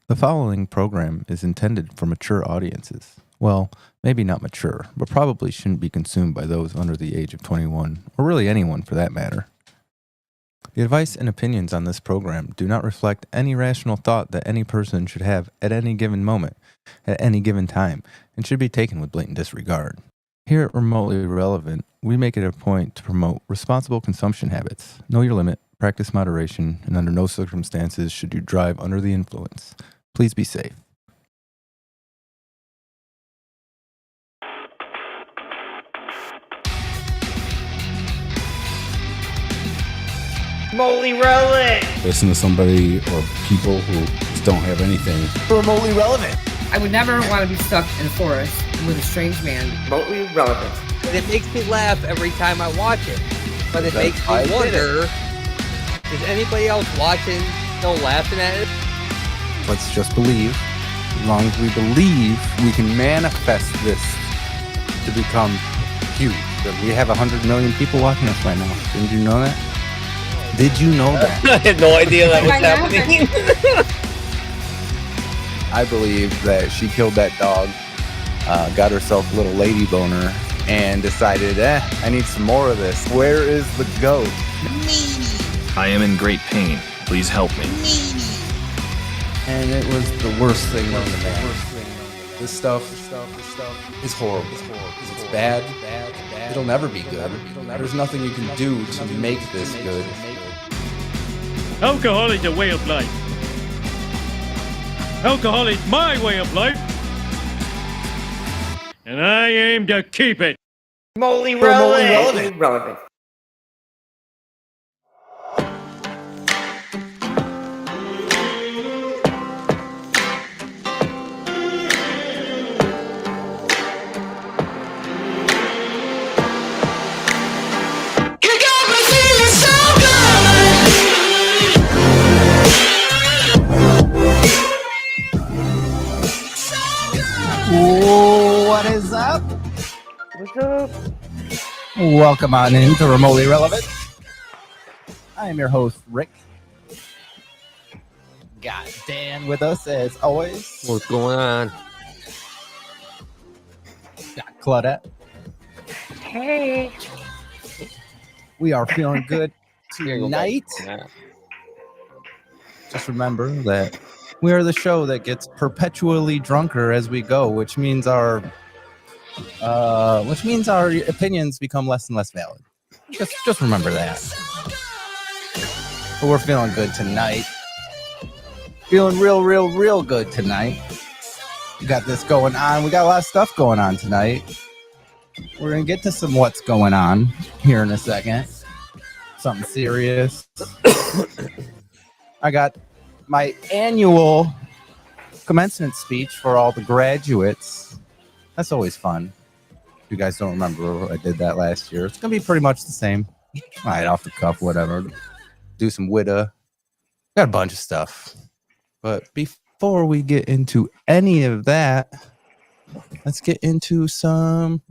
The following program is intended for mature audiences. Well, maybe not mature, but probably shouldn't be consumed by those under the age of 21, or really anyone for that matter. The advice and opinions on this program do not reflect any rational thought that any person should have at any given moment, at any given time, and should be taken with blatant disregard. Here at Remotely Relevant, we make it a point to promote responsible consumption habits. Know your limit, practice moderation, and under no circumstances should you drive under the influence. Please be safe. Remotely relevant. Listen to somebody or people who just don't have anything. Remotely relevant. I would never want to be stuck in a forest with a strange man. Remotely relevant. It makes me laugh every time I watch it. But it makes me wonder, is anybody else watching still laughing at it? Let's just believe. As long as we believe, we can manifest this to become huge. We have 100 million people watching us right now. Didn't you know that? Did you know that? I had no idea that was happening. I believe that she killed that dog, got herself a little lady boner, and decided, I need some more of this. Where is the goat? I am in great pain. Please help me. And it was the worst thing known to man. This stuff is horrible. It's bad. It'll never be good. There's nothing you can do to make this good. Alcohol is a way of life. Alcohol is my way of life. And I aim to keep it. Remotely relevant. What is up? What's up? Welcome on into Remotely Relevant. I am your host, Rick. Got Dan with us as always. What's going on? Got Claudette. Hey. We are feeling good tonight. Just remember that we are the show that gets perpetually drunker as we go, which means our opinions become less and less valid. Just remember that. But we're feeling good tonight. Feeling real good tonight. We got this going on. We got a lot of stuff going on tonight. We're gonna get to some what's going on here in a second. Something serious. I got my annual commencement speech for all the graduates. That's always fun. If you guys don't remember, I did that last year. It's going to be pretty much the same. All right, off the cuff, whatever. Do some WITA. Got a bunch of stuff. But before we get into any of that, let's get into some...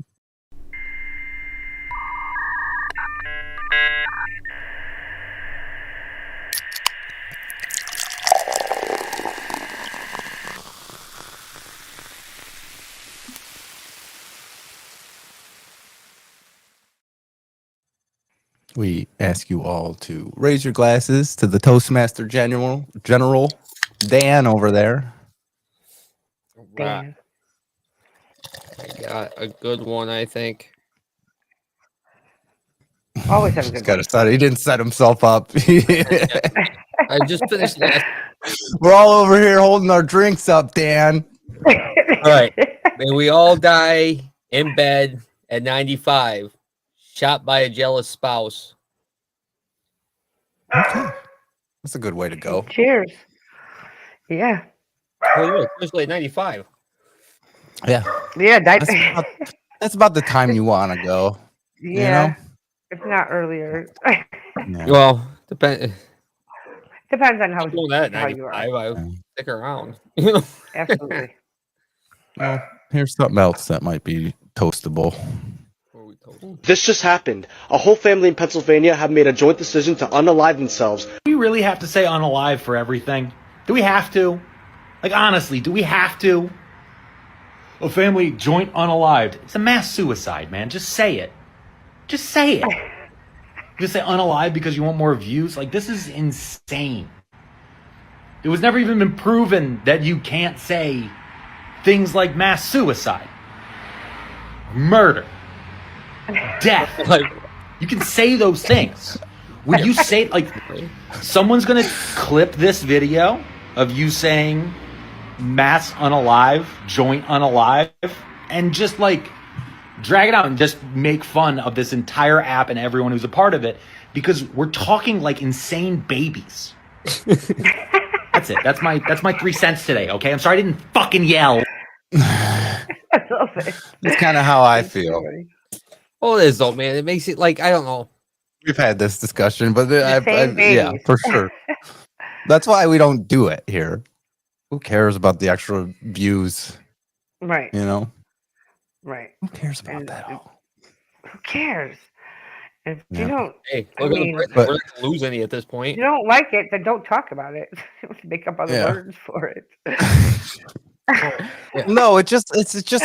We ask you all to raise your glasses to the Toastmaster General Dan over there. Right. I got a good one, I think. Always have a good Got to start. He didn't set himself up. I just finished last. We're all over here holding our drinks up, Dan. All right. May we all die in bed at 95. Shot by a jealous spouse. Okay. That's a good way to go. Cheers. Yeah. Oh, yeah, it's like 95. Yeah. Yeah. That's about the time you want to go. Yeah. You know? If not earlier. Yeah. Well, depends Depends on how you are. I stick around. Absolutely. Well, here's something else that might be toastable. This just happened. A whole family in Pennsylvania have made a joint decision to unalive themselves. Do we really have to say unalive for everything? Do we have to? Like, honestly, do we have to? A family joint unalived. It's a mass suicide, man. Just say it. Just say it. Just say unalive because you want more views. Like, this is insane. It was never even been proven that you can't say things like mass suicide, murder, death. You can say those things. Would you say, like, someone's going to clip this video of you saying mass unalive, joint unalive, and just, like, drag it out and just make fun of this entire app and everyone who's a part of it, because we're talking like insane babies. That's it. That's my 3 cents today, okay? I'm sorry I didn't fucking yell. It's kind of how I feel. Well, it is though, man. It makes it like, I don't know. We've had this discussion, but Same yeah, babies. for sure. That's why we don't do it here. Who cares about the extra views? Right. You know? Right. Who cares about that? Who cares? If Yeah. you don't, Hey, I look at mean, the price. We're not gonna lose any at this if point. you don't like it, then don't talk about it. Make up other Yeah. words for it. No, it's just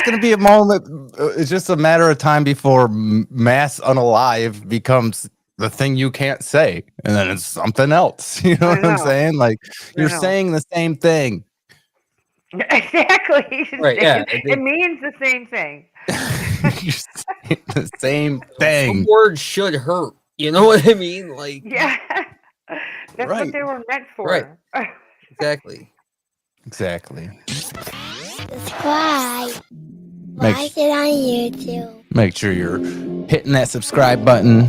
going to be a moment. It's just a matter of time before mass unalive becomes the thing you can't say, and then it's something else. You know what I'm saying? Like, you're saying the same thing. Exactly. Right, yeah, It means the same thing. You're saying the same thing. Some words should hurt. You know what I mean? Like, Yeah. That's Right. what they were meant for. Right. Exactly. Exactly. Subscribe. Make- Watch it on YouTube. Make sure you're hitting that subscribe button,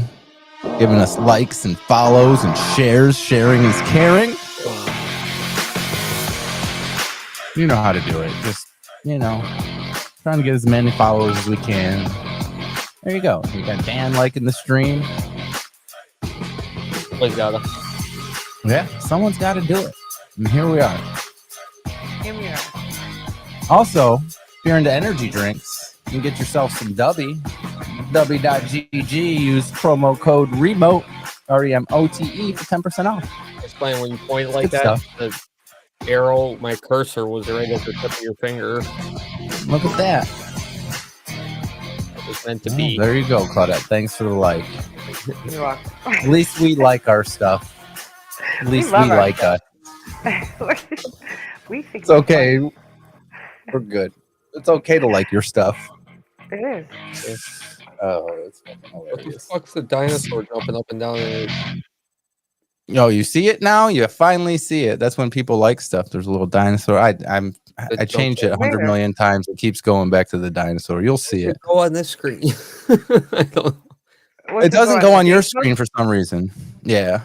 giving us likes and follows and shares. Sharing is caring. You know how to do it. Just, trying to get as many followers as we can. There you go. You got Dan liking the stream. Always gotta. Yeah, someone's got to do it. And here we are. Here we are. Also, if you're into energy drinks, you can get yourself some Dubby. Dubby.gg. Use promo code REMOTE, REMOTE, for 10% off. Explain when you point it like Good that. stuff. The arrow, my cursor was right at the tip of your finger. Look at that. It was meant to Oh, be. there you go, Claudette. Thanks for the like. You're welcome. At least we like our stuff. At least we love our like stuff. us. We think It's okay. We're good. It's okay to like your stuff. it is. Oh, it's fucking What the hilarious. fuck's the dinosaur jumping up and down? Oh, you see it now? You finally see it. That's when people like stuff. There's a little dinosaur. I changed it 100 million times. It keeps going back to the dinosaur. You'll see it. Go on this screen. I don't. It doesn't go on your screen for some reason. Yeah.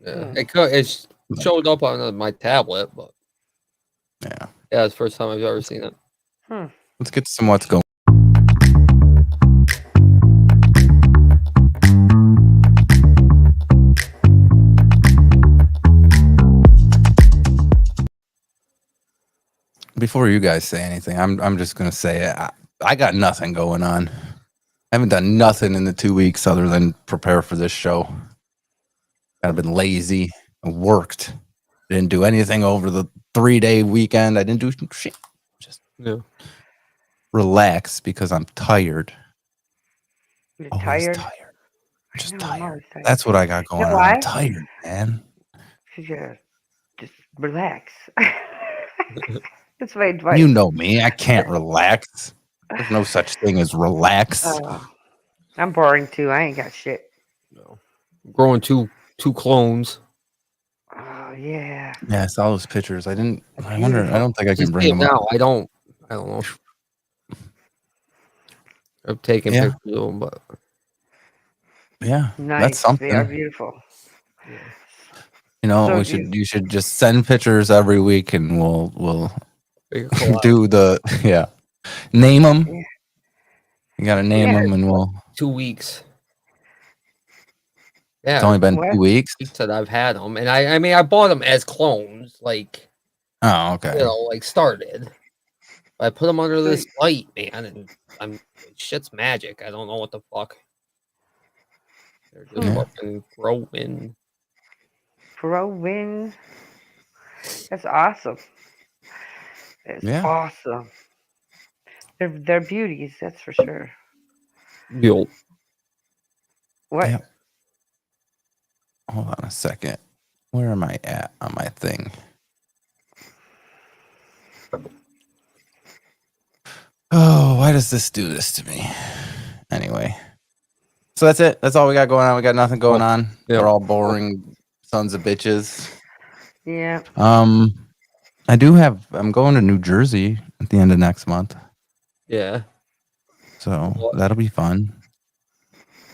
Yeah. It showed up on my tablet, but yeah, it's the first time I've ever seen it. Let's get to some what's going. Before you guys say anything, I'm just gonna say it. I got nothing going on. I haven't done nothing in the 2 weeks other than prepare for this show. I've been lazy and worked. Didn't do anything over the 3-day weekend. I didn't do shit. Just relax because I'm tired. You're Always tired. tired. Just I'm tired. always tired. That's what I got You going know on. why? I'm tired, man. Just relax. That's my advice. You know me. I can't relax. There's no such thing as relax. I'm boring too. I ain't got shit. Growing two clones. Oh yeah. Yeah, I saw those pictures. I don't think I can bring them now. up. I don't know. I've taken pictures of them, but yeah, Nice. that's something. They are beautiful. So you should just send pictures every week, and we'll do the name them. Yeah. You gotta name them, and we'll 2 weeks. Yeah, it's only been 2 weeks that I've had them, and I mean I bought them as clones, like okay, like started. I put them under this light, man, and shit's magic. I don't know what the fuck. They're just fucking growing. Growing. That's awesome. It's Yeah. awesome. They're beauties, that's for sure. Yo. What? Yep. Hold on a second. Where am I at on my thing? Oh, why does this do this to me? Anyway. So that's it. That's all we got going on. We got nothing going on. Yeah. We're all boring sons of bitches. Yeah. I'm going to New Jersey at the end of next month. Yeah. So that'll be fun.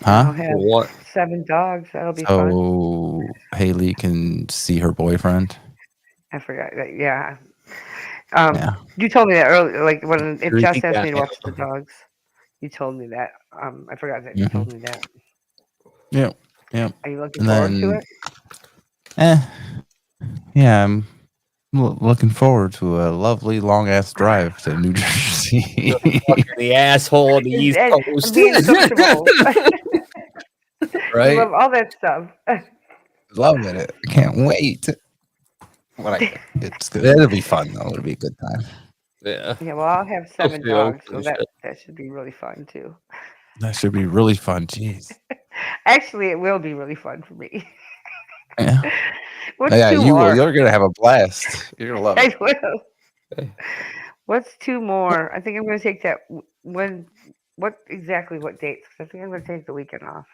I'll Huh? have What? 7 dogs. That'll be fun. So Haley can see her boyfriend. I forgot that. Yeah. Yeah. You told me that earlier. Like if Sure, Jess you asked got me to it. watch the dogs, you told me that. I forgot that you Mhm. told me that. Yep. Yep. Are you looking And forward to then, it? Yeah, I'm looking forward to a lovely long ass drive to New Jersey. The asshole on the East And Coast. being comfortable. Right? You love all that stuff. Loving it. I can't wait. It's good. It'll be fun though. It'll be a good time. Yeah. Yeah, well, I'll have 7 Hopefully, I'll dogs, so finish that it. should be really fun too. That should be really fun. Jeez. Actually, it will be really fun for me. Yeah. What's Yeah, 2 you will. more? You're gonna have a blast. You're gonna love I it. will. What's 2 more? I think I'm going to take that. What dates? 'Cause I think I'm going to take the weekend off.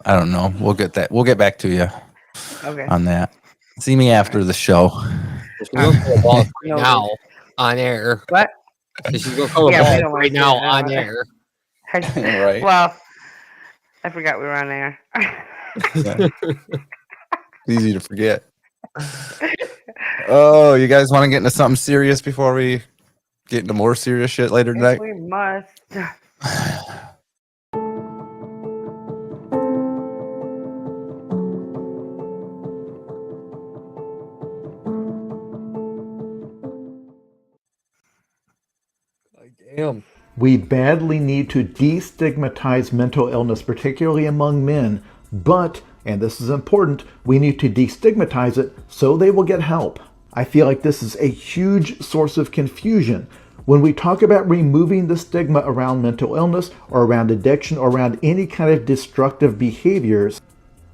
I don't know. We'll get back to you Okay. on that. See me after the show. She's going to call a boss right No, now on air. What? She's going to call a Yeah, we boss don't wanna right do now that. on air. Right. Well, I forgot we were on air. Yeah. Easy to forget. Oh, you guys want to get into something serious before we get into more serious shit later If tonight? we must. Damn. We badly need to destigmatize mental illness, particularly among men, but, and this is important, we need to destigmatize it so they will get help. I feel like this is a huge source of confusion. When we talk about removing the stigma around mental illness or around addiction or around any kind of destructive behaviors,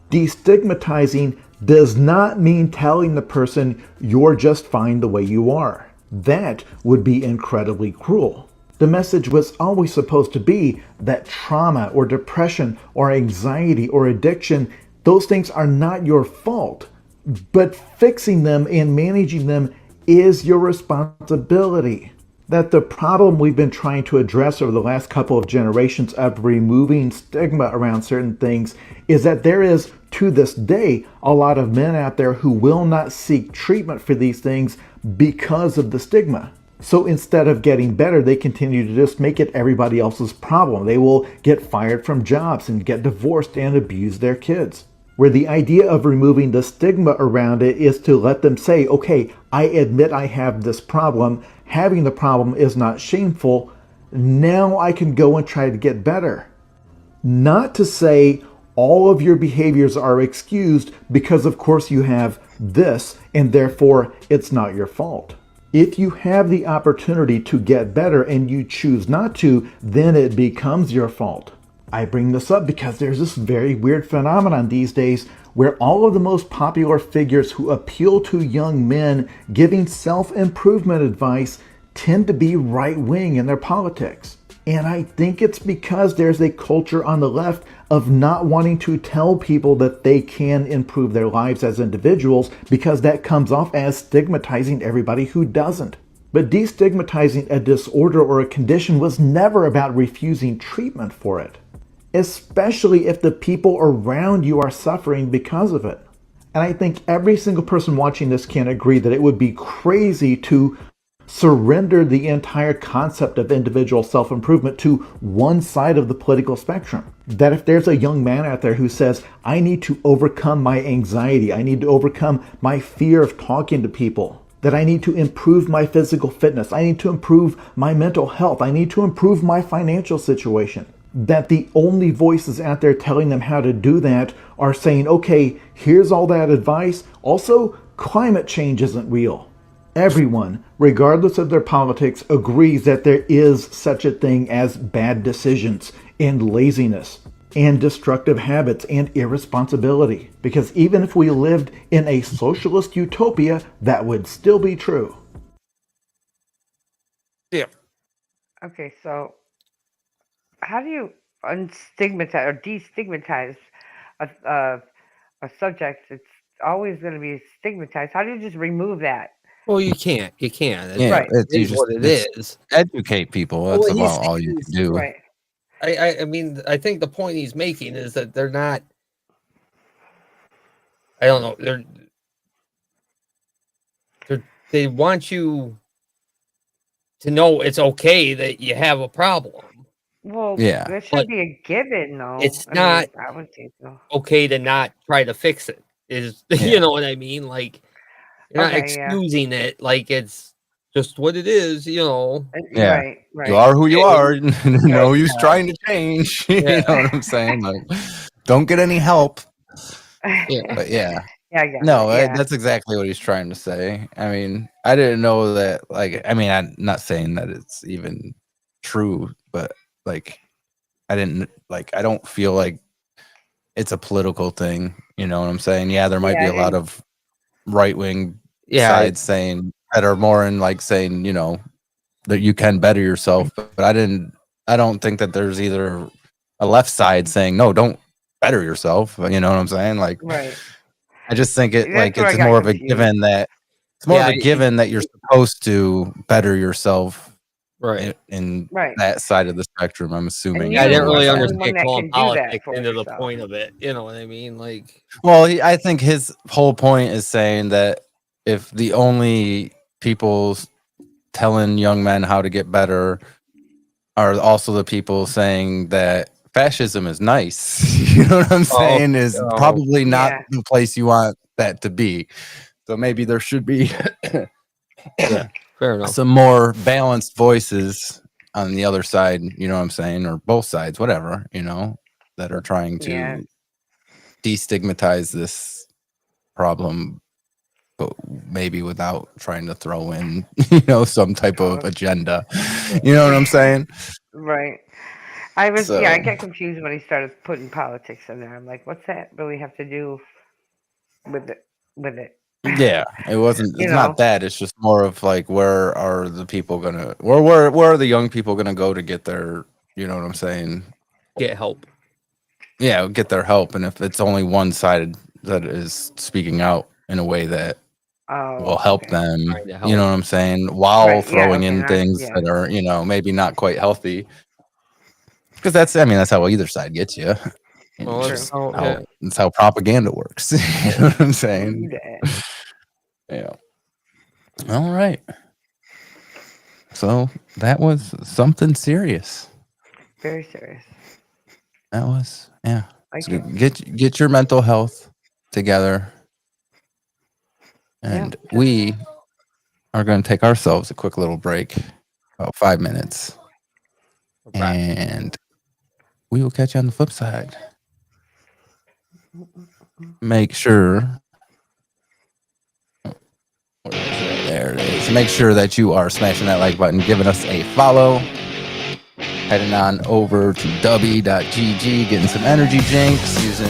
destigmatizing does not mean telling the person you're just fine the way you are. That would be incredibly cruel. The message was always supposed to be that trauma or depression or anxiety or addiction, those things are not your fault, but fixing them and managing them is your responsibility. That the problem we've been trying to address over the last couple of generations of removing stigma around certain things is that there is, to this day, a lot of men out there who will not seek treatment for these things because of the stigma. So instead of getting better, they continue to just make it everybody else's problem. They will get fired from jobs and get divorced and abuse their kids. Where the idea of removing the stigma around it is to let them say, okay, I admit I have this problem. Having the problem is not shameful. Now I can go and try to get better. Not to say all of your behaviors are excused because of course you have this and therefore it's not your fault. If you have the opportunity to get better and you choose not to, then it becomes your fault. I bring this up because there's this very weird phenomenon these days where all of the most popular figures who appeal to young men giving self-improvement advice tend to be right-wing in their politics. And I think it's because there's a culture on the left of not wanting to tell people that they can improve their lives as individuals because that comes off as stigmatizing everybody who doesn't. But destigmatizing a disorder or a condition was never about refusing treatment for it, especially if the people around you are suffering because of it. And I think every single person watching this can agree that it would be crazy to surrender the entire concept of individual self-improvement to one side of the political spectrum. That if there's a young man out there who says, I need to overcome my anxiety, I need to overcome my fear of talking to people, that I need to improve my physical fitness, I need to improve my mental health, I need to improve my financial situation, that the only voices out there telling them how to do that are saying, okay, here's all that advice. Also, Climate change isn't real. Everyone, regardless of their politics, agrees that there is such a thing as bad decisions and laziness and destructive habits and irresponsibility. Because even if we lived in a socialist utopia, that would still be true. Yeah. Okay, so how do you unstigmatize or destigmatize a subject that's always going to be stigmatized? How do you just remove that? Well, you can't. You can't. It's, Yeah, Right. it's it you is just what it it's is. educate people. Well, That's what he's about all you saying can is- do. Right. I mean, I think the point he's making is that they're not. I don't know. They want you to know it's okay that you have a problem. Well, Yeah. that should But be a given, though. it's I mean, not I would think so. okay to not try to fix it. Is Yeah. you know what I mean? Like you're not Okay, yeah. excusing it. Like it's just what it is. You know. Yeah. Right, right. You are who you are. No Right. use trying to change. You Yeah. know what I'm saying? Like, don't get any help. Yeah. But yeah. Yeah, I got No, it. Yeah. that's exactly what he's trying to say. I mean, I didn't know that. Like, I mean, I'm not saying that it's even true, but like, I didn't like. I don't feel like it's a political thing. You know what I'm saying? Yeah, there might be Yeah, a lot of right wing Yeah. sides saying that are more in like saying, you know, that you can better yourself. But I don't think that there's either a left side saying no, don't better yourself. You know what I'm saying? Like, Right. I just think it That's like where I it's got more of a confused. given that it's more Yeah, of a given that you're supposed to better yourself Right. in Right. that side of the spectrum. I'm assuming. you I didn't are really the only understand one that calling can do that politics for into the yourself. point of it. You know what I mean? Like, Well, I think his whole point is saying that if the only people telling young men how to get better are also the people saying that fascism is nice, you know what I'm saying, is probably not Yeah. the place you want that to be. So maybe there should be yeah, fair enough. some more balanced voices on the other side, you know what I'm saying, or both sides, whatever, you know, that are trying to Yeah. destigmatize this problem, but maybe without trying to throw in, you know, some type of agenda. You know what I'm saying? Right. I was So, yeah, I get confused when he started putting politics in there. I'm like, what's that really have to do with it? With it? yeah, it wasn't. You It's know. not that. It's just more of like, where are the people gonna? Where are the young people gonna go to get their? You know what I'm saying? Get help. Yeah, get their help. And if it's only one side that is speaking out in a way that will help okay. them, Trying to you help. know what I'm saying, while Right, yeah, throwing okay, in now- things yeah. that are, you know, maybe not quite healthy. Because that's, I mean, that's how either side gets you. And Well, it's True. just how- how, yeah. it's how propaganda works. You know what I'm saying? That. Yeah. All right. So that was something serious. Very serious. That was, yeah. Like So it. get your mental health together. And Yep. we are going to take ourselves a quick little break, about 5 minutes. And we will catch you on the flip side. Make sure. Where is it? There it is. Make sure that you are smashing that like button, giving us a follow. Heading on over to w.gg, getting some energy drinks using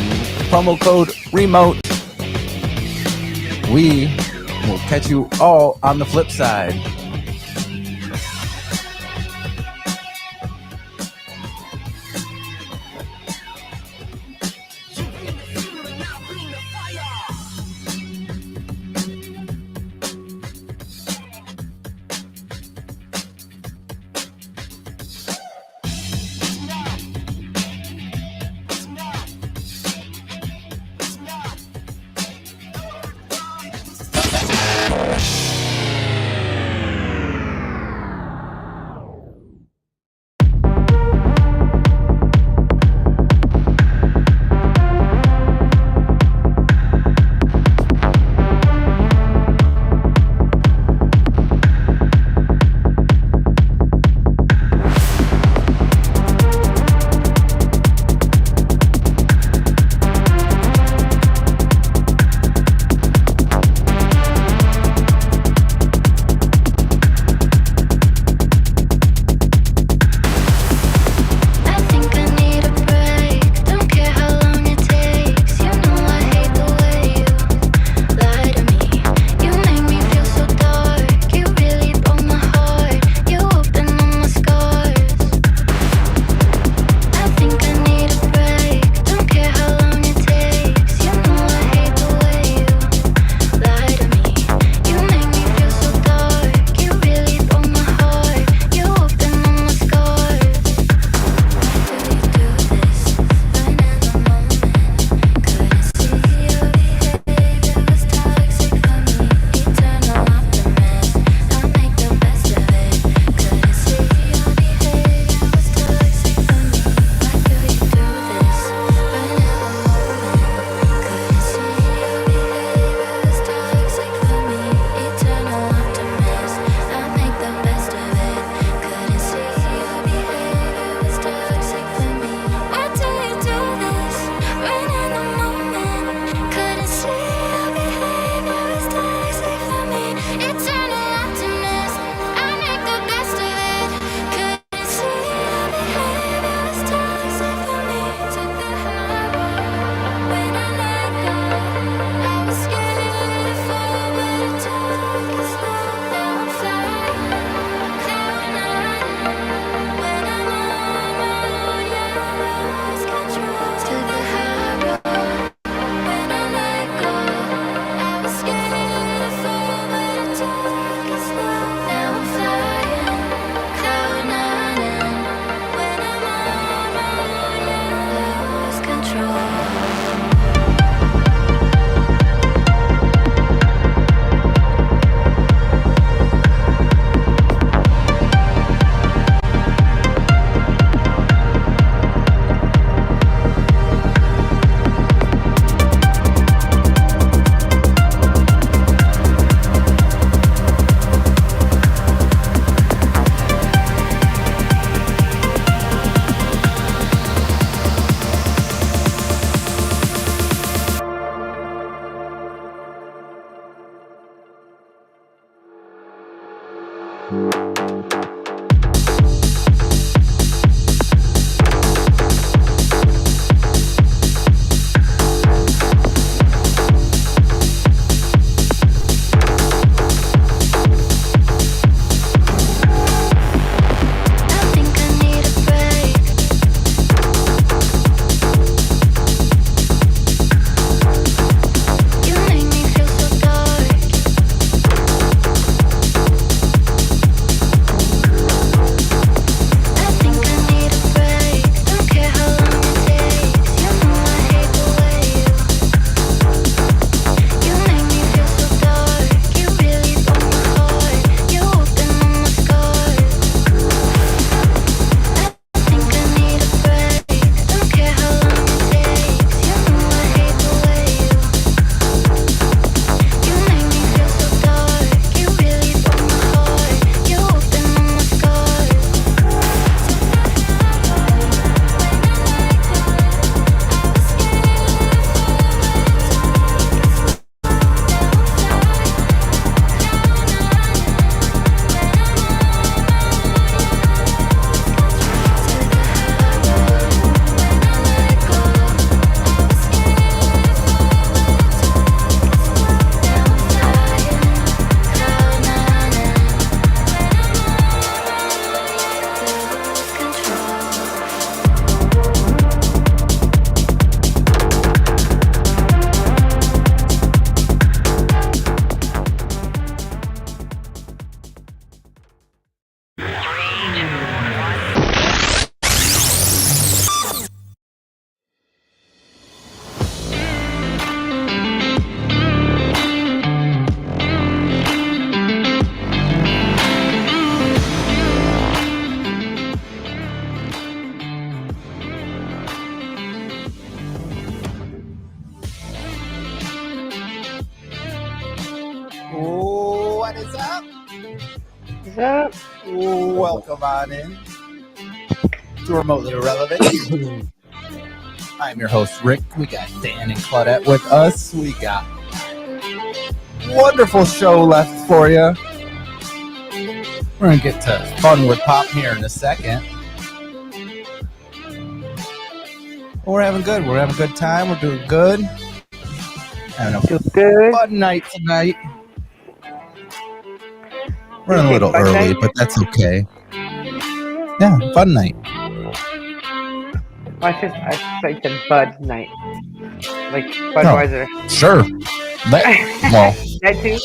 promo code REMOTE. We will catch you all on the flip side. What is up? What's up? Welcome on in to Remotely Irrelevant. I'm your host, Rick. We got Dan and Claudette with us. We got wonderful show left for you. We're going to get to fun with Pop here in a second. We're having good. We're having a good time. We're doing good. Having a Good. fun night tonight. We're a little early, but that's okay. Yeah, fun night. I said Bud Night. Like Budweiser. Oh, sure. Well, That too?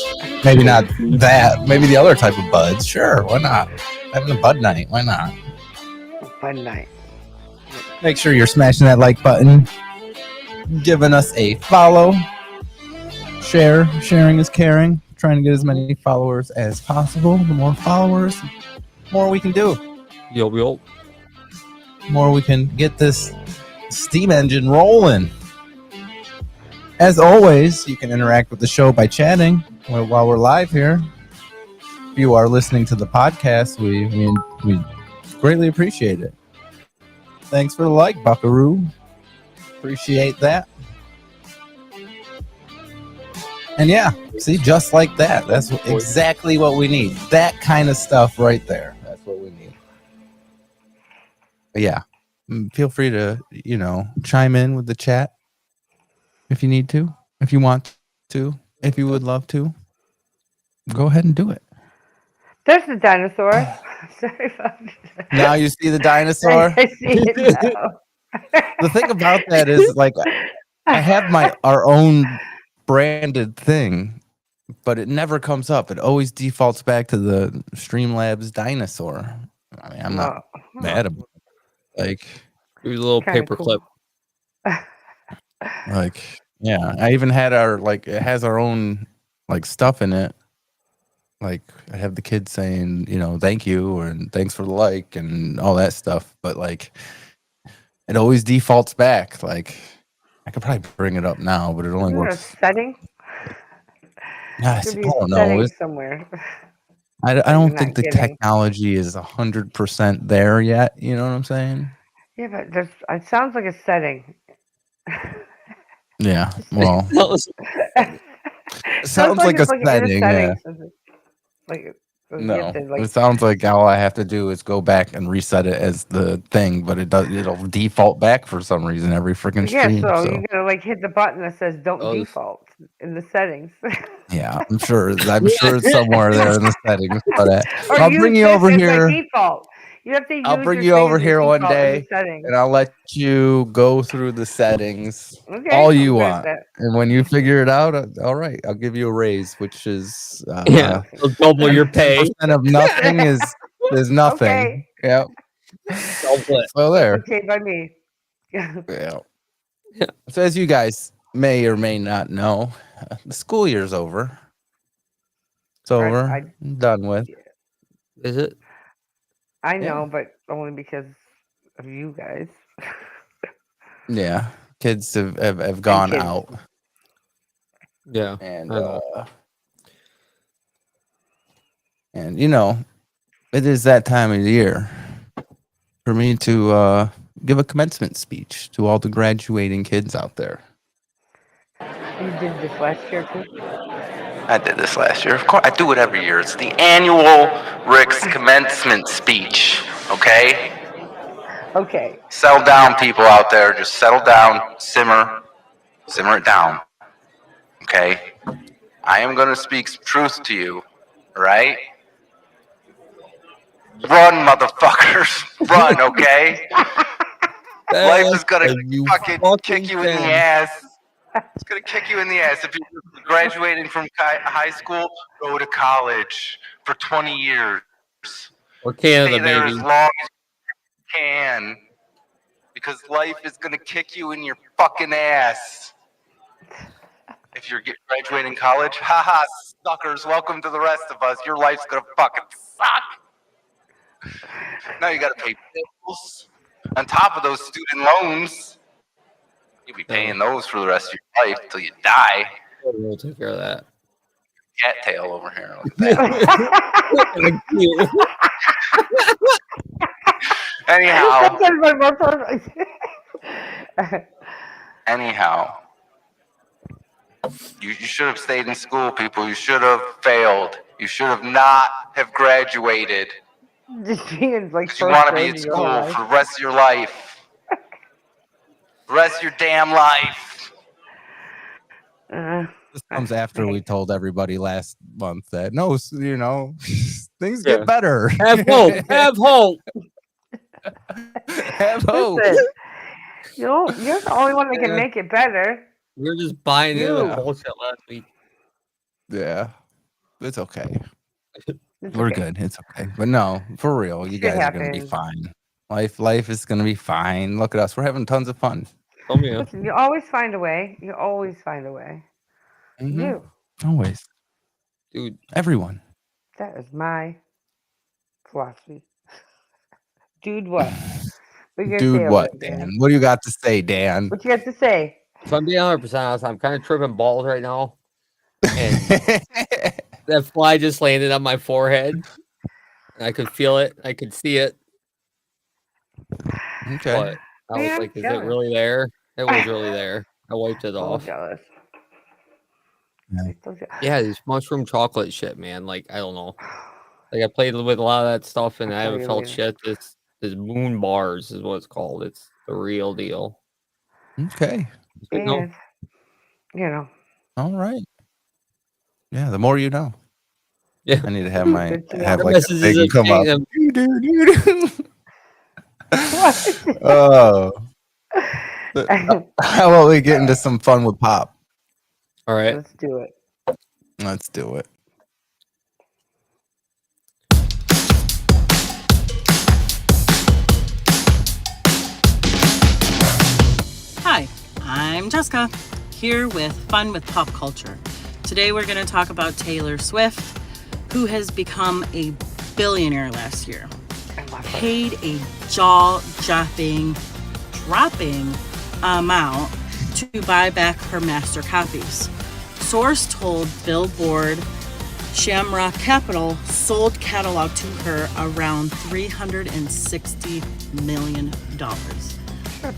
maybe not that. Maybe the other type of buds. Sure, why not? Having a Bud Night. Why not? Bud Night. Make sure you're smashing that like button. Giving us a follow. Sharing is caring. Trying to get as many followers as possible. The more followers, the more we can do. Yo. More we can get this steam engine rolling. As always, you can interact with the show by chatting while we're live here. If you are listening to the podcast, we greatly appreciate it. Thanks for the like, Buckaroo. Appreciate that. And yeah, see, just like that. That's exactly what we need. That kind of stuff right there. That's what we need. But yeah, feel free to, chime in with the chat if you need to, if you want to, if you would love to. Go ahead and do it. There's the dinosaur. Sorry about that. Now you see the dinosaur? I see it now. The thing about that is, like, I have our own branded thing, but it never comes up. It always defaults back to the Streamlabs dinosaur. I mean, I'm not mad about it. Like, your little paperclip. Like, yeah, I even had it has our own stuff in it. Like, I have the kids saying, thank you and thanks for the like and all that stuff. But it always defaults back. Like, I could probably bring it up now, but it only works. A setting? I don't know. Somewhere. I don't think the technology is 100% there yet. You know what I'm saying? Yeah, but it sounds like a setting. Yeah, well, it sounds like a setting. Yeah. You have No, to, like, it sounds like all I have to do is go back and reset it as the thing, but it'll default back for some reason every freaking yeah. stream. So So you gotta like hit the button that says "Don't Oh, default" in the settings, yeah, I'm sure it's somewhere there in the settings. But or I'll use bring you this over as my here. default. You have to I'll use bring your you thing over as your here one default in the day, settings. and I'll let you go through the settings Okay, all I'm you good at want. that. And when you figure it out, all right, I'll give you a raise, which is yeah, it'll double your pay. 10% of nothing is nothing. Okay. Yep. Double it. So there. Okay, by me. Yeah. So as you guys may or may not know, the school year's over. It's over. Done with. Is it? I Yeah. know, but only because of you guys. Yeah. Kids have gone kids. out. Yeah. And I know. and you know, it is that time of the year for me to give a commencement speech to all the graduating kids out there. You did this last year too? I did this last year. Of course, I do it every year. It's the annual Rick's commencement speech. Okay? Okay. Settle down, people out there. Just settle down, simmer it down. Okay? I am going to speak some truth to you, right? Run, motherfuckers. Run, okay? Life is going to fucking kick you in the ass. It's going to kick you in the ass. If you're graduating from high school, go to college for 20 years. Or Canada, Stay there baby. as long as you can. Because life is going to kick you in your fucking ass. If you're graduating college, haha, suckers, welcome to the rest of us. Your life's going to fucking suck. Now you got to pay bills. On top of those student loans, you'll be paying those for the rest of your life till you die. We'll take care of that. Cattail over here. Look at that. Anyhow, you should have stayed in school, people. You should have failed. You should have not have graduated. Just being like you want to be at school for the rest of your life. The rest of your damn life. This comes after we told everybody last month that no, you know, things get better. Have hope. Have hope. Have hope. Listen, you're the only one that can make it better. We're just buying into the bullshit last week. Yeah, it's okay. It's We're okay. good. It's okay. But no, for real, you guys are gonna be fine. Life is gonna be fine. Look at us. We're having tons of fun. Oh yeah. Listen, you always find a way. You always find a way. You. Always. Dude. Everyone. That is my philosophy. Dude, what? Dude, what, Dan? What do you got to say, Dan? What you got to say? If I'm being 100% honest, I'm kind of tripping balls right now. And that fly just landed on my forehead. And I could feel it. I could see it. Okay. But I was like, is it really there? It was really there. I wiped it off. Jealous. Yeah, these mushroom chocolate shit, man. Like, I don't know. Like, I played with a lot of that stuff, and I haven't felt shit. This moon bars is what it's called. It's the real deal. Okay. And, you know. All right. Yeah, the more you know. Yeah. I need to have my like a messages thing of come up. Oh. How about we get into some fun with Pop? All right. Let's do it. Let's do it. Hi, I'm Jessica, here with Fun with Pop Culture. Today we're going to talk about Taylor Swift, who has become a billionaire last year. Paid a jaw-dropping amount to buy back her master copies. Source told Billboard Shamrock Capital sold catalog to her around $360 million.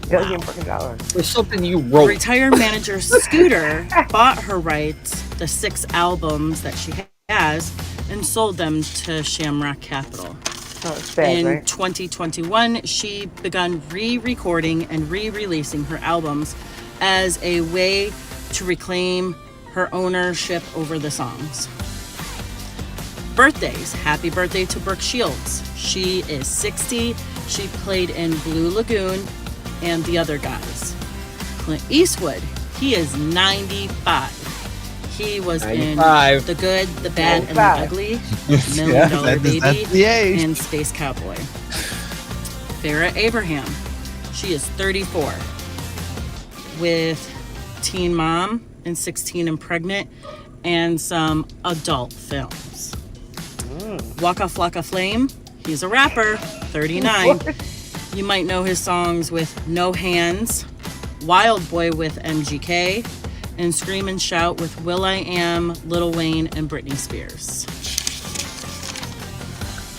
Billion fucking dollars. There's something you wrote. Retired manager Scooter bought her rights, the 6 albums that she has, and sold them to Shamrock Capital. Oh, it's bad, In right? 2021, she began re-recording and re-releasing her albums as a way to reclaim her ownership over the songs. Birthdays. Happy birthday to Brooke Shields. She is 60. She played in Blue Lagoon and The Other Guys. Clint Eastwood. He is 95. He was 95. in The Good, The Bad, and the 95. Ugly, $1 Million that's Baby, the age. and Space Cowboy. Farrah Abraham. She is 34. With Teen Mom and 16 and Pregnant and some adult films. Waka Flocka Flame. He's a rapper, 39. You might know his songs with No Hands, Wild Boy with MGK, and Scream and Shout with will.i.am, Lil Wayne, and Britney Spears.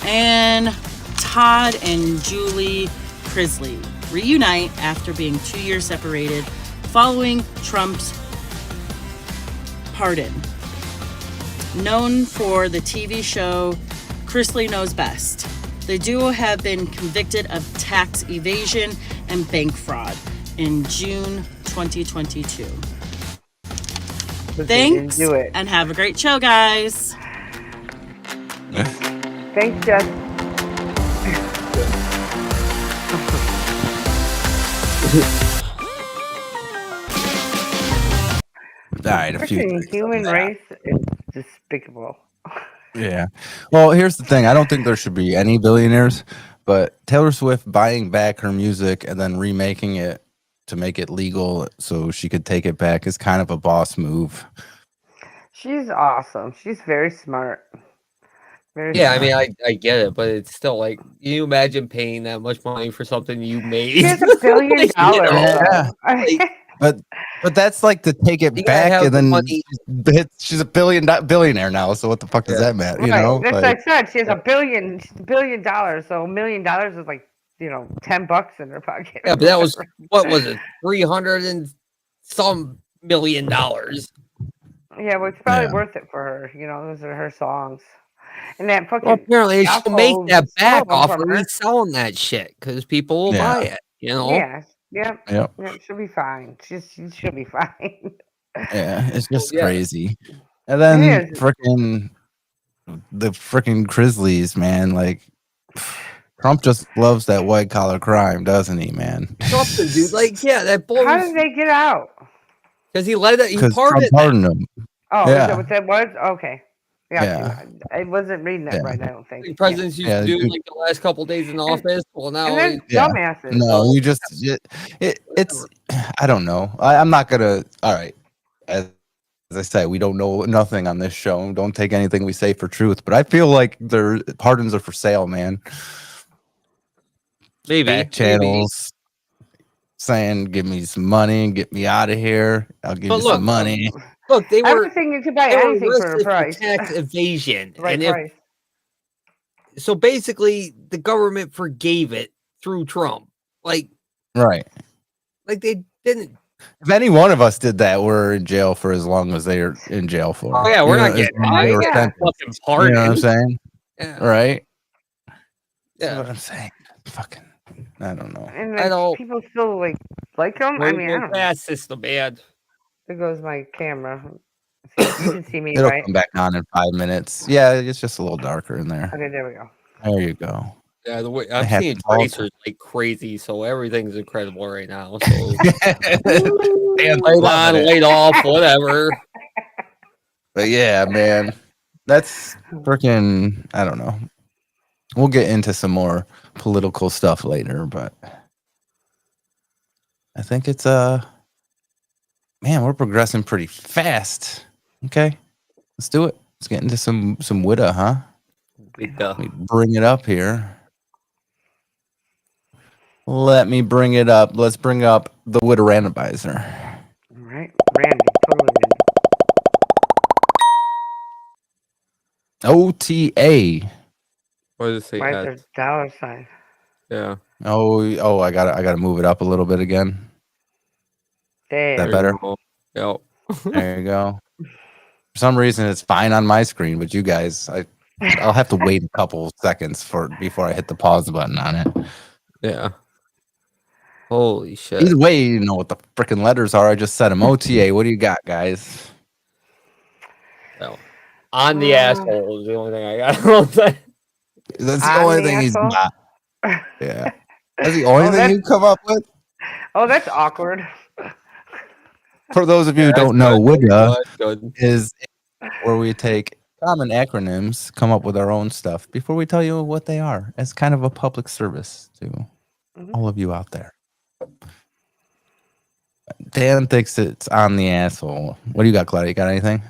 And Todd and Julie Crisley reunite after being 2 years separated following Trump's pardon. Known for the TV show Crisley Knows Best, the duo have been convicted of tax evasion and bank fraud in June 2022. But they didn't Thanks, do it. and have a great show, guys. Thanks, Jess. All right, a few Freaking things on human that. race is despicable. Yeah. Well, here's the thing. I don't think there should be any billionaires, but Taylor Swift buying back her music and then remaking it to make it legal so she could take it back is kind of a boss move. She's awesome. She's very smart. Very Yeah, I smart. mean, I get it, but it's still like, can you imagine paying that much money for something you made? She has $1 billion. Like, you know, Yeah. like, But that's like to take it you gotta back have and the then money. she's a billionaire now. So what the fuck does that matter? You Right. know, That's like, like I said. She has $1 billion. So $1 million is like $10 in her pocket. Yeah, but that was, what was it, 300 and some $1 million. Yeah, well, it's probably Yeah. worth it for her. Those are her songs. And that fucking. Well, apparently she'll make alcohol that back stole off from of her. reselling that shit because people will Yeah. buy it. You know? Yeah. Yep. Yep. Yep. She'll be fine. She should be fine. Yeah, it's just Yeah. crazy. And then It is. the freaking Grizzlies, man. Like, Trump just loves that white collar crime, doesn't he, man? Something, dude. Like, yeah, that blows. How did they get out? Because he let it. He Because Trump pardoned pardoned him. Oh, Yeah. is that what that was? Okay. Yeah. I wasn't reading that Yeah. right. I don't think. the presidents used Yeah, to do dude. like the last couple of days in office. Well, now And then Yeah. dumbasses. No, you just it's I don't know. I'm not gonna. All right, as I say, we don't know nothing on this show. Don't take anything we say for truth. But I feel like their pardons are for sale, man. maybe Back channels saying, "Give me some money and get me out of here. I'll give But you look, some money." Look, they were Everything you could buy they were anything for a arrested price. tax evasion, Right and if price. so, basically the government forgave it through Trump. Like Right. they didn't. If any one of us did that, we're in jail for as long as they're in jail for. Oh yeah, we're You not know, getting as long as out. they were Yeah. sentenced. Fucking You pardon. know what I'm saying? Yeah. Right. That's Yeah. what I'm saying. Fucking, I don't know. And I don't- people still like them. I mean, I don't know. Fast system, man. There goes my camera. You can see me, It'll right? come back on in 5 minutes. Yeah, it's just a little darker in there. Okay, there we go. There you go. Yeah, the way It I'm seeing happens all the tracers like crazy, so everything's incredible right now. So Dan's light loving on, it. light off, whatever. But yeah, man, that's freaking. I don't know. We'll get into some more political stuff later, but I think it's man, we're progressing pretty fast. Okay, let's do it. Let's get into some WITA, huh? Let me bring it up here. Let me bring it up. Let's bring up the WITA randomizer. All right, random, totally random. OTA. What does it say? Why is there dollar sign? Yeah. Oh, I gotta move it up a little bit again. There. Is that better? Yep. There you go. For some reason, it's fine on my screen, but you guys, I'll have to wait a couple seconds before I hit the pause button on it. Yeah. Holy shit. Either way, you know what the freaking letters are. I just said them. OTA. What do you got, guys? Well, on the asshole is the only thing I got. That's the only thing he's not. Yeah. That's the only thing you come up with? Oh, that's awkward. For those of you who don't know, WITA is where we take common acronyms, come up with our own stuff before we tell you what they are, as kind of a public service to all of you out there. Dan thinks it's on the asshole. What do you got, Claudia? You got anything?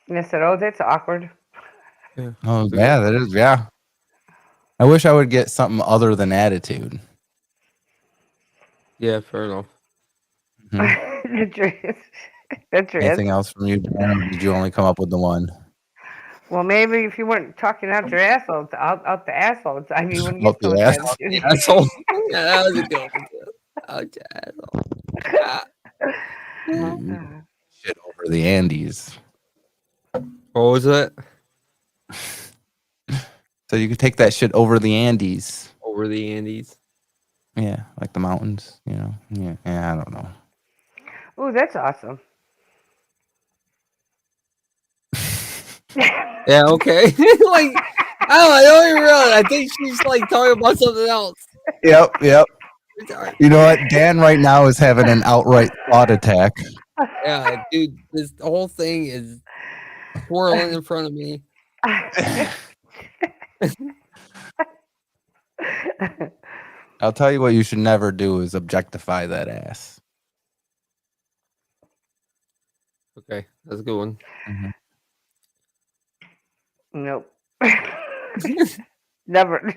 And I said, oh, that's awkward. Oh, yeah, that is. Yeah. I wish I would get something other than attitude. Yeah, fair enough. That's Anything else from you, Dan? Or did you only come up with the one? Well, maybe if you weren't talking out your asshole, out the assholes, I mean, you wouldn't Out get so the much asshole. attitude. Asshole. Yeah, that was a good one. Out the asshole. Shit over the Andes. What was it? So you could take that shit over the Andes. Over the Andes. Yeah, like the mountains, you know. Yeah, I don't know. Oh, that's awesome. Yeah, okay. Like, I don't even realize. I think she's like talking about something else. Yep. You know what? Dan right now is having an outright thought attack. Yeah, dude, this whole thing is swirling in front of me. I'll tell you what you should never do is objectify that ass. Okay, that's a good one. Nope. Never.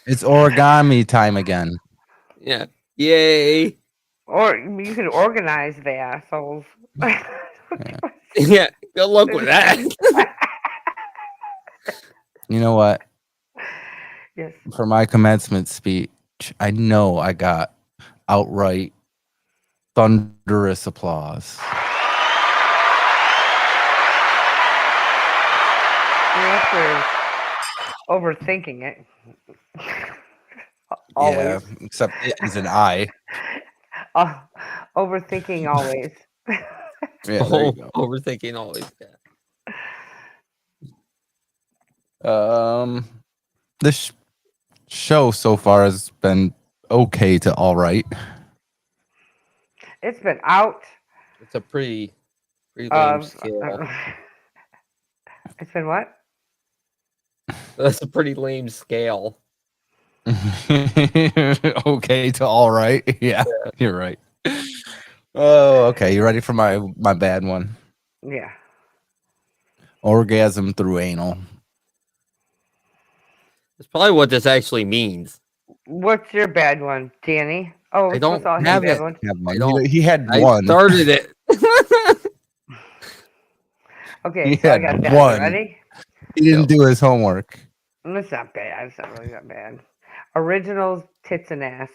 It's origami time again. Yeah. Yay. Or you can organize the assholes. Yeah, good luck with that. You know what? Yes. For my commencement speech, I know I got outright thunderous applause. You're overthinking it. Always. Yeah, except it is an I. Overthinking always. Yeah, there you go. Overthinking always. Yeah. This show so far has been okay to all right. It's been out. It's a pretty lame scale. It's been what? That's a pretty lame scale. Okay to all right. Yeah, you're right. Oh, okay. You ready for my bad one? Yeah. Orgasm through anal. That's probably what this actually means. What's your bad one, Danny? Oh, I don't have it. I don't. He had I one. started it. Okay, He so I had got that. one. Ready? He didn't do his homework. It's not bad. It's not really that bad. Originals, tits and ass.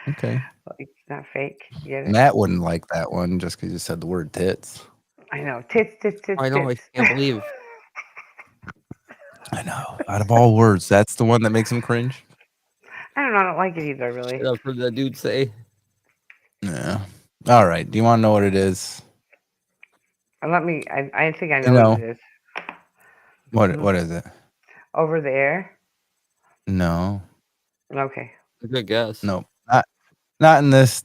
Okay. It's not fake. You get it? Matt wouldn't like that one just because you said the word tits. I know. Tits. I know. Tits. I can't believe. I know. Out of all words, that's the one that makes him cringe. I don't know. I don't like it either, really. I've heard that dude say. Yeah. All right. Do you want to know what it is? Let me. I think I know what it is. What is it? Over the air. No. Okay. Good guess. No. Not in this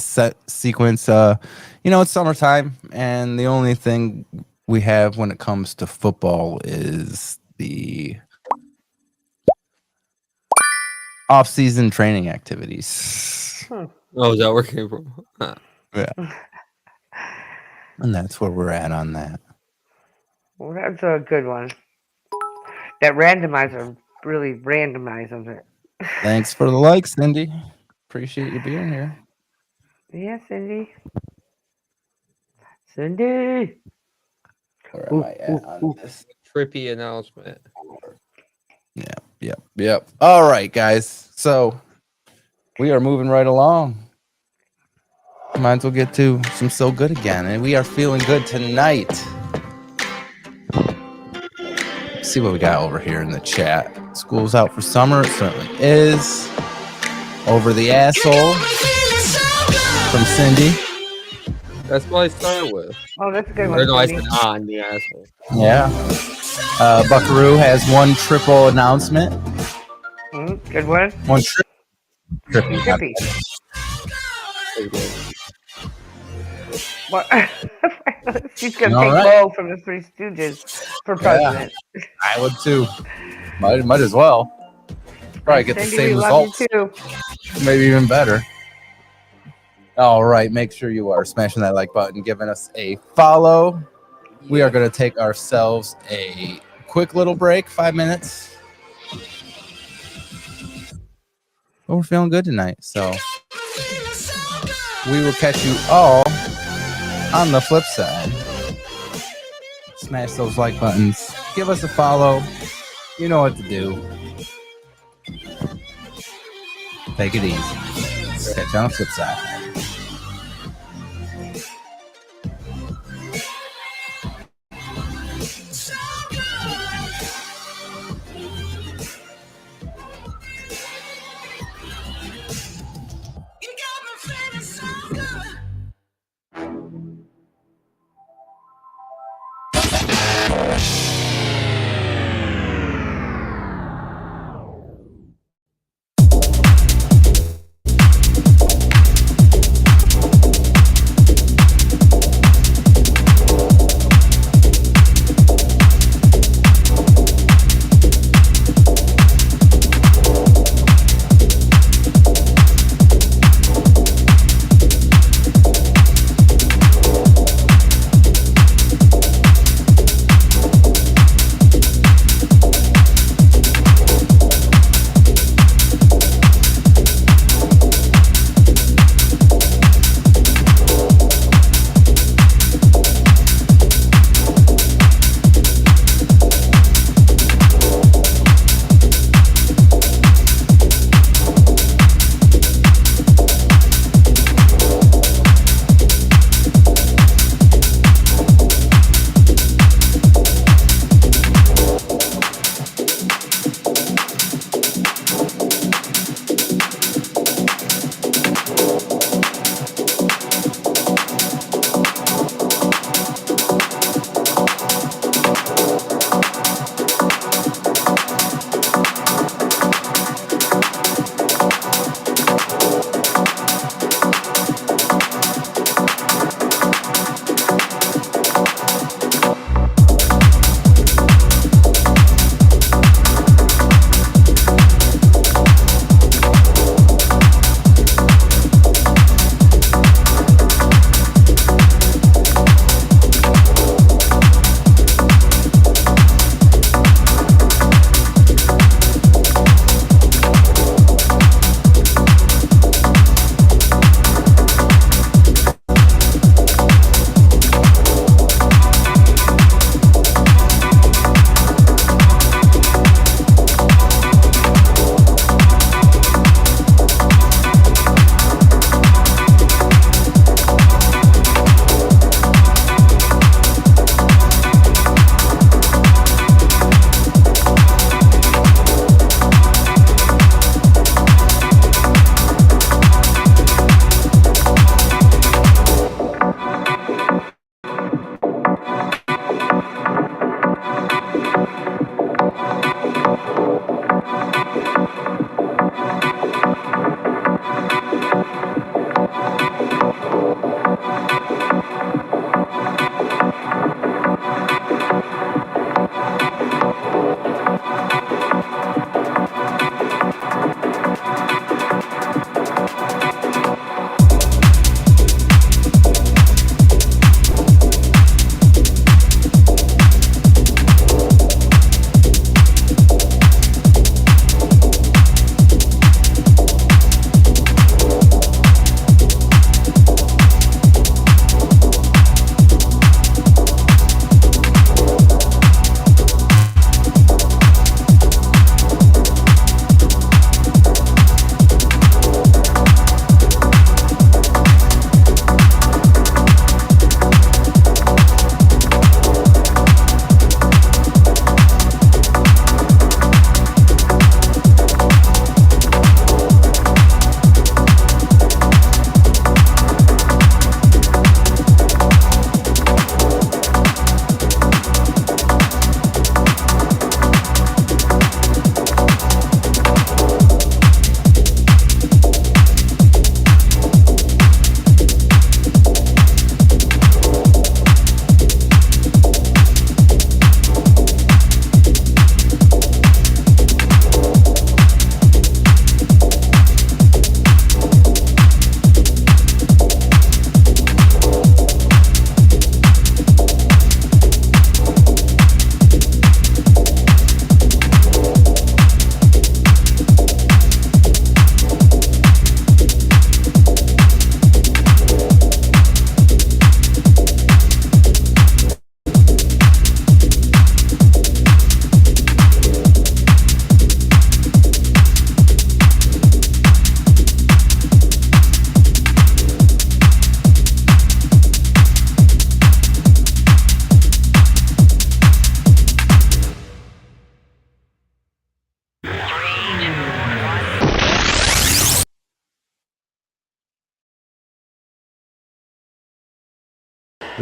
set sequence. It's summertime, and the only thing we have when it comes to football is the off-season training activities. Oh, is that where it came from? Huh. Yeah. And that's where we're at on that. Well, that's a good one. That randomizer really randomizes it. Thanks for the like, Cindy. Appreciate you being here. Yeah, Cindy. Cindy. Where am I at on this? Trippy announcement. Yep. All right, guys. So we are moving right along. Might as well get to some So Good again. And we are feeling good tonight. Let's see what we got over here in the chat. School's out for summer. It certainly is. Over the asshole from Cindy. That's what I started with. Oh, that's a good Or one. no, I Cindy. said on the asshole. Yeah. Buckaroo has one triple announcement. Good one. One trippy. Trippy. What? She's gonna take Mo from the Three Stooges for president. Yeah, I would too. Might as well. Probably get the Cindy, same we love results. you too. Maybe even better. All right, make sure you are smashing that like button, giving us a follow. We are going to take ourselves a quick little break, 5 minutes. But we're feeling good tonight, so we will catch you all on the flip side. Smash those like buttons. Give us a follow. You know what to do. Take it easy. Catch you on the flip side.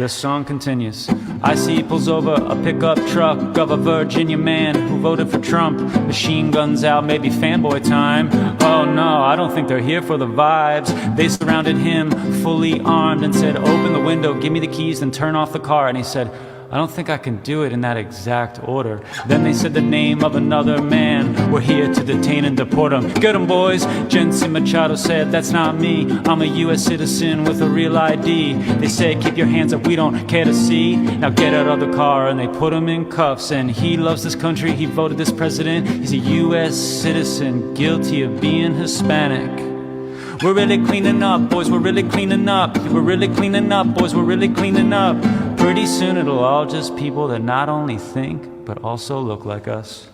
This song continues. I see he pulls over a pickup truck of a Virginia man who voted for Trump. Machine guns out, maybe fanboy time. Oh no, I don't think they're here for the vibes. They surrounded him, fully armed, and said, open the window, give me the keys, and turn off the car. And he said, I don't think I can do it in that exact order. Then they said the name of another man. We're here to detain and deport him. Get him, boys. Jensen Machado said, that's not me. I'm a U.S. citizen with a real ID. They said, keep your hands up, we don't care to see. Now get out of the car, and they put him in cuffs. And he loves this country, he voted this president. He's a U.S. citizen, guilty of being Hispanic. We're really cleaning up, boys, we're really cleaning up. We're really cleaning up, boys, we're really cleaning up. Pretty soon it'll all just people that not only think, but also look like us.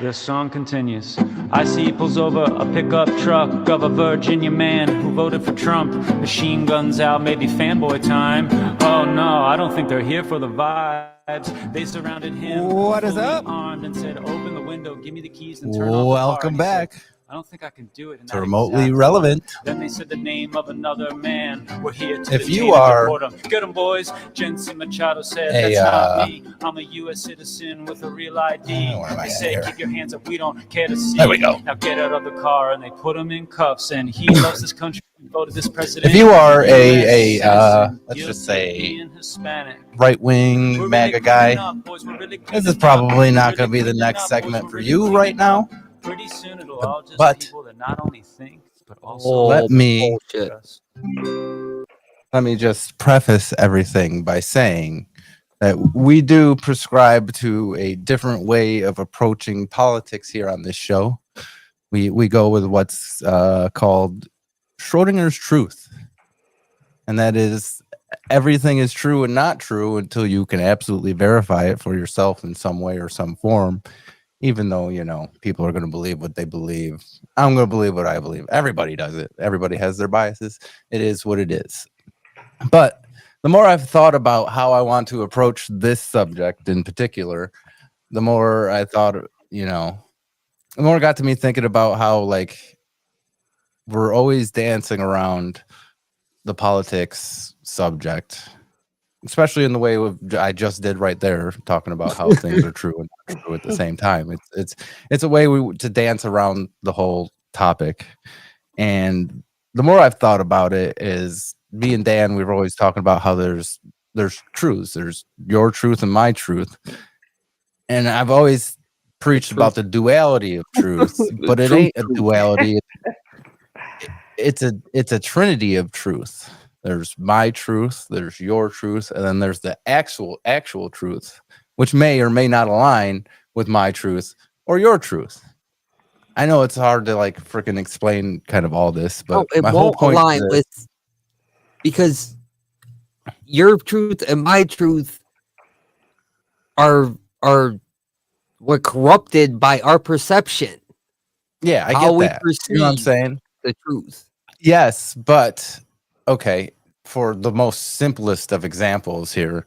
This song continues. I see he pulls over a pickup truck of a Virginia man who voted for Trump. Machine guns out, maybe fanboy time. Oh no, I don't think they're here for the vibes. They surrounded him. What is up? Armed and said, open the window, give me the keys, and turn off the car. Welcome back. I don't think I can do it in to Remotely Relevant. Then they said the name of another man. We're here to if you are get them, boys. Jensen Machado said, that's not me. I'm a U.S. citizen with a real ID. They say, keep your hands up, we don't care to see. There we go. Now get out of the car, and they put him in cuffs. And he loves this country. Voted this president. If you are let's just say right-wing MAGA guy, this is probably not going to be the next segment for you right now. Pretty soon it'll all just but people that not only think but also let me just preface everything by saying that we do prescribe to a different way of approaching politics here on this show. We go with what's called Schrodinger's truth, and that is everything is true and not true until you can absolutely verify it for yourself in some way or some form. Even though, you know, people are going to believe what they believe. I'm going to believe what I believe. Everybody does it. Everybody has their biases. It is what it is. But the more I've thought about how I want to approach this subject in particular, the more I thought, you know, the more it got to me thinking about how, like, we're always dancing around the politics subject, especially in the way I just did right there, talking about how things are true and not true at the same time. It's a way to dance around the whole topic. And the more I've thought about it is me and Dan, we were always talking about how there's truths. There's your truth and my truth. And I've always preached about the duality of truth, but it ain't a duality. It's a trinity of truth. There's my truth, there's your truth, and then there's the actual truth, which may or may not align with my truth or your truth. I know it's hard to like freaking explain kind of all this, but it won't align with, because your truth and my truth are what corrupted by our perception. Yeah, I get that. You know what I'm saying? The truth. Yes, but okay, for the most simplest of examples here,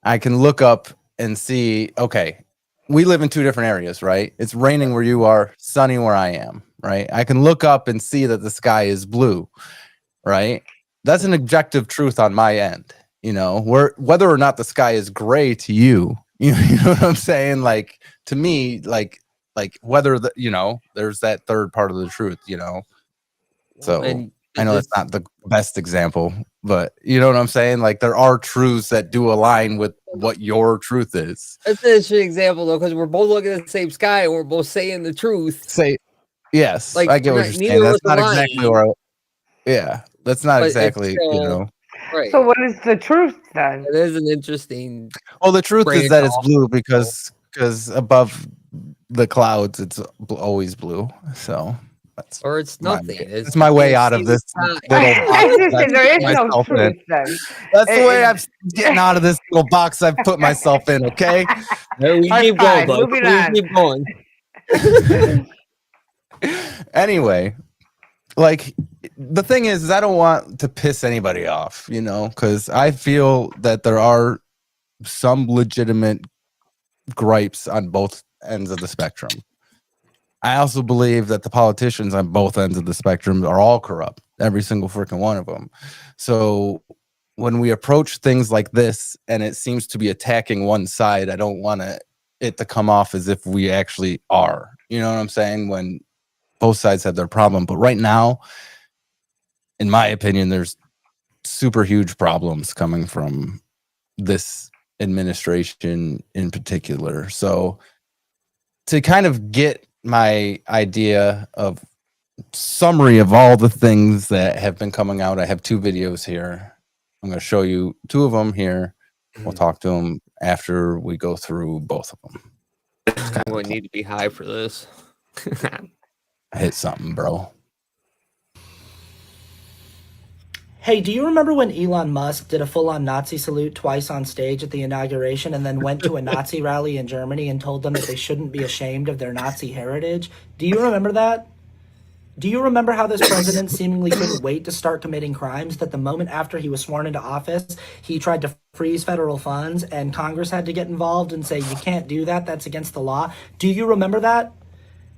I can look up and see, okay, we live in two different areas, right? It's raining where you are, sunny where I am, right? I can look up and see that the sky is blue, right? That's an objective truth on my end, you know, whether or not the sky is gray to you, you know what I'm saying? Like, to me, like whether the, you know, there's that third part of the truth, you know? So I know that's not the best example, but you know what I'm saying? Like, there are truths that do align with what your truth is. That's an interesting example, though, because we're both looking at the same sky and we're both saying the truth. Yes, like, I get what you're saying. That's not exactly where that's not exactly, still, you know. Right. So what is the truth then? It is an interesting. Well, the truth is that it's blue because above the clouds, it's always blue. So. Or it's nothing. It's my way out of this little box. There is no truth then. That's the way I'm getting out of this little box I've put myself in, okay? We keep going, bud. We keep going. Anyway, like, the thing is I don't want to piss anybody off, you know, because I feel that there are some legitimate gripes on both ends of the spectrum. I also believe that the politicians on both ends of the spectrum are all corrupt, every single freaking one of them. So when we approach things like this and it seems to be attacking one side, I don't want it to come off as if we actually are. You know what I'm saying? When both sides have their problem. But right now, in my opinion, there's super huge problems coming from this administration in particular. So to kind of get my idea of summary of all the things that have been coming out, I have 2 videos here. I'm going to show you 2 of them here. We'll talk to them after we go through both of them. I need to be high for this. I hit something, bro. Hey, do you remember when Elon Musk did a full-on Nazi salute twice on stage at the inauguration and then went to a Nazi rally in Germany and told them that they shouldn't be ashamed of their Nazi heritage? Do you remember that? Do you remember how this president seemingly couldn't wait to start committing crimes, that the moment after he was sworn into office, he tried to freeze federal funds and Congress had to get involved and say, you can't do that, that's against the law? Do you remember that?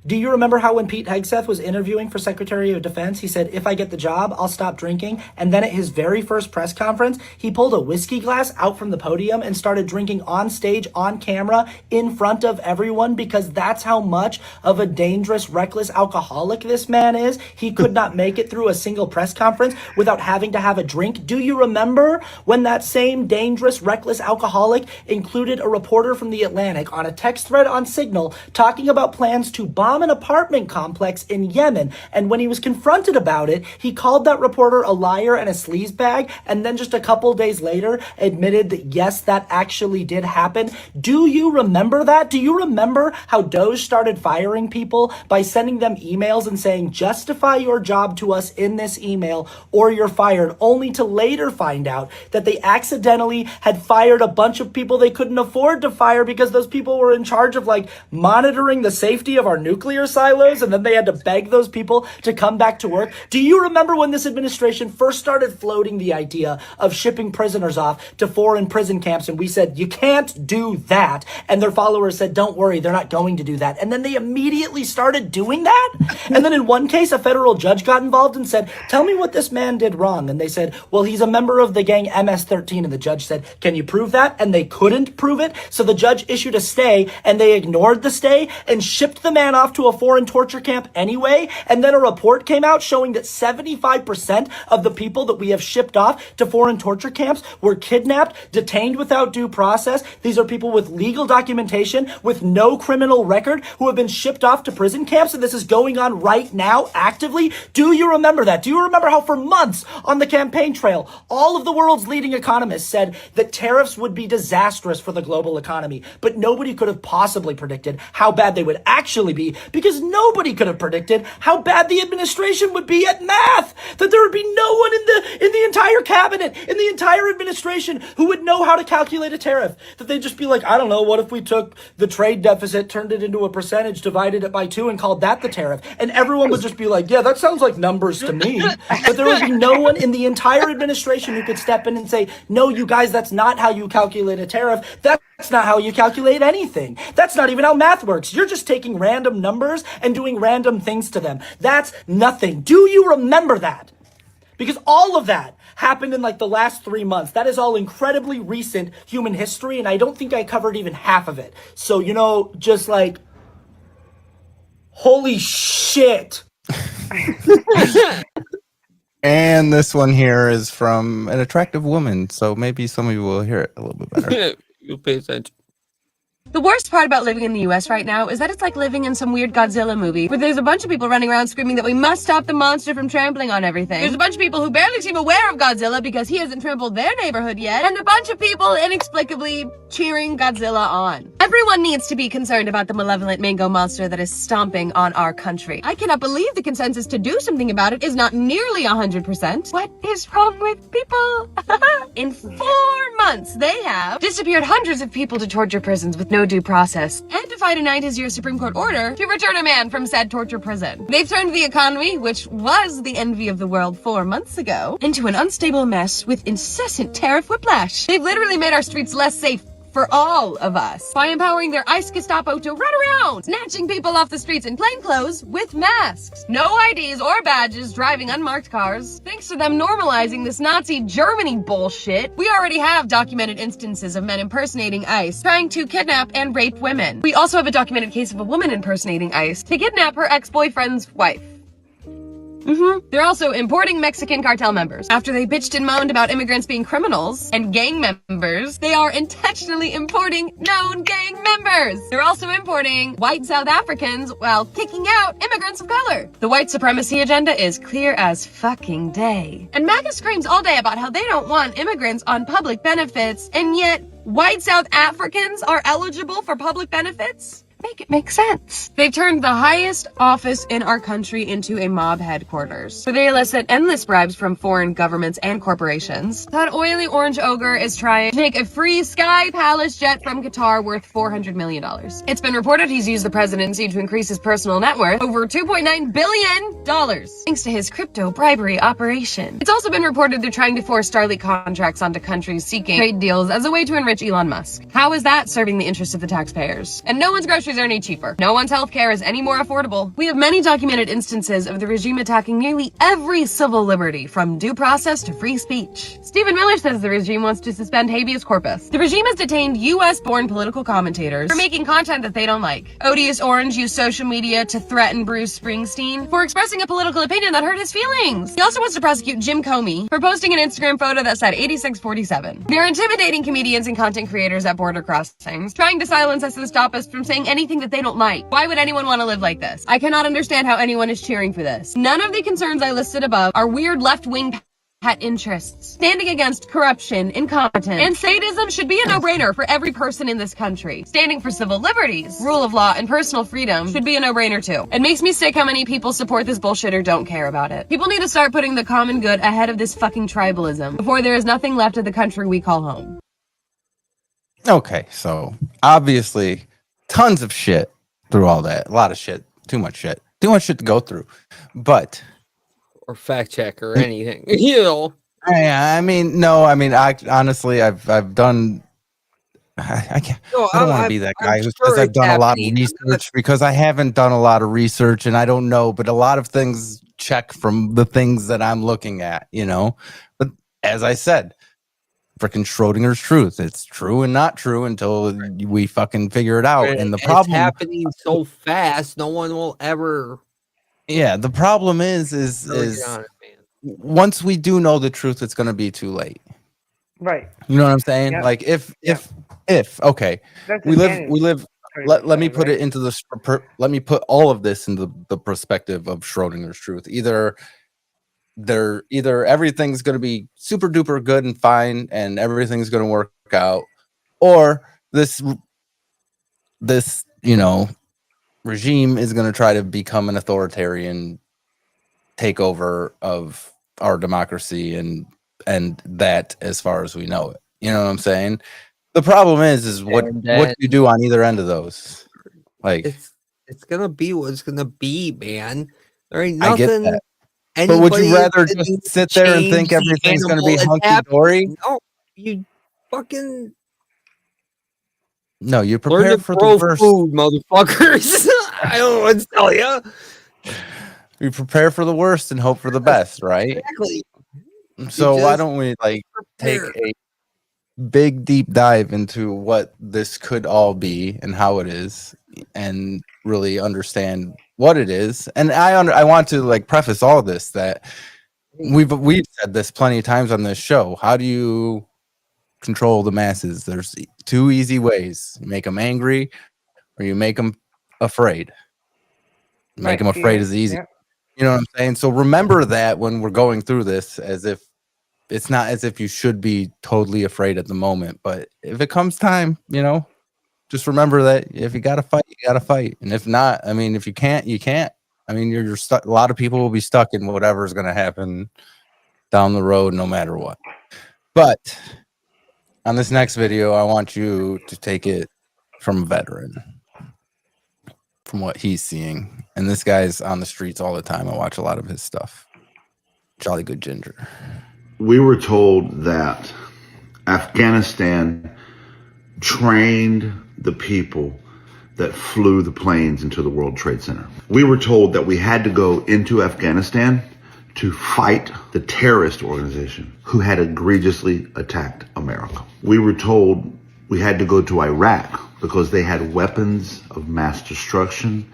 Do you remember how when Pete Hegseth was interviewing for Secretary of Defense, he said, if I get the job, I'll stop drinking. And then at his very first press conference, he pulled a whiskey glass out from the podium and started drinking on stage, on camera, in front of everyone, because that's how much of a dangerous, reckless alcoholic this man is. He could not make it through a single press conference without having to have a drink. Do you remember when that same dangerous, reckless alcoholic included a reporter from The Atlantic on a text thread on Signal talking about plans to bomb an apartment complex in Yemen, and when he was confronted about it, he called that reporter a liar and a sleazebag, and then just a couple days later admitted that yes, that actually did happen? Do you remember that? Do you remember how Doge started firing people by sending them emails and saying, justify your job to us in this email or you're fired, only to later find out that they accidentally had fired a bunch of people they couldn't afford to fire because those people were in charge of like monitoring the safety of our nuclear silos, and then they had to beg those people to come back to work? Do you remember when this administration first started floating the idea of shipping prisoners off to foreign prison camps, and we said, you can't do that, and their followers said, don't worry, they're not going to do that, and then they immediately started doing that? And then in one case, a federal judge got involved and said, tell me what this man did wrong, and they said, well, he's a member of the gang MS-13, and the judge said, can you prove that? And they couldn't prove it, so the judge issued a stay, and they ignored the stay and shipped the man off to a foreign torture camp anyway. And then a report came out showing that 75% of the people that we have shipped off to foreign torture camps were kidnapped, detained without due process. These are people with legal documentation, with no criminal record, who have been shipped off to prison camps, and this is going on right now actively. Do you remember that? Do you remember how for months on the campaign trail, all of the world's leading economists said that tariffs would be disastrous for the global economy, but nobody could have possibly predicted how bad they would actually be, because nobody could have predicted how bad the administration would be at math, that there would be no one in the entire cabinet, in the entire administration who would know how to calculate a tariff, that they'd just be like, I don't know, what if we took the trade deficit, turned it into a percentage, divided it by 2 and called that the tariff? And everyone would just be like, yeah, that sounds like numbers to me. But there would be no one in the entire administration who could step in and say, no, you guys, that's not how you calculate a tariff. That's not how you calculate anything. That's not even how math works. You're just taking random numbers and doing random things to them. That's nothing. Do you remember that? Because all of that happened in like the last 3 months. That is all incredibly recent human history, and I don't think I covered even half of it. So, you know, just like, holy shit. And this one here is from an attractive woman, so maybe some of you will hear it a little bit better. You'll pay attention. The worst part about living in the US right now is that it's like living in some weird Godzilla movie where there's a bunch of people running around screaming that we must stop the monster from trampling on everything. There's a bunch of people who barely seem aware of Godzilla because he hasn't trampled their neighborhood yet, and a bunch of people inexplicably cheering Godzilla on. Everyone needs to be concerned about the malevolent mango monster that is stomping on our country. I cannot believe the consensus to do something about it is not nearly 100%. What is wrong with people? In 4 months, they have disappeared hundreds of people to torture prisons with no due process, and defied a 90-year Supreme Court order to return a man from said torture prison. They've turned the economy, which was the envy of the world 4 months ago, into an unstable mess with incessant tariff whiplash. They've literally made our streets less safe for all of us by empowering their ICE Gestapo to run around, snatching people off the streets in plain clothes with masks. No IDs or badges, driving unmarked cars. Thanks to them normalizing this Nazi Germany bullshit, we already have documented instances of men impersonating ICE, trying to kidnap and rape women. We also have a documented case of a woman impersonating ICE to kidnap her ex-boyfriend's wife. They're also importing Mexican cartel members. After they bitched and moaned about immigrants being criminals and gang members, they are intentionally importing known gang members. They're also importing white South Africans while kicking out immigrants of color. The white supremacy agenda is clear as fucking day. And MAGA screams all day about how they don't want immigrants on public benefits, and yet white South Africans are eligible for public benefits? Make it make sense. They've turned the highest office in our country into a mob headquarters, where they elicit endless bribes from foreign governments and corporations. That oily orange ogre is trying to take a free Sky Palace jet from Qatar worth $400 million. It's been reported he's used the presidency to increase his personal net worth over $2.9 billion, thanks to his crypto bribery operation. It's also been reported they're trying to force Starlink contracts onto countries seeking trade deals as a way to enrich Elon Musk. How is that serving the interests of the taxpayers? And no one's groceries are any cheaper. No one's healthcare is any more affordable. We have many documented instances of the regime attacking nearly every civil liberty, from due process to free speech. Stephen Miller says the regime wants to suspend habeas corpus. The regime has detained US-born political commentators for making content that they don't like. Odious Orange used social media to threaten Bruce Springsteen for expressing a political opinion that hurt his feelings. He also wants to prosecute Jim Comey for posting an Instagram photo that said 8647. They're intimidating comedians and content creators at border crossings, trying to silence us and stop us from saying anything that they don't like. Why would anyone want to live like this? I cannot understand how anyone is cheering for this. None of the concerns I listed above are weird left-wing pet interests. Standing against corruption, incompetence, and sadism should be a no-brainer for every person in this country. Standing for civil liberties, rule of law, and personal freedom should be a no-brainer too. It makes me sick how many people support this bullshit or don't care about it. People need to start putting the common good ahead of this fucking tribalism before there is nothing left of the country we call home. Okay, so obviously tons of shit through all that. A lot of shit. Too much shit to go through. But or fact check or anything. You know. I mean, no, I mean, honestly, I've done. I can't. No, I don't want to be that guy who sure says I've done a lot of happening. research, because I haven't done a lot of research and I don't know. But a lot of things check from the things that I'm looking at, you know. But as I said, freaking Schrodinger's truth. It's true and not true until we fucking figure it out. And the problem, it's happening so fast, no one will ever. Yeah, the problem is once we do know the truth, it's going to be too late. Right. You know what I'm saying? Yep. Like if okay, That's we advantage. live. Let me put it into let me put all of this into the perspective of Schrodinger's truth. Either everything's going to be super duper good and fine and everything's going to work out, or this you know, regime is going to try to become an authoritarian takeover of our democracy and that as far as we know it. You know what I'm saying? The problem is what you do on either end of those. Like it's gonna be what it's gonna be, man. There ain't I get nothing. that. But would you rather just sit there and think everything's going to be hunky-dory? No, you fucking... No, you learn prepare to for grow the worst. food, motherfuckers. I don't know what to tell you. You prepare for the worst and hope for the best, right? Exactly. So why don't we take a big deep dive into what this could all be and how it is, and really understand what it is. And I want to preface all of this that we've said this plenty of times on this show. How do you control the masses? There's two easy ways: you make them angry, or you make them afraid. Make them afraid is easy. Yep. You know what I'm saying? So remember that when we're going through this, as if it's not as if you should be totally afraid at the moment, but if it comes time, you know, just remember that if you got to fight, you got to fight. And if not, I mean, if you can't, you can't. I mean, you're stuck. A lot of people will be stuck in whatever is going to happen down the road, no matter what. But on this next video, I want you to take it from a veteran, from what he's seeing. And this guy's on the streets all the time. I watch a lot of his stuff. Jolly good ginger. We were told that Afghanistan trained the people that flew the planes into the World Trade Center. We were told that we had to go into Afghanistan to fight the terrorist organization who had egregiously attacked America. We were told we had to go to Iraq because they had weapons of mass destruction.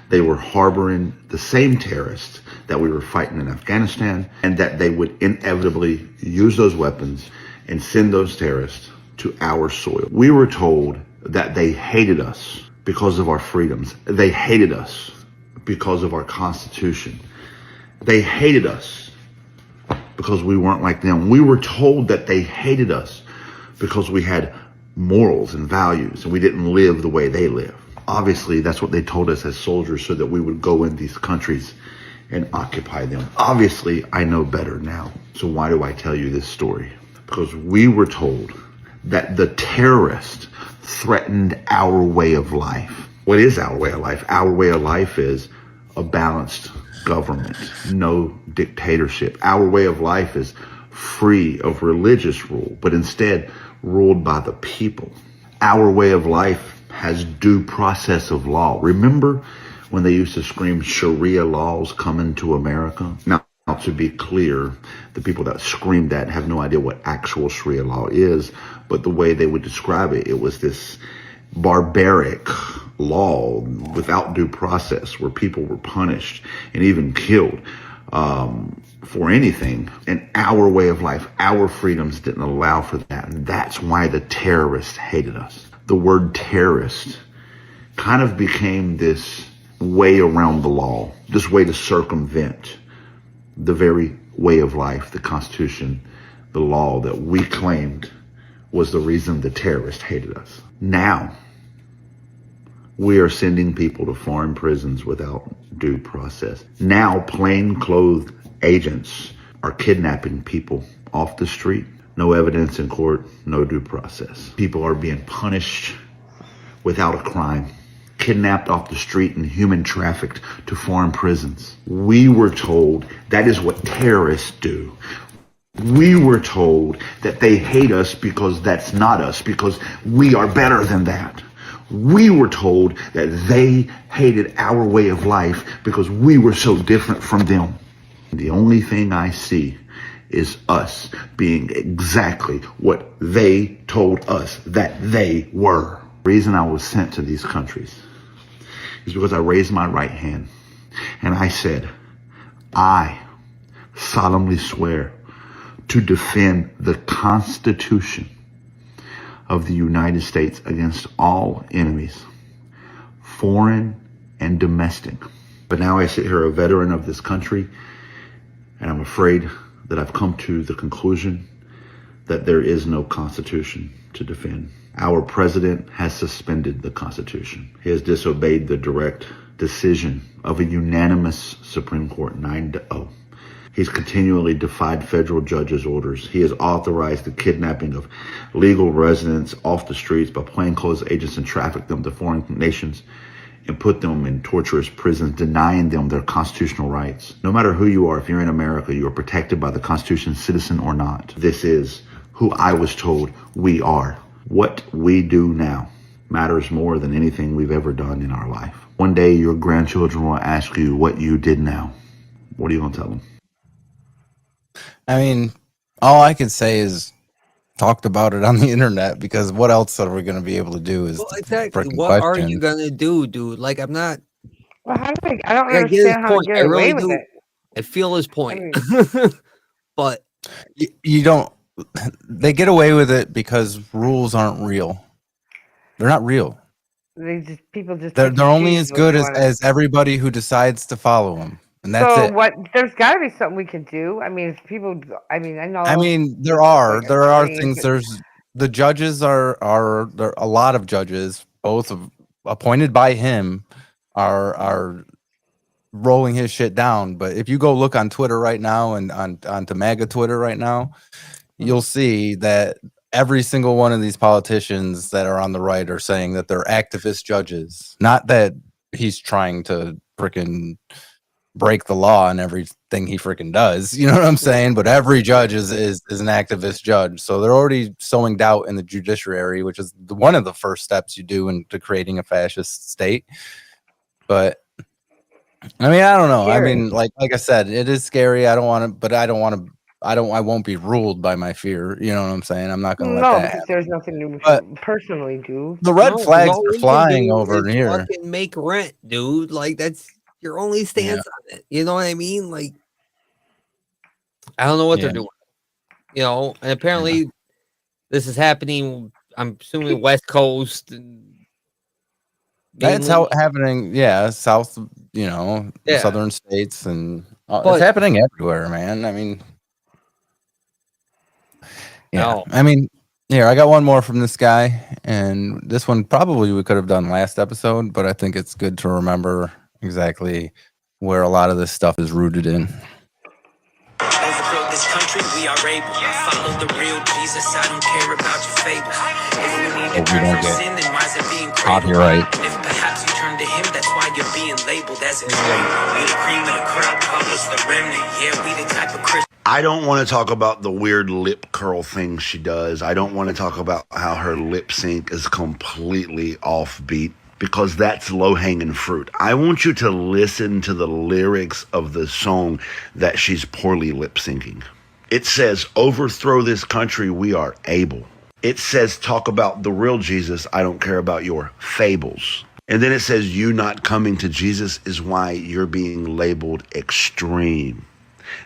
They were harboring the same terrorists that we were fighting in Afghanistan, and that they would inevitably use those weapons and send those terrorists to our soil. We were told that they hated us because of our freedoms. They hated us because of our Constitution. They hated us because we weren't like them. We were told that they hated us because we had morals and values and we didn't live the way they live. Obviously, that's what they told us as soldiers so that we would go in these countries and occupy them. Obviously, I know better now. So why do I tell you this story? Because we were told that the terrorists threatened our way of life. What is our way of life? Our way of life is a balanced government, no dictatorship. Our way of life is free of religious rule, but instead ruled by the people. Our way of life has due process of law. Remember when they used to scream Sharia laws coming to America? Now, to be clear, the people that screamed that have no idea what actual Sharia law is, but the way they would describe it, it was this barbaric law without due process where people were punished and even killed for anything. And our way of life, our freedoms didn't allow for that. And that's why the terrorists hated us. The word terrorist kind of became this way around the law, this way to circumvent the very way of life, the Constitution, the law that we claimed was the reason the terrorists hated us. Now, we are sending people to foreign prisons without due process. Now, plainclothed agents are kidnapping people off the street. No evidence in court, no due process. People are being punished without a crime, kidnapped off the street and human trafficked to foreign prisons. We were told that is what terrorists do. We were told that they hate us because that's not us, because we are better than that. We were told that they hated our way of life because we were so different from them. The only thing I see is us being exactly what they told us that they were. The reason I was sent to these countries is because I raised my right hand and I said, I solemnly swear to defend the Constitution of the United States against all enemies, foreign and domestic. But now I sit here a veteran of this country, and I'm afraid that I've come to the conclusion that there is no Constitution to defend. Our president has suspended the Constitution. He has disobeyed the direct decision of a unanimous Supreme Court 9-0. He's continually defied federal judges' orders. He has authorized the kidnapping of legal residents off the streets by plainclothes agents and trafficked them to foreign nations and put them in torturous prisons, denying them their constitutional rights. No matter who you are, if you're in America, you are protected by the Constitution, citizen or not. This is who I was told we are. What we do now matters more than anything we've ever done in our life. One day your grandchildren will ask you what you did now. What are you going to tell them? I mean, all I can say is talked about it on the internet, because what else are we going to be able to do is exactly. freaking What question. are you going to do, dude? Like, I'm not. Well, how do I don't I get his understand how point. to get I away really with do. it. I feel his point. But you don't. They get away with it because rules aren't real. They're not real. People just They're only as good as as everybody who decides to follow them, and that's so it. what? There's got to be something we can do. I mean, if people. I mean, I know. I mean, there are things. There's the judges are there. A lot of judges, both appointed by him, are rolling his shit down. But if you go look on Twitter right now and onto MAGA Twitter right now, you'll see that every single one of these politicians that are on the right are saying that they're activist judges. Not that he's trying to freaking break the law in everything he freaking does. You know what I'm saying? But every judge is an activist judge. So they're already sowing doubt in the judiciary, which is one of the first steps you do into creating a fascist state. But I mean, I don't know. Scary. I mean, like I said, it is scary. I won't be ruled by my fear. You know what I'm saying? I'm not going to let that because happen. there's nothing to personally do. The red flags all are we can flying do over is here. fucking make rent, dude. Like, that's your only stance on it. You know what I mean? Like, I don't know what they're doing. You know, and apparently this is happening, I'm assuming West Coast. That's how happening. Yeah, south, southern states, and it's happening everywhere, man. I mean, I mean, here, I got one more from this guy, and this one probably we could have done last episode, but I think it's good to remember exactly where a lot of this stuff is rooted in. Overthrow this country, we are able. Follow the real Jesus, I don't care about your fables. If we need to turn from sin, then why is it being copyright? If perhaps you turn to him, that's why you're being labeled as a traitor. We the cream of the crop, call us the remnant. Yeah, we the type of Christian. I don't want to talk about the weird lip curl thing she does. I don't want to talk about how her lip sync is completely offbeat, because that's low-hanging fruit. I want you to listen to the lyrics of the song that she's poorly lip-syncing. It says, overthrow this country, we are able. It says, talk about the real Jesus, I don't care about your fables. And then it says, you not coming to Jesus is why you're being labeled extreme.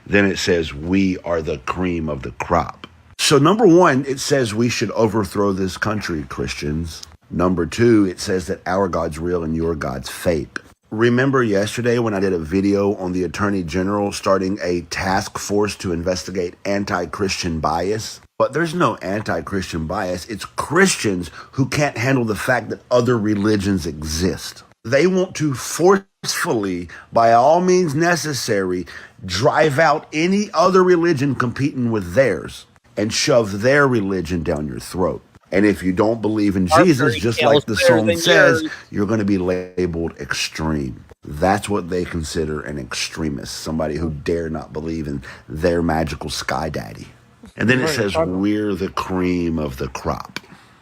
Then it says, we are the cream of the crop. So number one, it says we should overthrow this country, Christians. Number two, it says that our God's real and your God's fake. Remember yesterday when I did a video on the Attorney General starting a task force to investigate anti-Christian bias? But there's no anti-Christian bias. It's Christians who can't handle the fact that other religions exist. They want to forcefully, by all means necessary, drive out any other religion competing with theirs and shove their religion down your throat. And if you don't believe in Jesus, just like the song says, you're going to be labeled extreme. That's what they consider an extremist, somebody who dare not believe in their magical sky daddy. And then it says, we're the cream of the crop.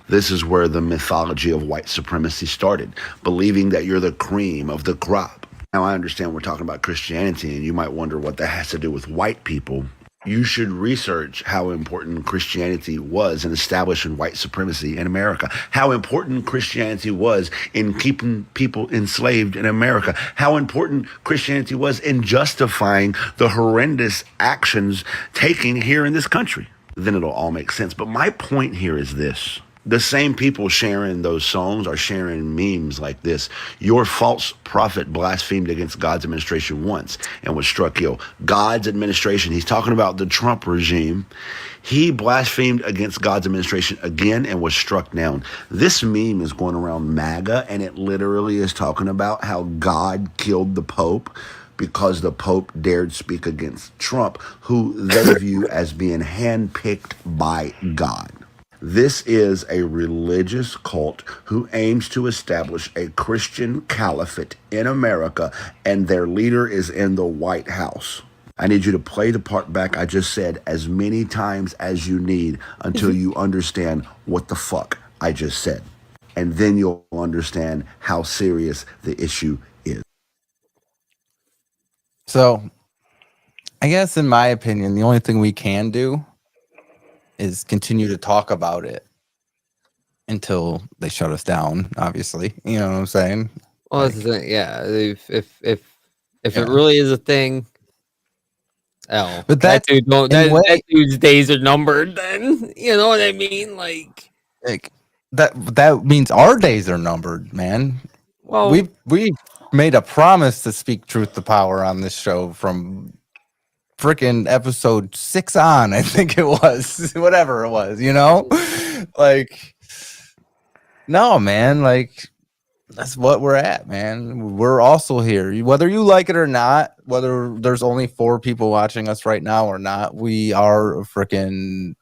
This is where the mythology of white supremacy started, believing that you're the cream of the crop. Now, I understand we're talking about Christianity, and you might wonder what that has to do with white people. You should research how important Christianity was in establishing white supremacy in America, how important Christianity was in keeping people enslaved in America, how important Christianity was in justifying the horrendous actions taken here in this country. Then it'll all make sense. But my point here is this. The same people sharing those songs are sharing memes like this. Your false prophet blasphemed against God's administration once and was struck ill. God's administration, he's talking about the Trump regime. He blasphemed against God's administration again and was struck down. This meme is going around MAGA, and it literally is talking about how God killed the Pope because the Pope dared speak against Trump, who they view as being handpicked by God. This is a religious cult who aims to establish a Christian caliphate in America, and their leader is in the White House. I need you to play the part back I just said as many times as you need until you understand what the fuck I just said. And then you'll understand how serious the issue is. So, I guess in my opinion, the only thing we can do is continue to talk about it until they shut us down, obviously. You know what I'm saying? Well, that's the thing. Yeah. If it really is a thing, but that dude's days are numbered, then you know what I mean? Like that means our days are numbered, man. Well, we made a promise to speak truth to power on this show from freaking episode 6 on, I think it was. Whatever it was, like, no, man, like, that's what we're at, man. We're also here, whether you like it or not, whether there's only 4 people watching us right now or not. We are freaking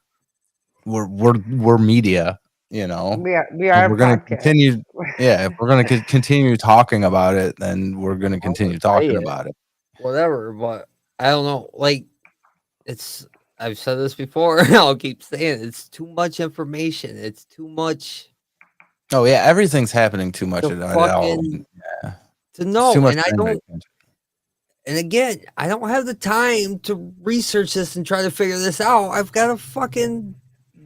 we're media, We are. We're going to continue. Yeah, if we're going to continue talking about it, then we're going to continue talking about it. whatever. But I don't know. Like, I've said this before, and I'll keep saying it's too much information. It's too much. Oh yeah, everything's happening too much at all. Yeah. To know, too much and I for anybody don't. And again, I don't have the time to research this and try to figure this out. I've got to fucking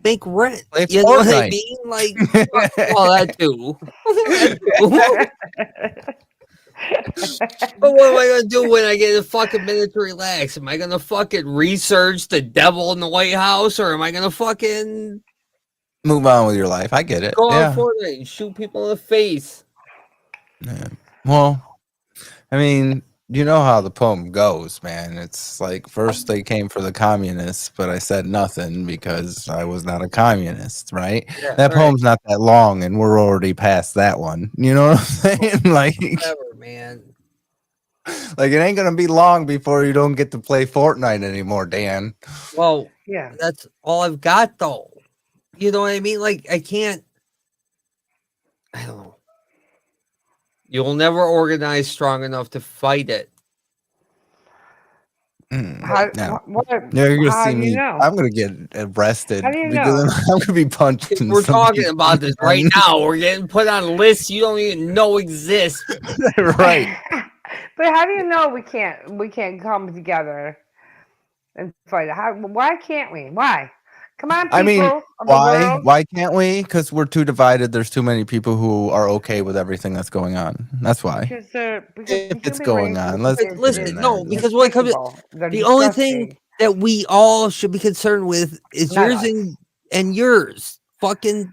make rent. Play You know what I Fortnite. mean? Like, well, that too. That too. But what am I gonna do when I get a fucking minute to relax? Am I gonna fucking research the devil in the White House, or am I gonna fucking Move on with your life. I get it. go on Yeah. Fortnite and shoot people in the face? Yeah. Well, I mean, you know how the poem goes, man. It's like first they came for the communists, but I said nothing because I was not a communist, right? Yeah, that right. poem's not that long, and we're already past that one. You know what I'm saying? Like, Whatever, man. like it ain't gonna be long before you don't get to play Fortnite anymore, Dan. Well, Yeah. that's all I've got, though. You know what I mean? Like, I can't. I don't know. You'll never organize strong enough to fight it. How, what, You're gonna how see do me. you know? I'm gonna get arrested How do you because know? I'm gonna be punched. We're talking about this right now. We're getting put on lists you don't even know exist. Right. But how do you know we can't come together and fight? Why can't we? Why? Come on, people I mean, of the world. why can't we? Because we're too divided. There's too many people who are okay with everything that's going on. That's why. Because If it's human going race on, is- let's is- Listen, is no, because when it comes to despicable. They're the only disgusting. thing that we all should be concerned with is Not yours us. and yours. Fucking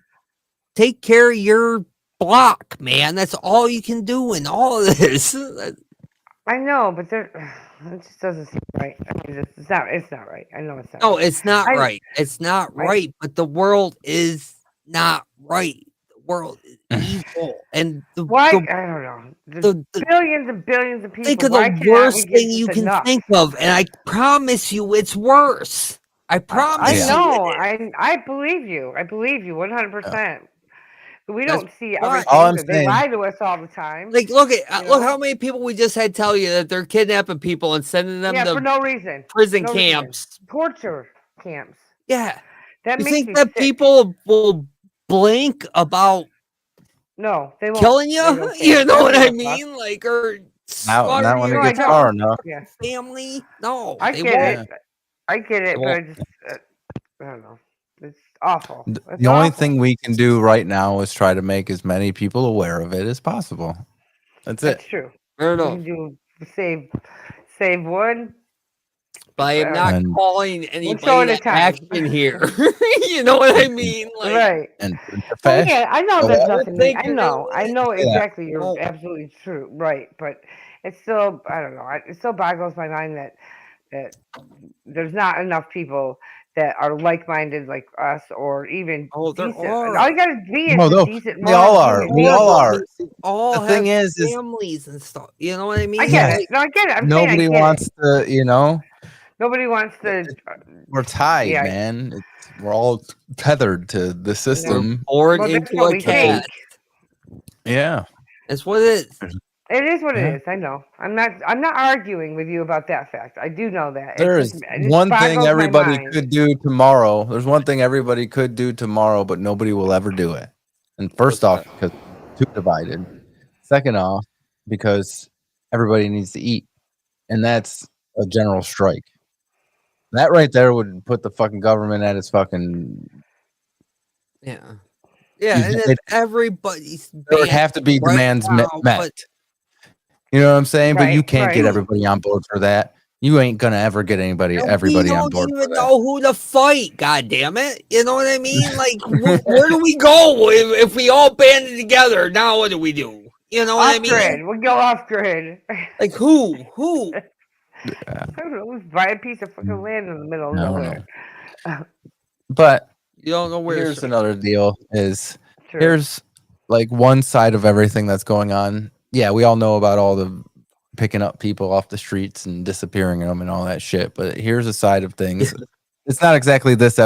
take care of your block, man. That's all you can do in all of this. I know, but it just doesn't seem right. I mean, it's not right. I know it's not. No, right. it's not right. It's not right. But the world is not right. The world is evil, and Why? I don't know. There's billions and billions of people. think of Why the cannot we worst get thing you just can enough? think of, and I promise you, it's worse. I promise I you. know. it is. I believe you. I believe you 100%. But we don't see why- everything. All I'm They saying- lie to us all the time. Like, look you look know? how many people we just had tell you that they're kidnapping people and sending them Yeah, to for no reason. prison No reason. camps. Torture camps. Yeah, That you makes think me that sick. people will blink about No, they won't. killing They you? don't care. You know They what don't I give a fuck. mean? Like, or Not slaughter when your it gets I far don't. enough. Yeah. family. No, I they get won't. it. I get it, but I just I don't know. It's awful. It's The only awful. thing we can do right now is try to make as many people aware of it as possible. That's it. That's true. Fair We enough. can do save one. But I am not And- calling show anybody at a to time. action here. You know what I mean? Like, Right. And Well, yeah, I know So there's what? nothing. think I you're know. gonna I know Yeah. exactly. You're Oh. absolutely true. Right, but it's still. I don't know. It still boggles my mind that there's not enough people that are like-minded like us, or even there decent. are. All you gotta be is No, a no, decent. we all moral are. human We all being. are. all The thing have is families and stuff. You know what I mean? I get Yes. it. No, I get it. I'm nobody saying I get wants to, Nobody wants to. we're tied, Yeah. man. We're all tethered to the system. Born Well, that's into what a we cast. Yeah. That's what it is. It is what Yeah. it is. I know. I'm not arguing with you about that fact. I do know that. There It's is just, it just one thing boggles my everybody mind. could do tomorrow. There's one thing everybody could do tomorrow, but nobody will ever do it. And first off, because too divided. Second off, because everybody needs to eat. And that's a general strike. That right there would put the fucking government at its fucking. Yeah. Yeah, You- and it- if everybody's There would have to be right demands now, met. but You know what I'm saying? But you Right, can't get right. everybody on board for that. You ain't gonna ever get everybody we on don't board even for that. know who to fight. God damn it! You know what I mean? Like, where do we go if we all banded together? Now, what do we do? You know what I Off mean? grid. We go off grid. Like who? Who? I don't know. Let's buy a piece of fucking land in the middle of I don't nowhere. But You don't know where. here's to start. another deal: is True. here's like one side of everything that's going on. Yeah, we all know about all the picking up people off the streets and disappearing them and all that shit. But here's a side of things. It's not exactly this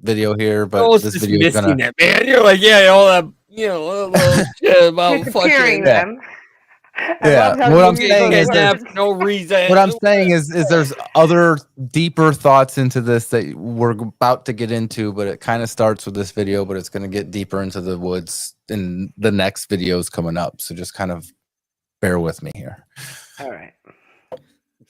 video here, but Oh, it's this just video is missing gonna. it, man. You're like, yeah, all that, all that little shit about Disappearing fucking. them. Yeah, what I'm saying is kidnapped for no reason. what I'm saying is there's other deeper thoughts into this that we're about to get into, but it kind of starts with this video, but it's going to get deeper into the woods in the next videos coming up. So just kind of bear with me here. All right.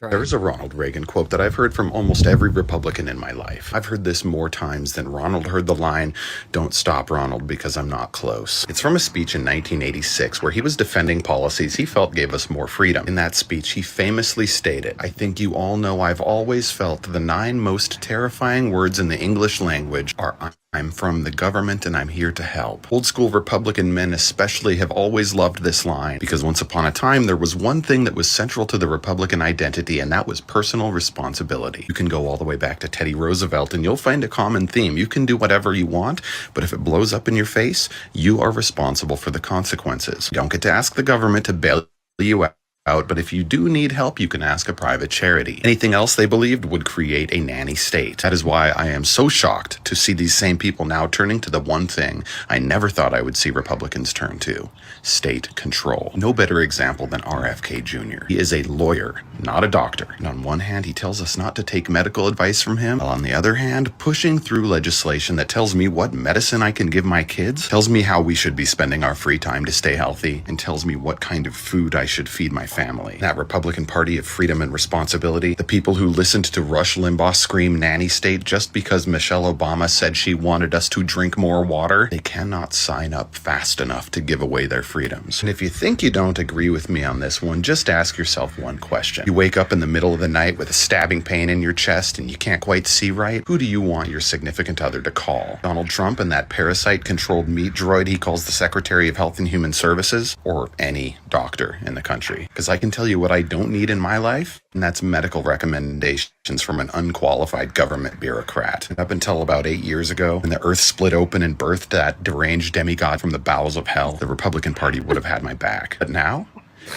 There's a Ronald Reagan quote that I've heard from almost every Republican in my life. I've heard this more times than Ronald heard the line, "Don't stop, Ronald, because I'm not close." It's from a speech in 1986 where he was defending policies he felt gave us more freedom. In that speech, he famously stated, "I think you all know I've always felt the 9 most terrifying words in the English language are I'm from the government and I'm here to help." Old school Republican men especially have always loved this line because once upon a time there was one thing that was central to the Republican identity, and that was personal responsibility. You can go all the way back to Teddy Roosevelt and you'll find a common theme. You can do whatever you want, but if it blows up in your face, you are responsible for the consequences. You don't get to ask the government to bail you out, but if you do need help, you can ask a private charity. Anything else they believed would create a nanny state. That is why I am so shocked to see these same people now turning to the one thing I never thought I would see Republicans turn to: state control. No better example than RFK Jr. He is a lawyer, not a doctor. And on one hand, he tells us not to take medical advice from him, while on the other hand, pushing through legislation that tells me what medicine I can give my kids, tells me how we should be spending our free time to stay healthy, and tells me what kind of food I should feed my family. That Republican Party of freedom and responsibility, the people who listened to Rush Limbaugh scream nanny state just because Michelle Obama said she wanted us to drink more water, they cannot sign up fast enough to give away their freedoms. And if you think you don't agree with me on this one, just ask yourself one question. You wake up in the middle of the night with a stabbing pain in your chest and you can't quite see right. Who do you want your significant other to call? Donald Trump and that parasite-controlled meat droid he calls the Secretary of Health and Human Services? Or any doctor in the country? Because I can tell you what I don't need in my life, and that's medical recommendations from an unqualified government bureaucrat. And up until about 8 years ago, when the earth split open and birthed that deranged demigod from the bowels of hell, the Republican Party would have had my back. But now,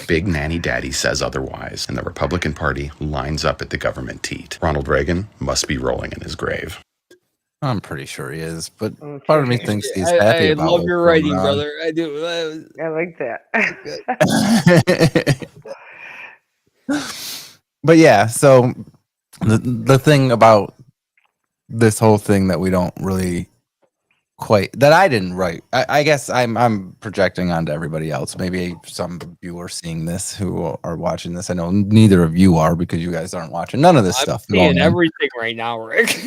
Big Nanny Daddy says otherwise, and the Republican Party lines up at the government teat. Ronald Reagan must be rolling in his grave. I'm pretty sure he is, but part of me thinks he's happy I about love what's your going writing, on. brother. I do. I like that. But yeah, so the thing about this whole thing that we don't really quite, that I didn't write, I guess I'm projecting onto everybody else. Maybe some of you are seeing this who are watching this. I know neither of you are because you guys aren't watching none of this stuff. I'm seeing everything right now, Rick.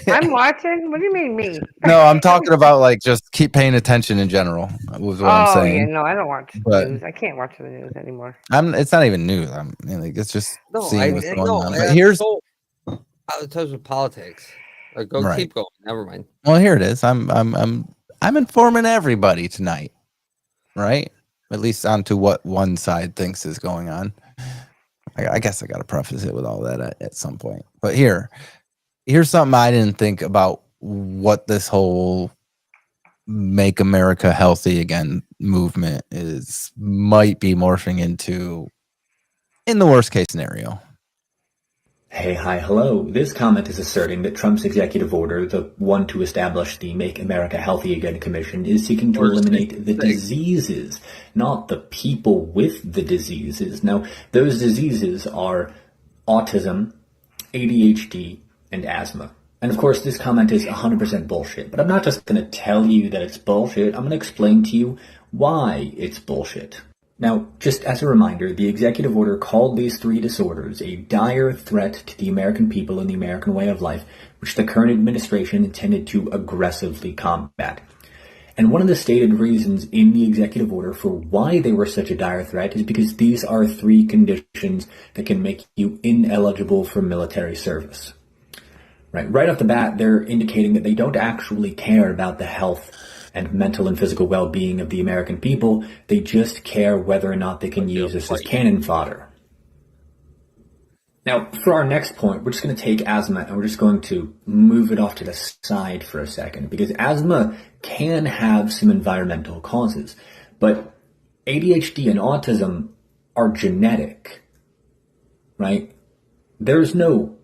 I'm watching. What do you mean, me? No, I'm talking about like just keep paying attention in general. Was what I'm saying. Yeah, no, I don't watch the news. I can't watch the news anymore. It's not even news. Like it's just seeing what's going on. But here's out of touch with politics. Like, go keep going. Never mind. Well, here it is. I'm informing everybody tonight, right? At least onto what one side thinks is going on. I guess I got to preface it with all that at some point. But here's something I didn't think about what this whole "Make America Healthy Again" movement might be morphing into in the worst case scenario. Hey, hi, hello. This comment is asserting that Trump's executive order, the one to establish the Make America Healthy Again Commission, is seeking to eliminate the diseases, not the people with the diseases. Now, those diseases are autism, ADHD, and asthma. And of course, this comment is 100% bullshit, but I'm not just going to tell you that it's bullshit. I'm going to explain to you why it's bullshit. Now, just as a reminder, the executive order called these 3 disorders a dire threat to the American people and the American way of life, which the current administration intended to aggressively combat. And one of the stated reasons in the executive order for why they were such a dire threat is because these are 3 conditions that can make you ineligible for military service. Right off the bat, they're indicating that they don't actually care about the health and mental and physical well-being of the American people. They just care whether or not they can use this as cannon fodder. Now, for our next point, we're just going to take asthma and we're just going to move it off to the side for a second, because asthma can have some environmental causes, but ADHD and autism are genetic, right? There's no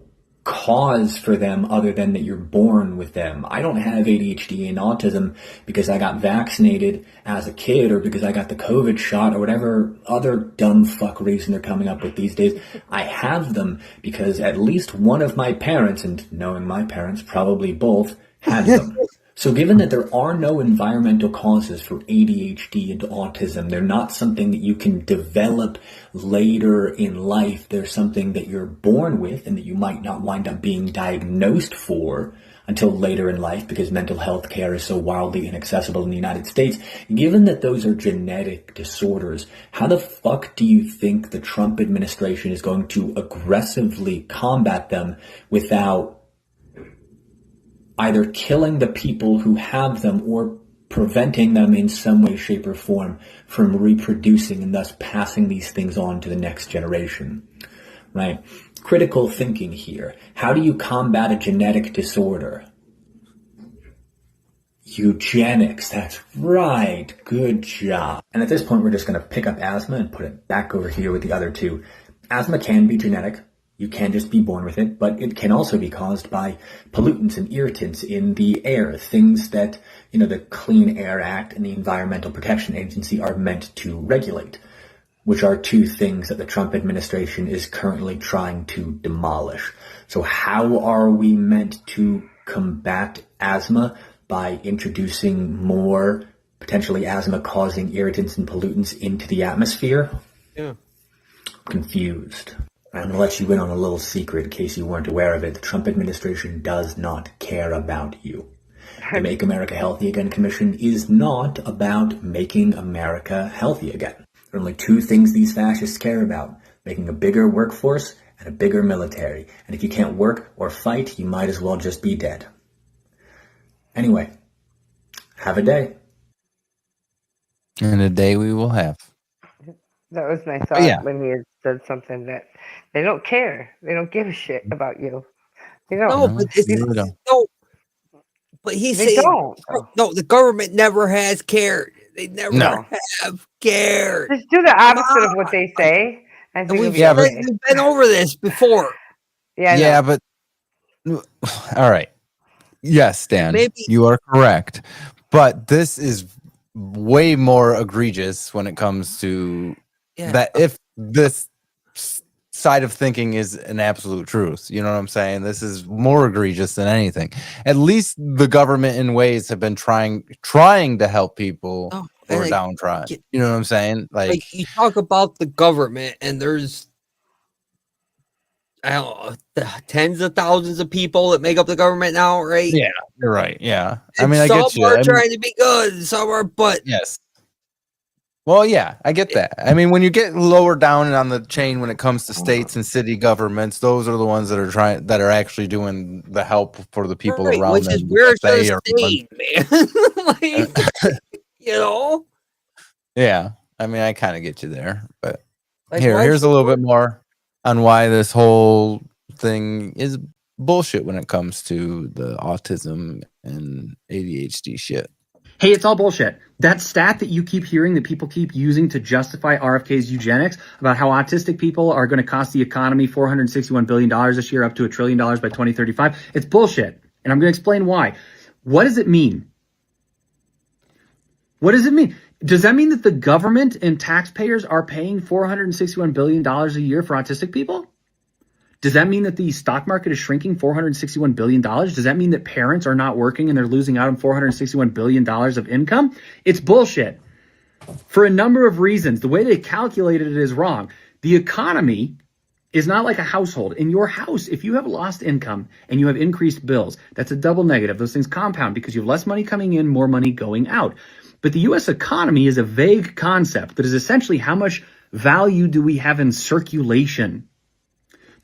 cause for them other than that you're born with them. I don't have ADHD and autism because I got vaccinated as a kid or because I got the COVID shot or whatever other dumb fuck reason they're coming up with these days. I have them because at least one of my parents, and knowing my parents, probably both, had them. So given that there are no environmental causes for ADHD and autism, they're not something that you can develop later in life. They're something that you're born with and that you might not wind up being diagnosed for until later in life because mental health care is so wildly inaccessible in the United States. Given that those are genetic disorders, how the fuck do you think the Trump administration is going to aggressively combat them without either killing the people who have them or preventing them in some way, shape, or form from reproducing and thus passing these things on to the next generation, right? Critical thinking here. How do you combat a genetic disorder? Eugenics, that's right. Good job. And at this point, we're just going to pick up asthma and put it back over here with the other two. Asthma can be genetic. You can just be born with it, but it can also be caused by pollutants and irritants in the air, things that, the Clean Air Act and the Environmental Protection Agency are meant to regulate, which are two things that the Trump administration is currently trying to demolish. So how are we meant to combat asthma? By introducing more potentially asthma-causing irritants and pollutants into the atmosphere? Yeah. Confused. I'm going to let you in on a little secret in case you weren't aware of it. The Trump administration does not care about you. The Make America Healthy Again Commission is not about making America healthy again. There are only two things these fascists care about: making a bigger workforce and a bigger military. And if you can't work or fight, you might as well just be dead. Anyway, have a day. And a day we will have. That was my thought when he had said something that they don't care. They don't give a shit about you. They don't. No, but but he's They saying don't. no. The government never has cared. They never have cared. Just do the opposite of what they say. I think We've okay. been over this before. Yeah, but all right. Yes, Dan, you are correct. But this is way more egregious when it comes to that. If this side of thinking is an absolute truth, you know what I'm saying? This is more egregious than anything. At least the government in ways have been trying to help people who are downtrodden. You know what I'm saying? Like you talk about the government and there's tens of thousands of people that make up the government now, right? Yeah, you're right. Yeah. And I get you. Some are trying to be good, some are, but yes. Well, yeah, I get that. I mean, when you get lower down on the chain when it comes to states and city governments, those are the ones that are actually doing the help for the people around which them. is where They it's stayed, man. Yeah. I mean, I kind of get you there, but Like, here's a little bit more on why this whole thing is bullshit when it comes to the autism and ADHD shit. Hey, it's all bullshit. That stat that you keep hearing that people keep using to justify RFK's eugenics about how autistic people are going to cost the economy $461 billion this year, up to $1 trillion by 2035, it's bullshit. And I'm going to explain why. What does it mean? What does it mean? Does that mean that the government and taxpayers are paying $461 billion a year for autistic people? Does that mean that the stock market is shrinking $461 billion? Does that mean that parents are not working and they're losing out on $461 billion of income? It's bullshit. For a number of reasons. The way they calculated it is wrong. The economy is not like a household. In your house, if you have lost income and you have increased bills, that's a double negative. Those things compound because you have less money coming in, more money going out. But the U.S. economy is a vague concept that is essentially how much value do we have in circulation.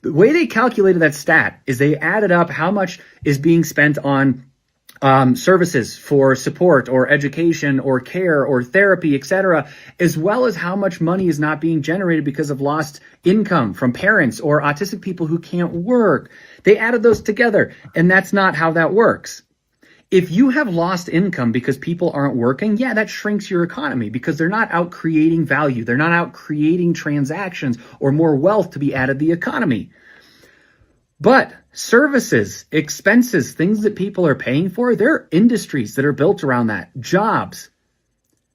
The way they calculated that stat is they added up how much is being spent on services for support or education or care or therapy, etc., as well as how much money is not being generated because of lost income from parents or autistic people who can't work. They added those together, and that's not how that works. If you have lost income because people aren't working, yeah, that shrinks your economy because they're not out creating value. They're not out creating transactions or more wealth to be added to the economy. But services, expenses, things that people are paying for, there are industries that are built around that. Jobs.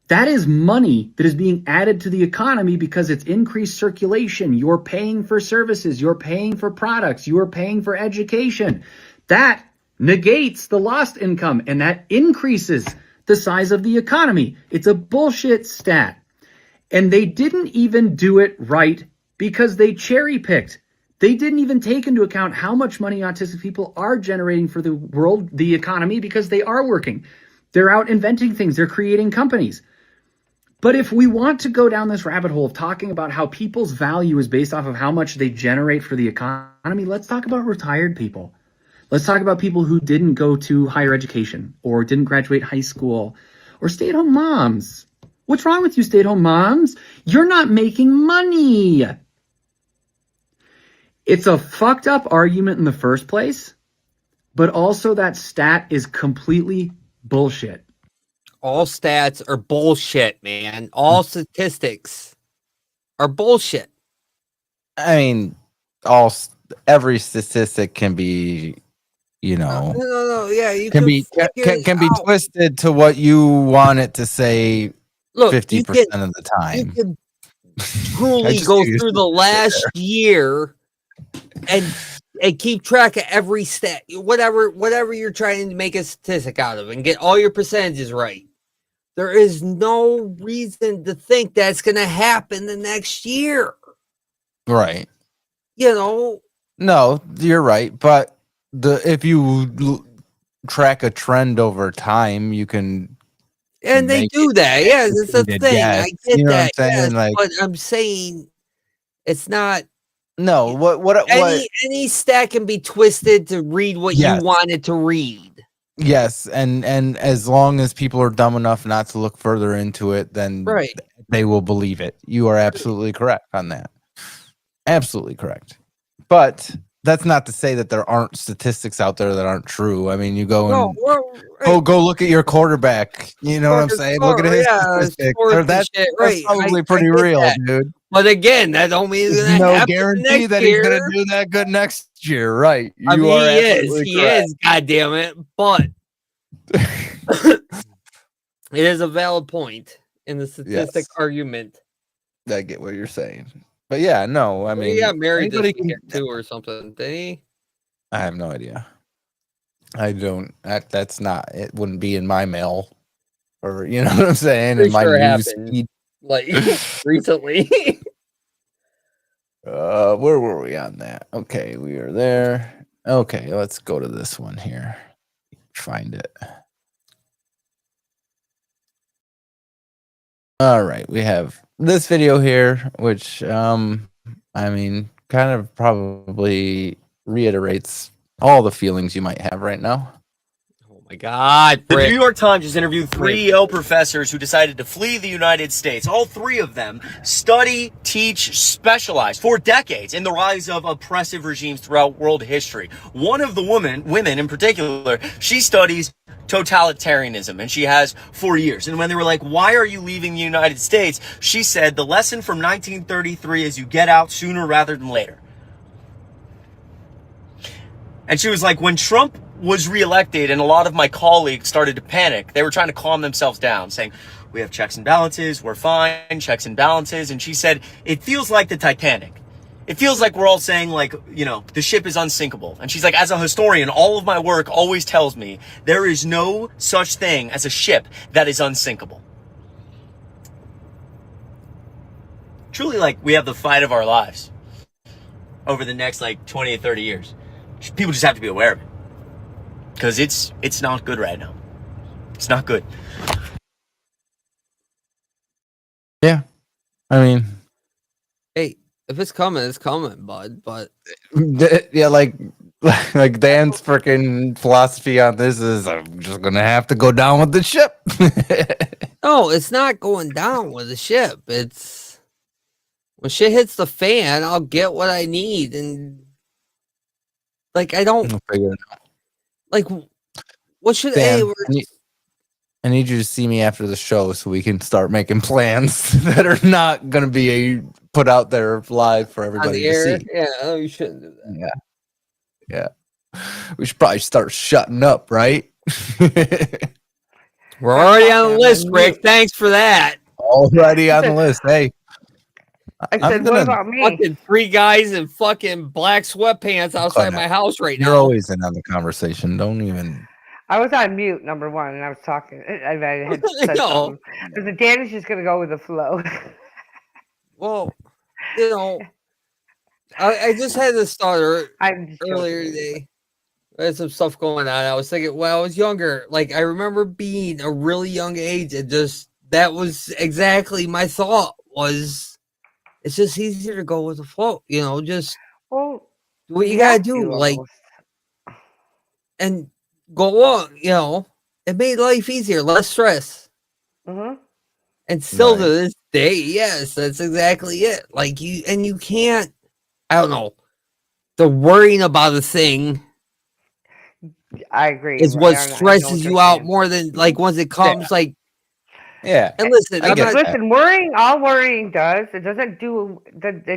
That is money that is being added to the economy because it's increased circulation. You're paying for services. You're paying for products. You are paying for education. That negates the lost income, and that increases the size of the economy. It's a bullshit stat. And they didn't even do it right because they cherry-picked. They didn't even take into account how much money autistic people are generating for the world, the economy, because they are working. They're out inventing things. They're creating companies. But if we want to go down this rabbit hole of talking about how people's value is based off of how much they generate for the economy, let's talk about retired people. Let's talk about people who didn't go to higher education or didn't graduate high school or stay-at-home moms. What's wrong with you, stay-at-home moms? You're not making money. It's a fucked up argument in the first place, but also that stat is completely bullshit. All stats are bullshit, man. All statistics are bullshit. I mean, every statistic can be, No. Yeah, you can be twisted to what you want it to say. Look, 50% of the time. You can truly go through the last year and keep track of every stat, whatever you're trying to make a statistic out of, and get all your percentages right. There is no reason to think that's going to happen the next year. Right. No, you're right. But if you track a trend over time, you can. And they do that. Yes, it's a thing. I get what that. I'm saying? Yes, but I'm saying it's not. No, what any stat can be twisted to read what you want it to read. Yes, and as long as people are dumb enough not to look further into it, then they will believe it. You are absolutely correct on that. Absolutely correct. But that's not to say that there aren't statistics out there that aren't true. I mean, you go go look at your quarterback. You know what I'm saying? Look at his statistics. That's probably pretty real, dude. But again, that don't mean it's no happen guarantee that he's going to do that good next year, right? I mean, he is, God damn it. But it is a valid point in the statistic argument. I get what you're saying. But yeah, no, I mean, he got married this weekend too or something, did he? I have no idea. I don't. That's not. It wouldn't be in my mail, or you know what I'm saying. Pretty in my sure news happened, feed. like recently. Where were we on that? Okay, we are there. Okay, let's go to this one here. Find it. All right, we have this video here, which I mean, kind of probably reiterates all the feelings you might have right now. Oh my God! The New York Times has interviewed 3 Yale professors who decided to flee the United States. All 3 of them study, teach, specialize for decades in the rise of oppressive regimes throughout world history. One of the women in particular, she studies totalitarianism, and she has for years. And when they were like, why are you leaving the United States? She said, the lesson from 1933 is you get out sooner rather than later. And she was like, when Trump was reelected and a lot of my colleagues started to panic, they were trying to calm themselves down, saying, we have checks and balances, we're fine, checks and balances. And she said, it feels like the Titanic. It feels like we're all saying, like, the ship is unsinkable. And she's like, as a historian, all of my work always tells me there is no such thing as a ship that is unsinkable. Truly, like, we have the fight of our lives over the next, 20 to 30 years. People just have to be aware of it. Because it's not good right now. It's not good. Yeah. I mean, hey, if it's coming, it's coming, bud. But yeah, like Dan's freaking philosophy on this is, I'm just gonna have to go down with the ship. No, it's not going down with the ship. It's when shit hits the fan, I'll get what I need, and I don't figure it out. What should Dan, I need you to see me after the show so we can start making plans that are not going to be put out there live for everybody to see. Yeah, you shouldn't do that. Yeah. We should probably start shutting up, right? We're already on the list, Rick. Thanks for that. Already on the list. Hey. I said, what about me? Fucking 3 guys in fucking black sweatpants outside my house right now. You're always in on the conversation. Don't even. I was on mute, number one, and I was talking. I had said No. something. I said, Danny's just going to go with the flow. Well, you know, I just had this thought earlier joking. today. I had some stuff going on. I was thinking, when I was younger, like I remember being a really young age, and just that was exactly my thought was, it's just easier to go with the flow, you know, just what you gotta do, like, and go on, you know. It made life easier, less stress. Mm-hmm. And still to this day, yes, that's exactly it. Like you can't, I don't know, the worrying about a thing I agree. is what stresses you out more than like once it comes, like. Yeah. And listen, listen, worrying, all worrying does, it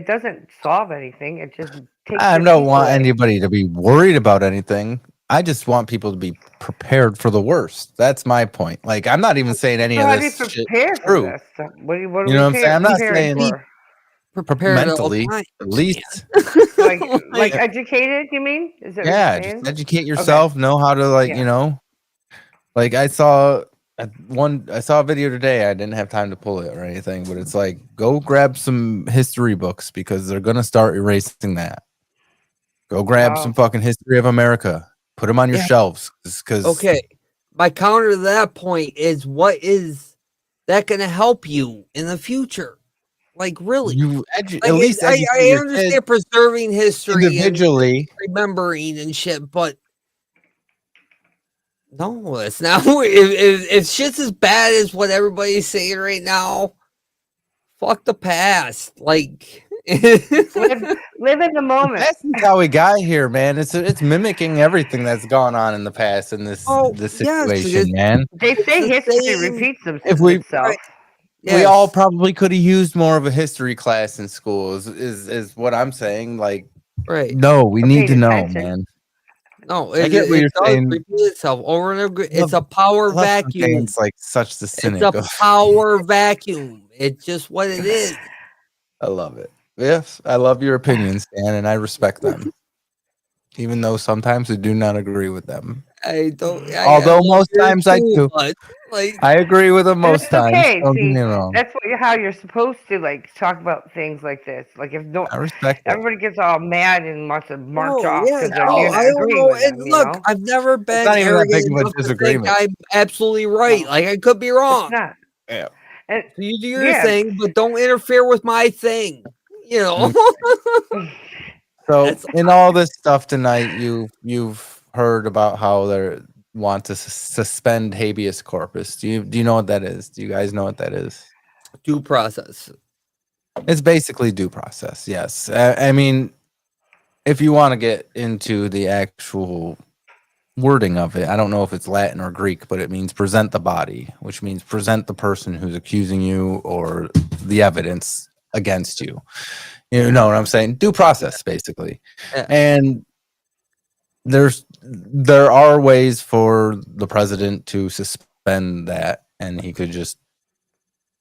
doesn't solve anything. It just takes I your don't peace want away. anybody to be worried about anything. I just want people to be prepared for the worst. That's my point. Like, I'm not even saying any So of how do you this shit prepare is for true. this? What are You we know what I'm saying? I'm not preparing saying for? Prepared mentally, at least. Like educated, you mean? Is that what Yeah, you're just saying? educate yourself, know how to, like, you know, like I saw a video today. I didn't have time to pull it or anything, but it's like, go grab some history books because they're going to start erasing that. Go grab some fucking history of America. Put them on your shelves. Okay, my counter to that point is, what is that going to help you in the future? Like, really? At least educate I your understand kids preserving history individually, and remembering and shit, but no, it's not. If shit's as bad as what everybody's saying right now, fuck the past. Like, live in the moment. That's how we got here, man. It's mimicking everything that's gone on in the past in this situation, man. They say history repeats If itself. we all probably could have used more of a history class in school. Is what I'm saying. Like, no, we need to know, man. No, I get what you're does saying. repeat itself over and over. It's a power vacuum. It's like such the cynic. It's a power vacuum. It's just what it is. I love it. Yes, I love your opinions, Dan, and I respect them. Even though sometimes I do not agree with them. I don't. Although most times I do. But, like, I agree with them most It's times. okay. Don't get See, me wrong. that's how you're supposed to talk about things like this. Like if I respect it. everybody gets all mad and wants to march off because I don't know. And look, I've never been not even that arrogant big of a enough to think disagreement. I'm absolutely right. Like, I could be wrong. It's not. Yeah. And, so you do your thing, but don't interfere with my thing. You know. So in all this stuff tonight, you've heard about how they want to suspend habeas corpus. Do you know what that is? Do you guys know what that is? Due process. It's basically due process. Yes. I mean, if you want to get into the actual wording of it, I don't know if it's Latin or Greek, but it means present the body, which means present the person who's accusing you or the evidence against you. You know what I'm saying? Due process, basically. Yeah. And there are ways for the president to suspend that, and he could just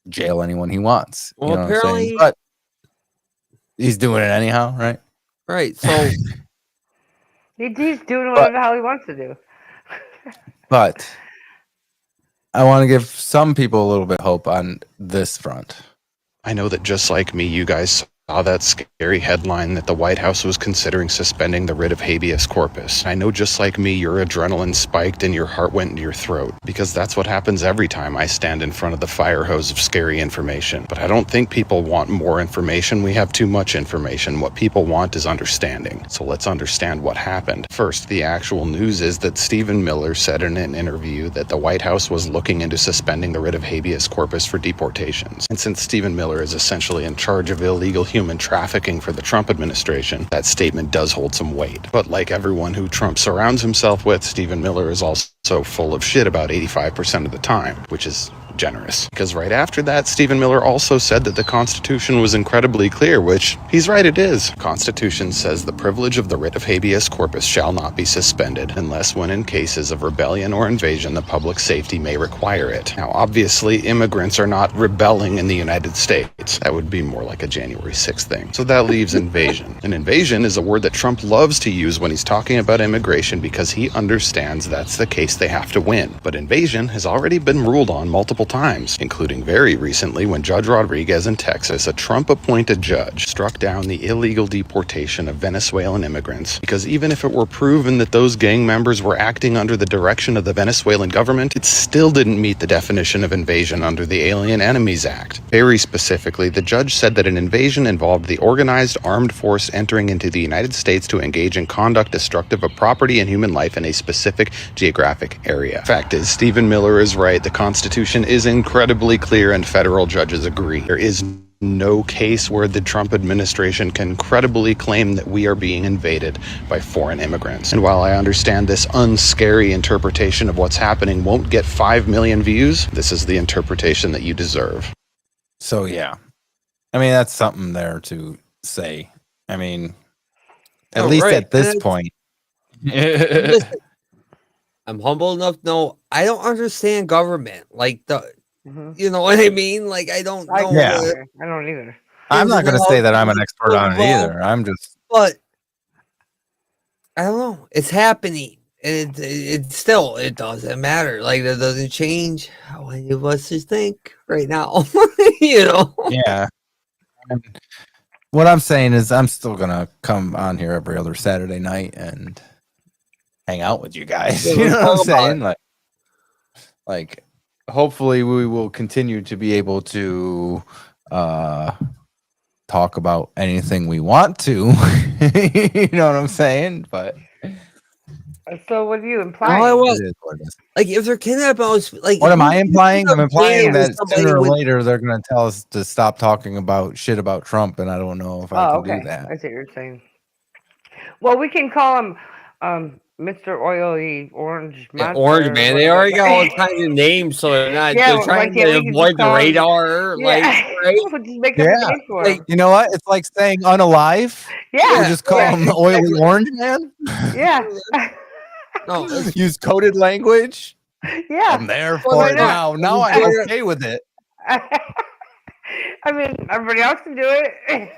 jail anyone he wants. Well, you know what I'm saying? apparently, But he's doing it anyhow, right? Right. So he's doing whatever the hell he wants to do. But I want to give some people a little bit hope on this front. I know that just like me, you guys saw that scary headline that the White House was considering suspending the writ of habeas corpus. I know just like me, your adrenaline spiked and your heart went into your throat, because that's what happens every time I stand in front of the fire hose of scary information. But I don't think people want more information. We have too much information. What people want is understanding. So let's understand what happened. First, the actual news is that Stephen Miller said in an interview that the White House was looking into suspending the writ of habeas corpus for deportations. And since Stephen Miller is essentially in charge of illegal human trafficking for the Trump administration, that statement does hold some weight. But like everyone who Trump surrounds himself with, Stephen Miller is also full of shit about 85% of the time, which is generous. Because right after that, Stephen Miller also said that the Constitution was incredibly clear, which he's right, it is. Constitution says the privilege of the writ of habeas corpus shall not be suspended unless when in cases of rebellion or invasion the public safety may require it. Now, obviously, immigrants are not rebelling in the United States. That would be more like a January 6th thing. So that leaves invasion. And invasion is a word that Trump loves to use when he's talking about immigration because he understands that's the case they have to win. But invasion has already been ruled on multiple times, including very recently when Judge Rodriguez in Texas, a Trump-appointed judge, struck down the illegal deportation of Venezuelan immigrants because even if it were proven that those gang members were acting under the direction of the Venezuelan government, it still didn't meet the definition of invasion under the Alien Enemies Act. Very specifically, the judge said that an invasion involved the organized armed force entering into the United States to engage in conduct destructive of property and human life in a specific geographic area. Fact is, Stephen Miller is right. The Constitution is incredibly clear and federal judges agree. There is no case where the Trump administration can credibly claim that we are being invaded by foreign immigrants. And while I understand this unscary interpretation of what's happening won't get 5 million views, this is the interpretation that you deserve. So, yeah. I mean, that's something there to say. I mean, at least at this point. Listen, I'm humble enough to know I don't understand government. Like, you know what I mean? Like, I don't know. I don't either. I'm not going to say that I'm an expert on it either. I'm just. But I don't know. It's happening. And it still, it doesn't matter. Like, that doesn't change how any of us just think right now. You know? Yeah. And what I'm saying is I'm still going to come on here every other Saturday night and hang out with you guys. Yeah, you know what I'm saying? Like, hopefully we will continue to be able to talk about anything we want to. You know what I'm saying? But so what do you imply? Like, if they're kidnapping us, like, what am I implying? I'm implying that somebody sooner or would- later they're going to tell us to stop talking about shit about Trump, and I don't know if I can do that. I see what you're saying. Well, we can call him Mr. Oily Orange Monster. Orange Man. They already got all kinds of names, so they're not. Yeah, they're trying we to can avoid just the call him- radar. Like, right? We'll just make up a name for him. You know what? It's like saying unalive. Yeah. We just call him Oily Orange Man. Yeah. No, use coded language. Yeah. I'm there for it now. Now I'm okay with it. I mean, everybody else can do it.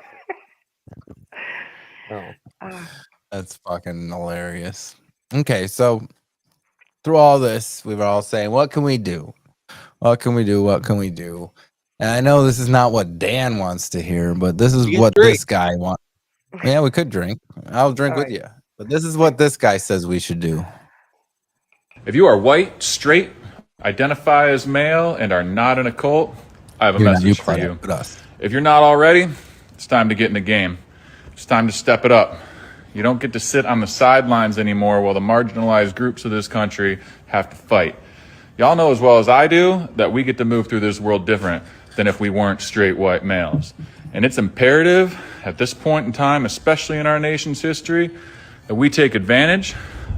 That's fucking hilarious. Okay, so through all this, we were all saying, what can we do? What can we do? What can we do? And I know this is not what Dan wants to hear, but this is what this guy wants. Yeah, we could drink. I'll drink with you. But this is what this guy says we should do. If you are white, straight, identify as male, and are not in a cult, I have a message for you. If you're not already, it's time to get in the game. It's time to step it up. You don't get to sit on the sidelines anymore while the marginalized groups of this country have to fight. Y'all know as well as I do that we get to move through this world different than if we weren't straight white males. And it's imperative at this point in time, especially in our nation's history, that we take advantage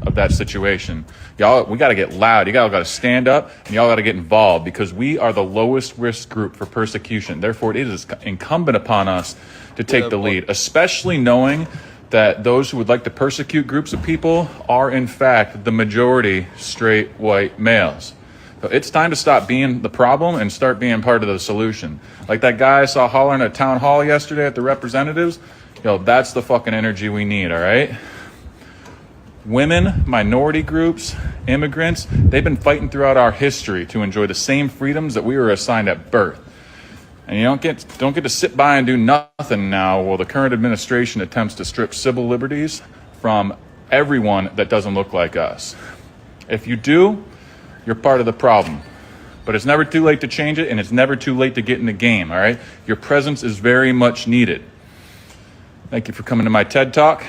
of that situation. Y'all, we got to get loud. You got to stand up, and y'all got to get involved because we are the lowest risk group for persecution. Therefore, it is incumbent upon us to take the lead, especially knowing that those who would like to persecute groups of people are, in fact, the majority straight white males. So it's time to stop being the problem and start being part of the solution. Like that guy I saw hollering at town hall yesterday at the representatives, that's the fucking energy we need, all right? Women, minority groups, immigrants, they've been fighting throughout our history to enjoy the same freedoms that we were assigned at birth. And you don't get to sit by and do nothing now while the current administration attempts to strip civil liberties from everyone that doesn't look like us. If you do, you're part of the problem. But it's never too late to change it, and it's never too late to get in the game, all right? Your presence is very much needed. Thank you for coming to my TED Talk.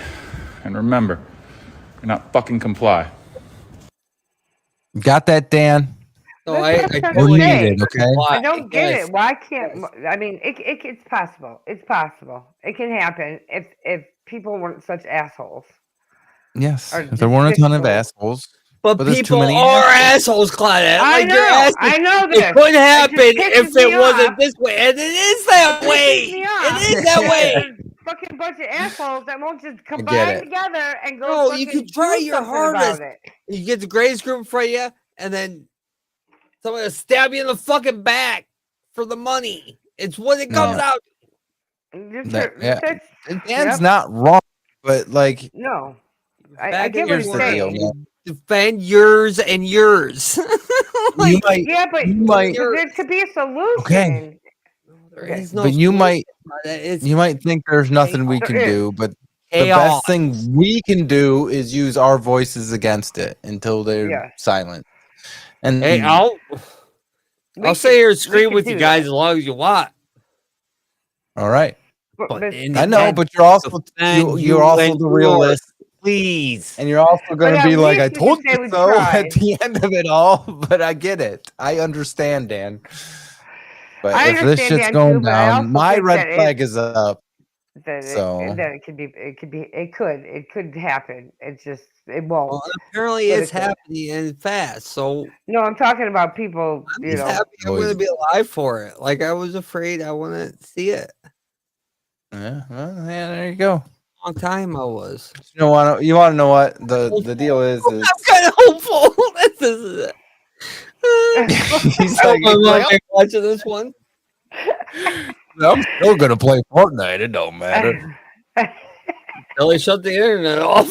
And remember, you're not fucking comply. Got that, Dan? No, I totally get it, okay? I don't get it. Why can't? I mean, it's possible. It's possible. It can happen if people weren't such assholes. Yes. Or If there weren't a ton of despicable. assholes. But there's too people many are assholes, Claudette. I Like, you're know. asking, I know this. it couldn't happen It just if pisses me it wasn't off. this way. And it is that It way. pisses me It off is that that way. there's fucking bunch of assholes that won't just I get combine it. together and go No, fucking you can try do your something hardest. about it. You get the greatest group in front of you, and then someone will stab you in the fucking back for the money. It's what it comes out. Dan's not wrong, but like, No. I Back get in what here's he's the saying. deal, man. Defend yours and yours. You might, Yeah, but you might, there could be a solution. okay, There is no but you might, it's you might think there's nothing we There can is. do, but the chaos. best thing we can do is use our voices against it until they're Yes. silent. And Hey, I'll sit here and scream with you guys as long as you want. all right, But I know, but you're also you're also the realist. Please. And you're also going to But be at like, I least we can told say you we so tried. at the end of it all, but I get it. I understand, Dan. But I if this understand, shit's Dan, going too, but I down, also my think red that flag is up. That So it could happen. It's just it won't. Well, apparently But it's it could. happening and fast. So No, I'm talking about people. I'm You just know, happy I'm going to be alive for it. Like I was afraid I want to see it. Yeah, well, yeah, there you go. Long time I was. You want to know what the deal is? I'm kind of hopeful. This is it. He's I like, hope I'm not watching this one. I'm still gonna play Fortnite. It don't matter. Until they shut the internet off.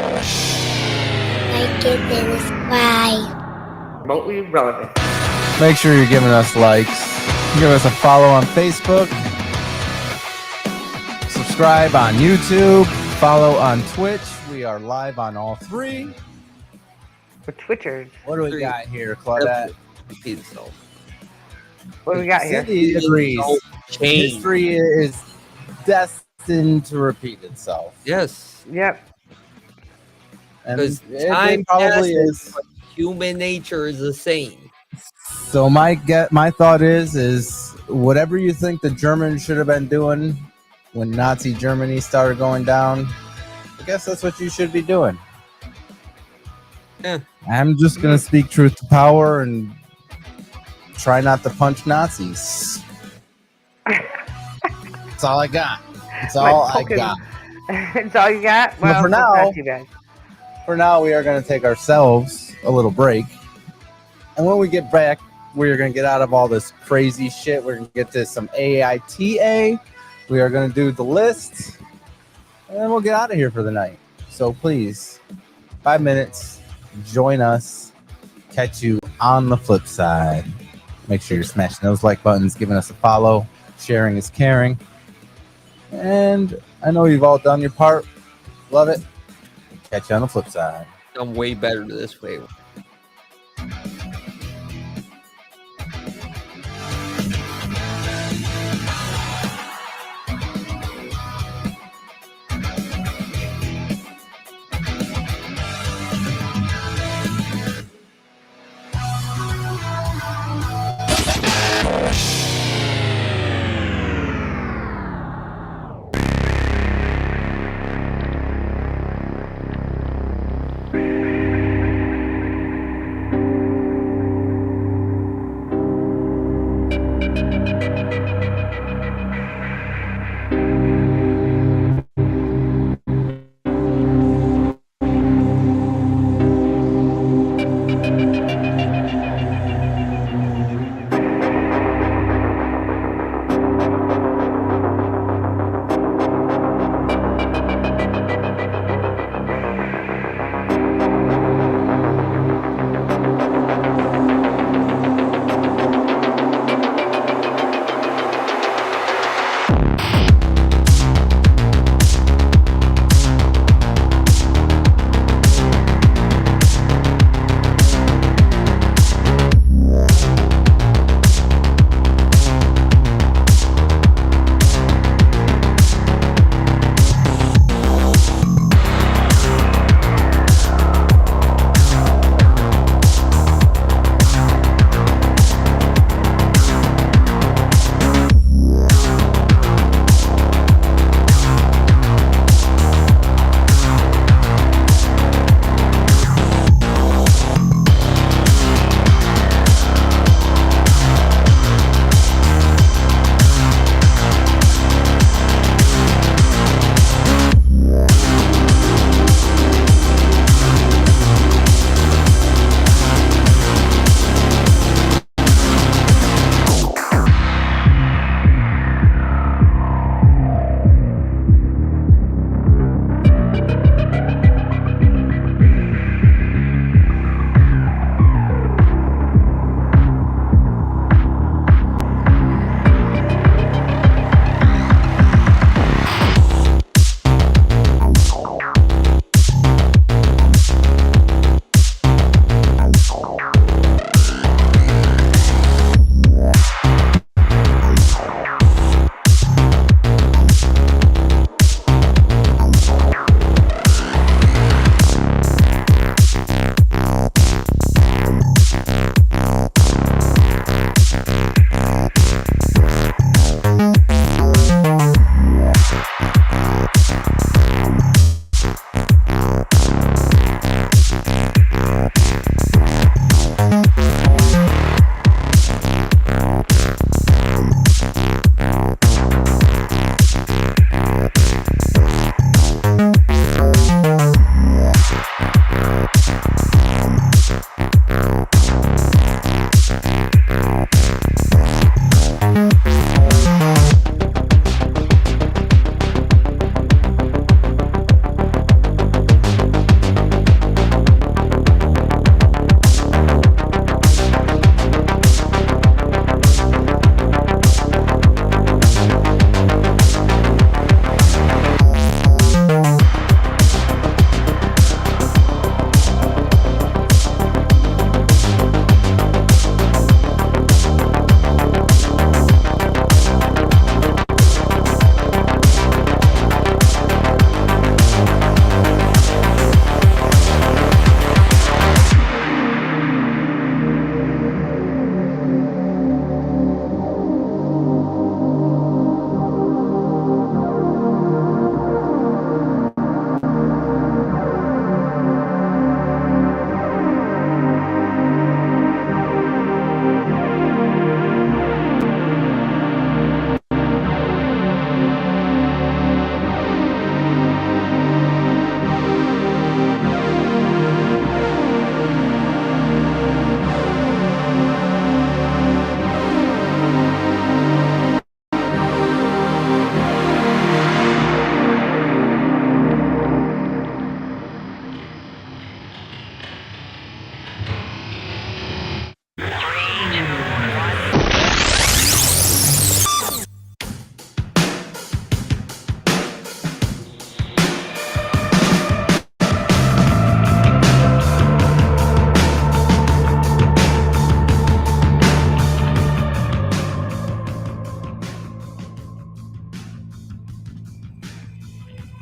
Like it and subscribe. remotely relevant. Make sure you're giving us likes. Give us a follow on Facebook. Subscribe on YouTube. Follow on Twitch. We are live on all three. For Twitchers. What do we got here, Claudette? What do we got here? Cindy agrees. History is destined to repeat itself. Yes. Yep. And Because it time probably passes, is. but human nature is the same. So my thought is whatever you think the Germans should have been doing when Nazi Germany started going down, I guess that's what you should be doing. Yeah. I'm just gonna speak truth to power and try not to punch Nazis. That's all I got. That's all I got. That's all you got? But Well, for that's now, not too bad. For now, we are going to take ourselves a little break. And when we get back, we're going to get out of all this crazy shit. We're going to get to some AITA. We are going to do the list. And then we'll get out of here for the night. So please, 5 minutes, join us. Catch you on the flip side. Make sure you're smashing those like buttons, giving us a follow. Sharing is caring. And I know you've all done your part. Love it. Catch you on the flip side. I'm way better this way.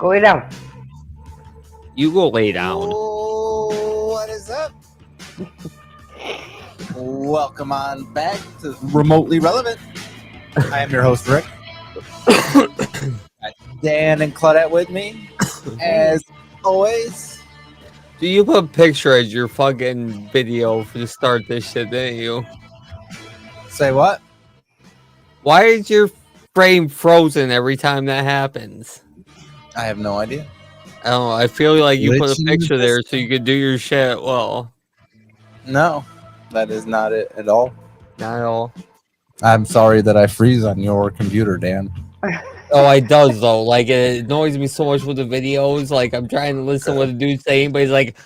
Go lay down. You go lay down. Oh, what is up? Welcome on back to Remotely Relevant. I am your host, Rick. Got Dan and Claudette with me, as always. Do you put a picture as your fucking video to start this shit, didn't you? Say what? Why is your frame frozen every time that happens? I have no idea. I don't know. I feel like you put a Glitching picture there this so you could do your shit well. No, that is not it at all. Not at all. I'm sorry that I freeze on your computer, Dan. Oh, it does though. Like it annoys me so much with the videos. Like I'm trying to listen to what the dude's saying, but he's like,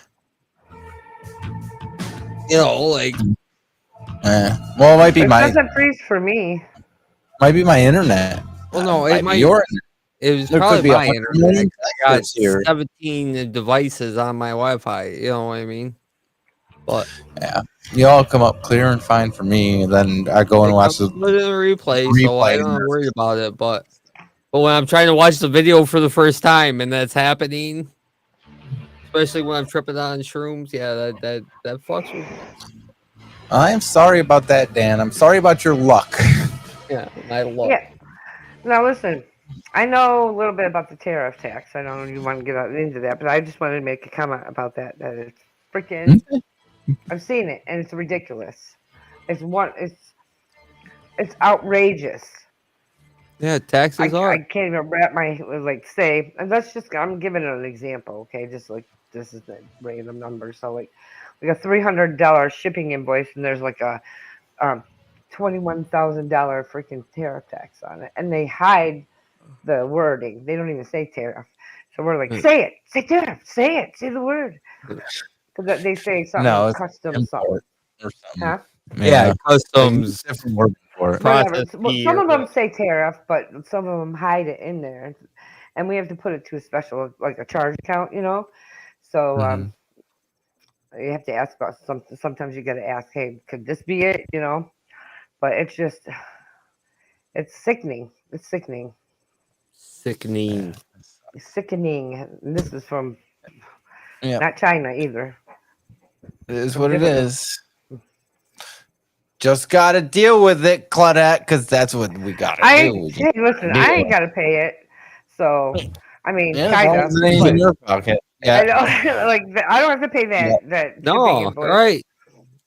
you know, like. Well, it might be It my doesn't freeze for me. might be my internet. Well, no, it might. Be your It was there probably could be my 100 internet. million I got here. 17 devices on my Wi-Fi. You know what I mean? But yeah, you all come up clear and fine for me. And then I go and watch the replay, so I'm not worried about it. But when I'm trying to watch the video for the first time and that's happening, especially when I'm tripping on shrooms, yeah, that fucks with me. I'm sorry about that, Dan. I'm sorry about your luck. Yeah, my luck. Yeah. Now listen, I know a little bit about the tariff tax. I don't know if you want to get into that, but I just wanted to make a comment about that. That it's freaking. I've seen it, and it's ridiculous. It's outrageous. Yeah, taxes are. I can't even wrap my say. And that's just. I'm giving it an example, okay? Just like this is a random number. So like a $300 shipping invoice, and there's like a $21,000 freaking tariff tax on it, and they hide the wording. They don't even say tariff. So we're like, say it, say tariff, say it, say the word. Because they say something customs something. Huh? Yeah, customs. Different word for it. Whatever. Some of them say tariff, but some of them hide it in there, and we have to put it to a special, like a charge account, you know. So you have to ask about something. Sometimes you got to ask, hey, could this be it? You know. But it's just, it's sickening. It's sickening. Sickening. Sickening. And this is from not China either. It is what it is. Just got to deal with it, Claudette, because that's what we got to do. Hey, listen, I ain't got to pay it. So, I mean, kind of. It ain't in your pocket. Yeah. I know, like, I don't have to pay that. No, right.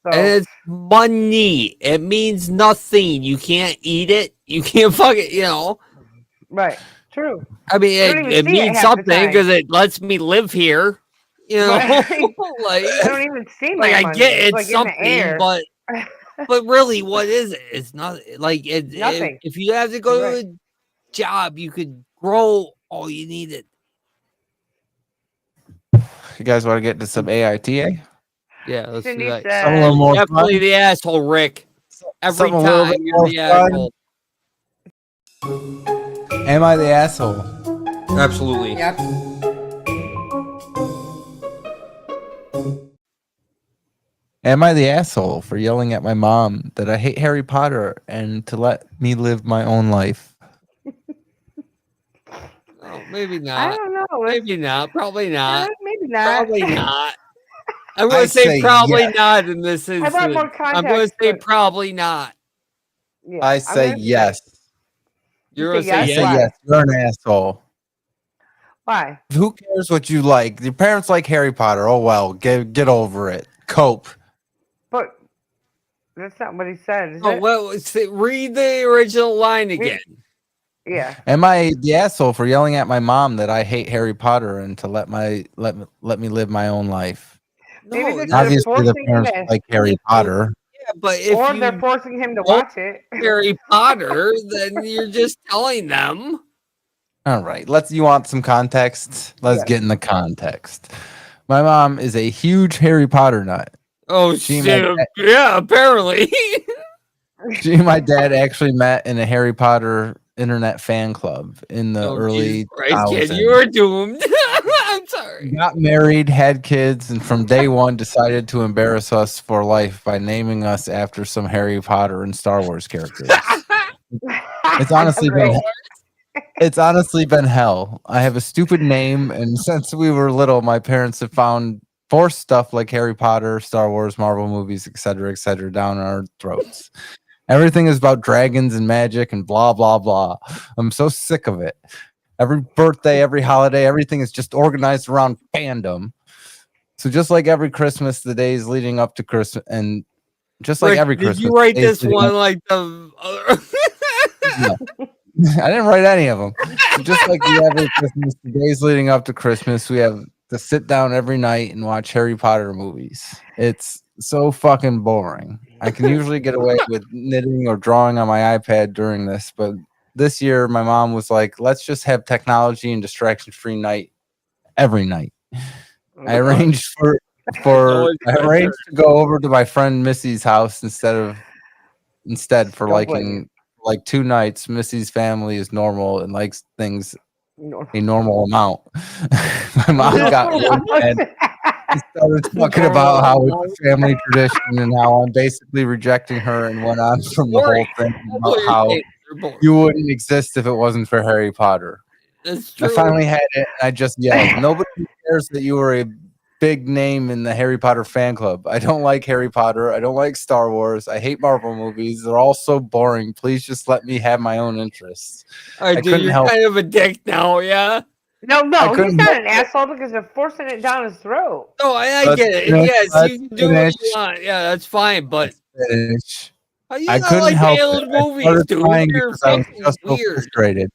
So, and it's money. It means nothing. You can't eat it. You can't fucking, you know. Right. True. I mean, it means something because it lets me live here. You know, like I don't even see my like money. I get it's like something, but really, what is it? It's not like nothing. If you have to go to a job, you could grow all you needed. You guys want to get to some AITA? Yeah, let's do that. Some a little more definitely fun. the asshole, Rick. Every time you're the asshole. Am I the asshole? Absolutely. Yep. Am I the asshole for yelling at my mom that I hate Harry Potter and to let me live my own life? Oh, maybe not. I don't know. Maybe not. Probably not. Maybe not. Probably not. I'm going to say probably not in this instance. I want more context. I'm going to say probably not. Yeah, I say yes. You're going to I say say yes. You're an asshole. Why? Who cares what you like? Your parents like Harry Potter. Oh well, get over it. Cope. But that's not what he said. Oh well, read the original line again. Yeah. Am I the asshole for yelling at my mom that I hate Harry Potter and to let me live my own life? Maybe Obviously, the parents like Harry Potter. Yeah, but if they're forcing him to watch it. Harry Potter, then you're just telling them. All right, you want some context? Let's get in the context. My mom is a huge Harry Potter nut. Oh, yeah, apparently. She and my dad actually met in a Harry Potter internet fan club in the early 2000s. You were doomed. I'm sorry. Got married, had kids, and from day one decided to embarrass us for life by naming us after some Harry Potter and Star Wars characters. It's honestly It's honestly been hell. I have a stupid name, and since we were little, my parents have found forced stuff like Harry Potter, Star Wars, Marvel movies, etc., down our throats. Everything is about dragons and magic and blah blah blah. I'm so sick of it. Every birthday, every holiday, everything is just organized around fandom. So just like every Christmas, the days leading up to Christmas, and just like Rick, every did Christmas, you write the days this leading one up- like the other? No. I didn't write any of them. Just like the every Christmas, the days leading up to Christmas, we have to sit down every night and watch Harry Potter movies. It's so fucking boring. I can usually get away with knitting or drawing on my iPad during this, but this year my mom was like, let's just have technology and distraction-free night every night. I arranged I arranged to go over to my friend Missy's house instead for Don't blame you. like 2 nights. Missy's family is normal and likes things No. a normal amount. My mom got really mad and started talking about how it's a family tradition and how I'm basically rejecting her, and went on from the whole thing about how you wouldn't exist if it wasn't for Harry Potter. That's I true. finally had it, and I just yelled, nobody cares that you were a big name in the Harry Potter fan club. I don't like Harry Potter. I don't like Star Wars. I hate Marvel movies. They're all so boring. Please just let me have my own interests. All right, I dude, couldn't you're help. kind of a dick now, yeah? No, he's couldn't not help an asshole because they're forcing it down his throat. No, I Let's get it. finish, Yes, let's you can do what you finish. want. Yeah, that's fine, but Finish. how you I not couldn't like help any of it. those I movies, started dude? crying You're because I was fucking just so weird. frustrated.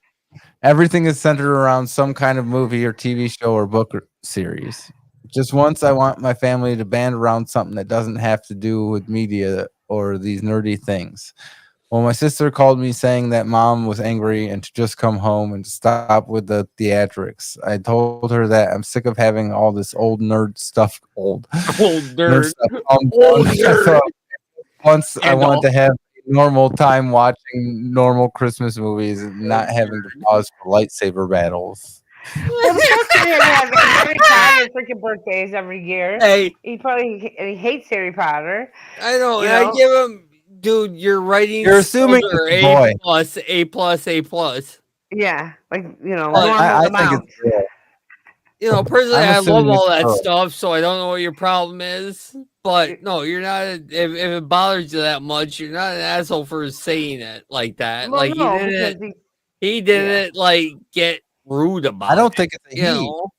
Everything is centered around some kind of movie or TV show or book series. Just once, I want my family to band around something that doesn't have to do with media or these nerdy things. Well, my sister called me saying that mom was angry and to just come home and to stop with the theatrics. I told her that I'm sick of having all this old nerd stuff. Old nerd. stuff. Old nerd. Once I And wanted to have a normal time watching normal Christmas movies and not having to pause for lightsaber battles. Well, the post him have Harry Potter freaking birthdays every year. Hey. He hates Harry Potter. I know, You and I know? give him, dude, your writing You're assuming skills are it's a boy. A plus. Yeah, like But normal I think amount. it's real. You know, personally, I'm I love assuming all it's that girl. stuff, so I don't know what your problem is. But no, you're not. If it bothers you that much, you're not an asshole for saying it like that. Well, Like no, because he didn't like get rude about it. I don't think it's a you he. know?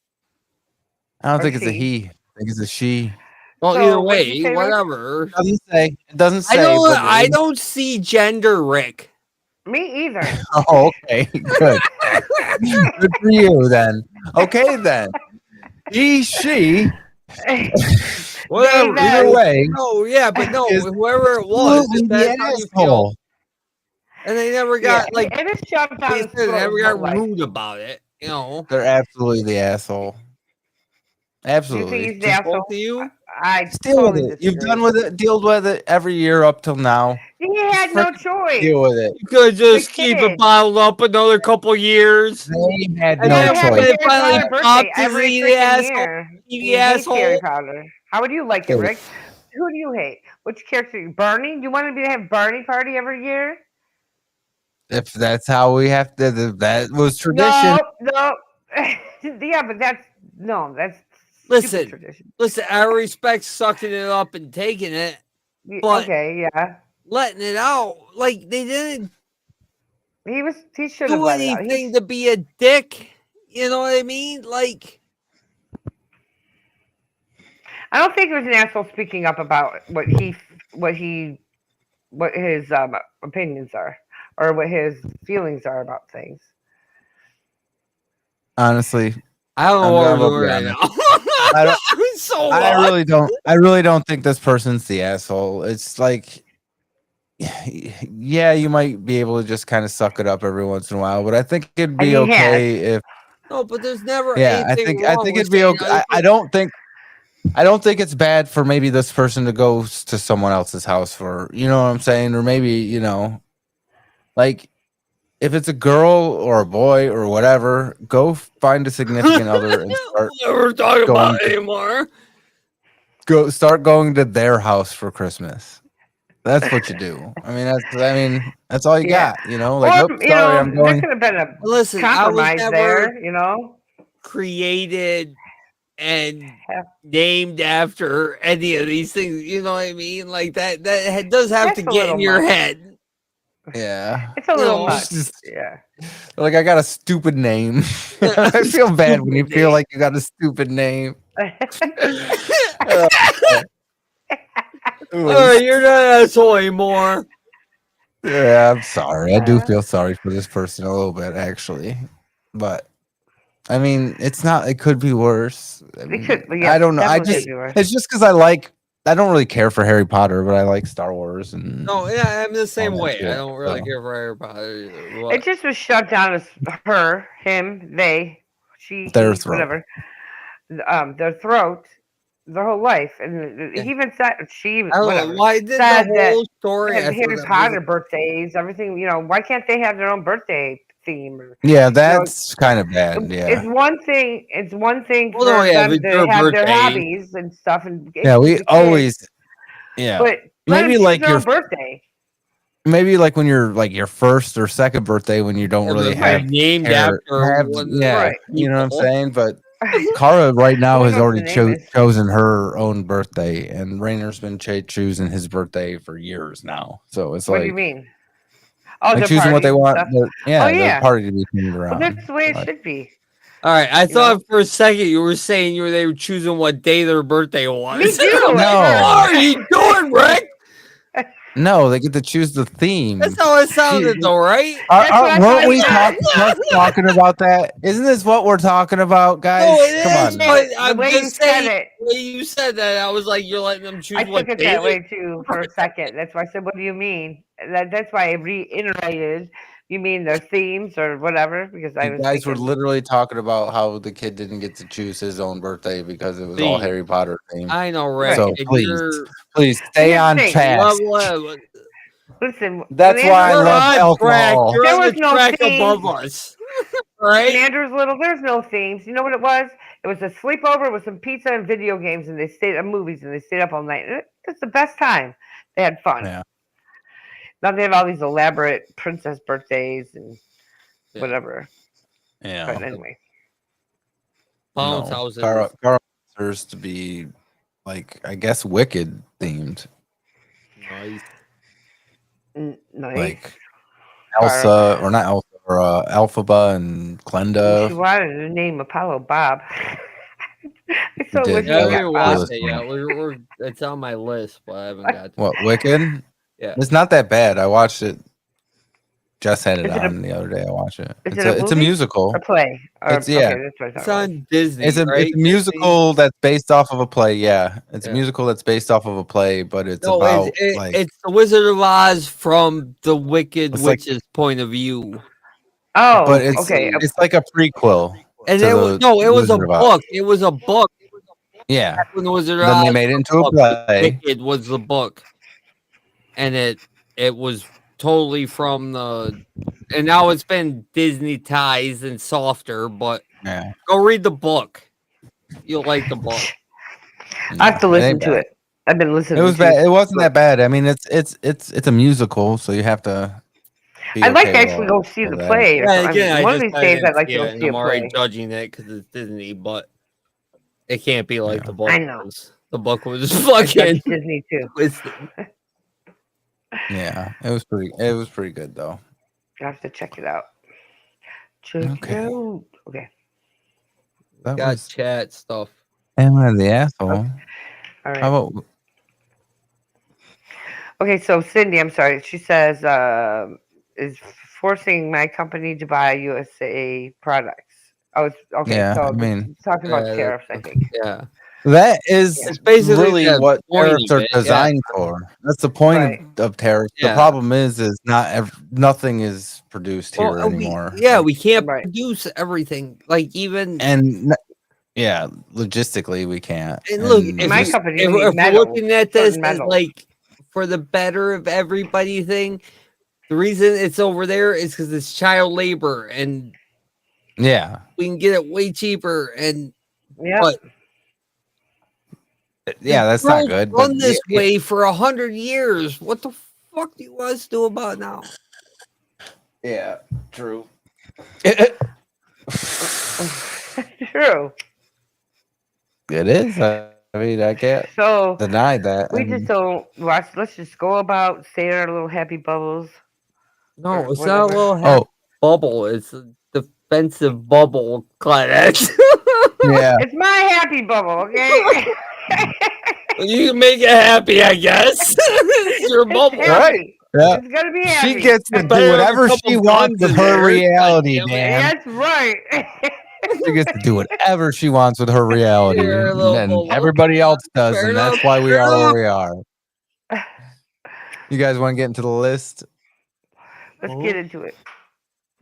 I don't Or think it's a she. he. I think it's a she. Well, So, either what did you way, say, Rick? whatever. It doesn't say. It doesn't I say. don't. But I don't see gender, Rick. Me either. Oh, okay. Good. Good for you then. Okay then. He, she. Whatever. Either way. No, yeah, but no, is whoever it was, absolutely if that's the how you feel. asshole. And they never got like it is shoved down they his said, they throat never his got whole life. rude about it. You know. They're absolutely the asshole. Do you Absolutely. think he's the Just asshole? Both of you? I deal with totally it. You've disagree. done with it. Dealt with it every year up till now. He had no choice. Deal with it. You could just The keep kid. it bottled up another couple years. They had And no then have when choice. it finally Harry Potter popped, birthday is every he the freaking asshole? year. He He the hates Harry asshole? Potter. How would you like it, Good. Rick? Who do you hate? Which character? Bernie? Do you want to have Bernie party every year? If that's how we have to, that was tradition. No. Yeah, but that's Listen, stupid tradition. listen, I respect sucking it up and taking it, but Okay, yeah. letting it out, like they didn't He should have do let it out. anything to be a dick. You know what I mean? Like, I don't think it was an asshole speaking up about what his opinions are or what his feelings are about things. Honestly, I don't know what I'm we're gonna doing be right honest. now. I don't. I'm so I lost. really don't think this person's the asshole. It's like, yeah, you might be able to just kind of suck it up every once in a while, but I think it'd be And he has. okay if. No, but there's never Yeah, I anything think wrong with it'd be saying okay. I don't think it's bad for maybe this person to go to someone else's house for, you know what I'm saying, or maybe, you know, like if it's a girl or a boy or whatever, go find a significant other and start we're talking going about to- anymore. start going to their house for Christmas. That's what you do. I mean, that's all you Yeah. got, you know? Or, Like, oh, sorry, I'm there going. could have been a Listen, I was compromise never there, you know? created and Yeah. named after any of these things. You know what I mean? Like that does have to That's a get in little your much. head. Yeah. It's a You little know, much. Just, Yeah. like, I got a stupid name. I feel bad when you Stupid feel name. like you got a stupid name. All right, you're not an asshole anymore. Yeah, I'm sorry. I do feel sorry for this person a little bit, actually. But I mean, it's not. It could be worse. I It mean, could, I yes, don't know. definitely could be worse. It's just because I don't really care for Harry Potter, but I like Star Wars and No, yeah, I'm the all same that way. I shit. don't really So, care for Harry Potter either. It But just was shut down as her, him, they, she, their he, throat. whatever. Their throat, their whole life, and Yeah. he even said she I don't whatever know why did the said that whole story had after Harry that Potter birthdays, everything. You know, why can't they have their own birthday theme? Or, Yeah, you know, that's kind of bad. it's Yeah. one thing. It's one thing Well, no, for yeah, if them it's to your have their birthday. hobbies and stuff and Yeah, with we the kids, always. Yeah. but let them Maybe choose like their own birthday. maybe like when you're like your first or second birthday when you don't Yeah, really but they're have named hair, after one of yeah, Right. you know what I'm people. saying? But Kara right now Who has knows what already the name is? chosen her own birthday, and Rainer's been choosing his birthday for years now. So it's What do you like mean? Oh, like their choosing what parties they and want. stuff. Oh The yeah. party to be themed Well, around. that's the way it Like, should be. All right, I You thought know? for a second you were saying they were choosing what day their birthday was. Me too. I'm like, No. what are you doing, Rick? no, they get to choose the theme. That's how it sounded, though, right? That's what I Weren't thought we either. talking about that? Isn't this what we're talking about, guys? No, it Come is, on. but The I'm way you just said saying. it, The way you said that, I was like, you're letting them choose I what took it day. that way too for a second. That's why I said, "What do you mean?" That's why I reiterated. You mean their themes or whatever? Because I You was guys were thinking. literally talking about how the kid didn't get to choose his own birthday because it was all Theme. Harry Potter themed. I know, Rick. So and please stay Here's the on thing. task. Listen, That's when why I Andrew was We're love on little, track. alcohol. You're there on was the no track themes. above us, right? When Andrew was little, there's no themes. You know what it was? It was a sleepover with some pizza and video games, and they stayed at movies, and they stayed up all night. And it's the best time. They had fun. Yeah. Now they have all these elaborate princess birthdays and Yeah. whatever. Yeah. But anyway, Bounce No. houses. Kara wants to be like, I guess, Wicked themed. Nice. nice. Like Elsa, or not Elsa, or Elphaba and Glenda. She wanted to name Apollo Bob. I so did. wish Yeah, I we haven't got Bob. watched it yet. It's on my list, but I haven't got to What, it. Wicked? Yeah. It's not that bad. I watched it. Just had it Is it on the other day. I watched it. Is It's it a it's a movie? musical. A play? Or, It's yeah. Okay, that's what I It's thought it was. on Disney, It's a right? musical that's based off of a play. Yeah, it's a Yeah. musical that's based off of a play, but it's No, about like it's the Wizard of Oz from the Wicked It's like- Witch's point of view. Oh, but it's okay. it's like a prequel. And to it was no, it was a Wizard of Oz. book. It was a book. Yeah. When the Wizard of Then they Oz made it was into a book, play. Wicked was the book, and it was totally from the. And now it's been Disney-tized and softer, but Yeah. go read the book. You'll like the book. I have to It listen ain't to bad. it. I've been listening. It was to bad. It wasn't that bad. I mean, it's a musical, so you have to. Be I'd like to okay with actually all go see of the that. play. Or Yeah, something. again, I One of just these days, didn't I'd like see to go it, and see a I'm already play. judging it because it's Disney, but it can't be like the book. I know. Was. The book was I fucking judge Disney too. twisted. Yeah, it was pretty good though. I have to check it out. Check Okay. it out. Okay. That Got was chat stuff. Emma the asshole. All right. How about Okay, so Cindy, I'm sorry. She says is forcing my company to buy USA products. Oh, it's okay. Yeah, So I mean, talking about Yeah, tariffs, I think. Yeah. that is It's basically really the what point tariffs of are it, yeah. designed for. That's the point Right. of tariffs. The Yeah. problem is not nothing is produced here Well, anymore. we can't Right. produce everything. Like even And yeah, logistically we can't. and look, And if, My you, company, if, we need if we're metal, looking at this certain as metals. like for the better of everybody thing, the reason it's over there is because it's child labor and yeah, we can get it way cheaper. And Yep. but Yeah, that's not good. Run But this way for 100 years. What the fuck do you want to do about it now? Yeah, true. True. It is. I mean, I can't deny that. We just don't watch. Let's just go about staying in our little happy bubbles. No, it's not a little happy bubble. It's a defensive bubble, Claudette. Yeah. It's my happy bubble, okay? You can make it happy, I guess. It's your bubble. Happy. Yeah. It's gonna be happy. She gets to do whatever she wants with her reality, Dan. That's right. She gets to do whatever she wants with her reality, and everybody else does, and that's why we are where we are. You guys want to get into the list? Let's get into it.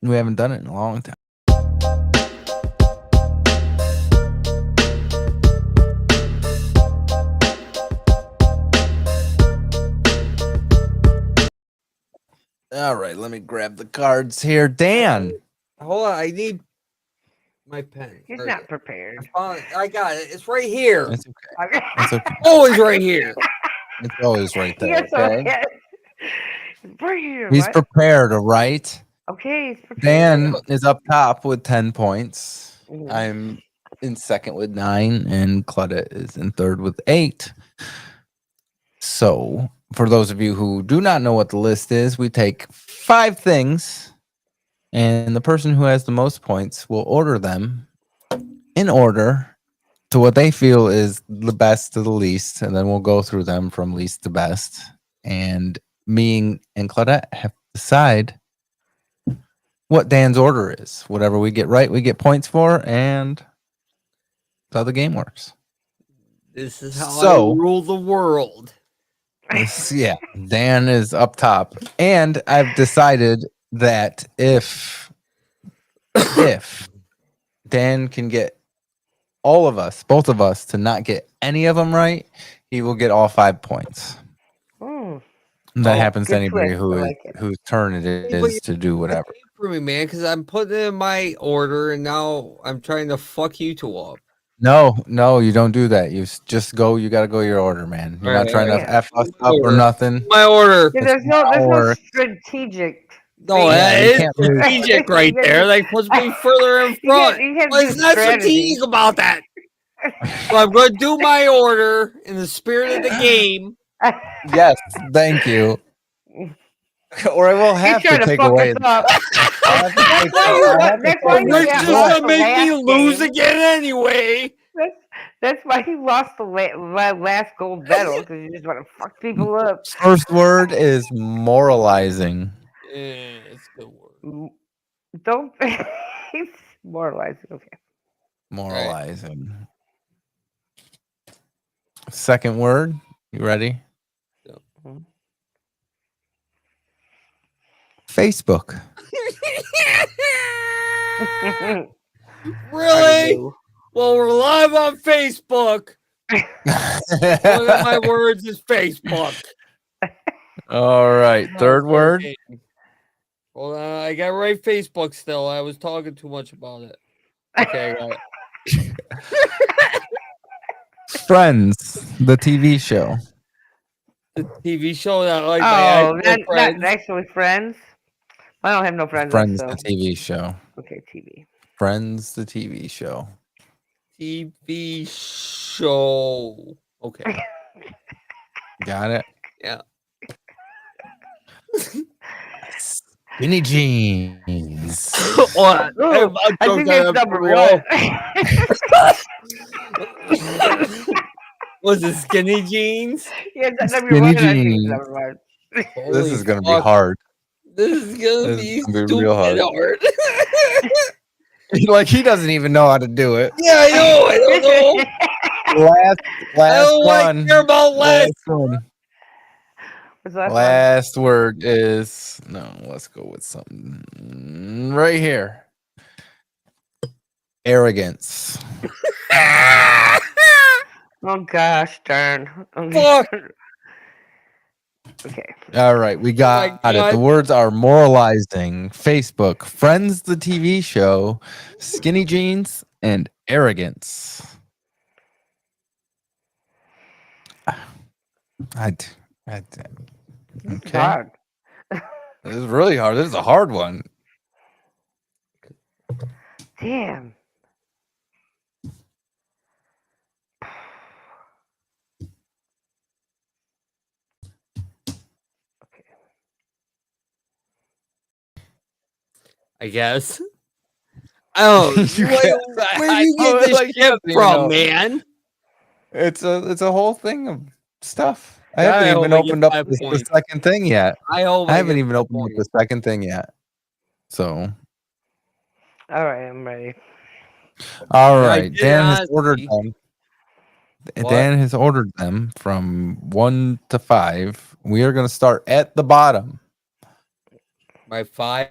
We haven't done it in a long time. All right, let me grab the cards here. Dan. Hold on, I need my pen. He's not prepared. I got it. It's right here. It's okay. It's okay. Always right here. It's always right there. Yes, Okay. right here. He's what? prepared, all right? Okay, he's prepared. Dan is up top with 10 points. Mhm. I'm in second with 9, and Claudette is in third with 8. So, for those of you who do not know what the list is, we take 5 things, and the person who has the most points will order them in order to what they feel is the best to the least, and then we'll go through them from least to best. And me and Claudette have to decide what Dan's order is. Whatever we get right, we get points for, and that's how the game works. This is how I rule the world. Yeah, Dan is up top, and I've decided that if Dan can get all of us, both of us, to not get any of them right, he will get all 5 points. That happens to anybody whose turn it is to do whatever. For me, man, because I'm putting in my order, and now I'm trying to fuck you two up. No, you don't do that. You just go. You got to go your order, man. You're not trying to F us up or nothing. My order. Yeah, there's no strategic. No, that is strategic right there. Like, supposed to be further in front. It's not strategic about that. So I'm going to do my order in the spirit of the game. Yes, thank you. Or I will have to take away. That's why You're just going to make me lose again anyway. That's why he lost the last gold medal, because you just want to fuck people up. First word is moralizing. Yeah, it's a good word. Don't. He's moralizing. Okay. Moralizing. Right. Second word. You ready? Mm-hmm. Facebook. Really? Well, we're live on Facebook. One of my words is Facebook. All right. Third word. Well, I got right Facebook still. I was talking too much about it. Okay, I got it. Friends, the TV show. The TV show that like not actually Friends. I don't have no friends. Friends, so. the TV show. Okay, TV. Friends, the TV show. TV show. Okay. Got it? Yeah. Skinny jeans. I think that's number 1. Was it skinny jeans? Yeah, that's number Skinny 1. I think jeans. it's number 1. This is going to be hard. This is going to be real hard. hard. Like he doesn't even know how to do it. Yeah, I know. I don't know. Last I don't one. care about last one. What's Last word is let's go with something right here. Arrogance. Oh gosh, darn. Fuck. Okay. All right, we got it. The words are moralizing, Facebook, Friends, the TV show, skinny jeans, and arrogance. Okay. Hard. This is really hard. This is a hard one. Damn. I guess. Oh, where do you get this shit from, man? It's a whole thing of stuff. I God, haven't I even hope I get opened up 5 the points. second thing yet. I hope I haven't get even 5 opened up points. the second thing yet. So, All right, I'm ready. all Yeah, I right. did Dan has ordered honestly. them. What? Dan has ordered them from 1 to 5. We are going to start at the bottom. By 5.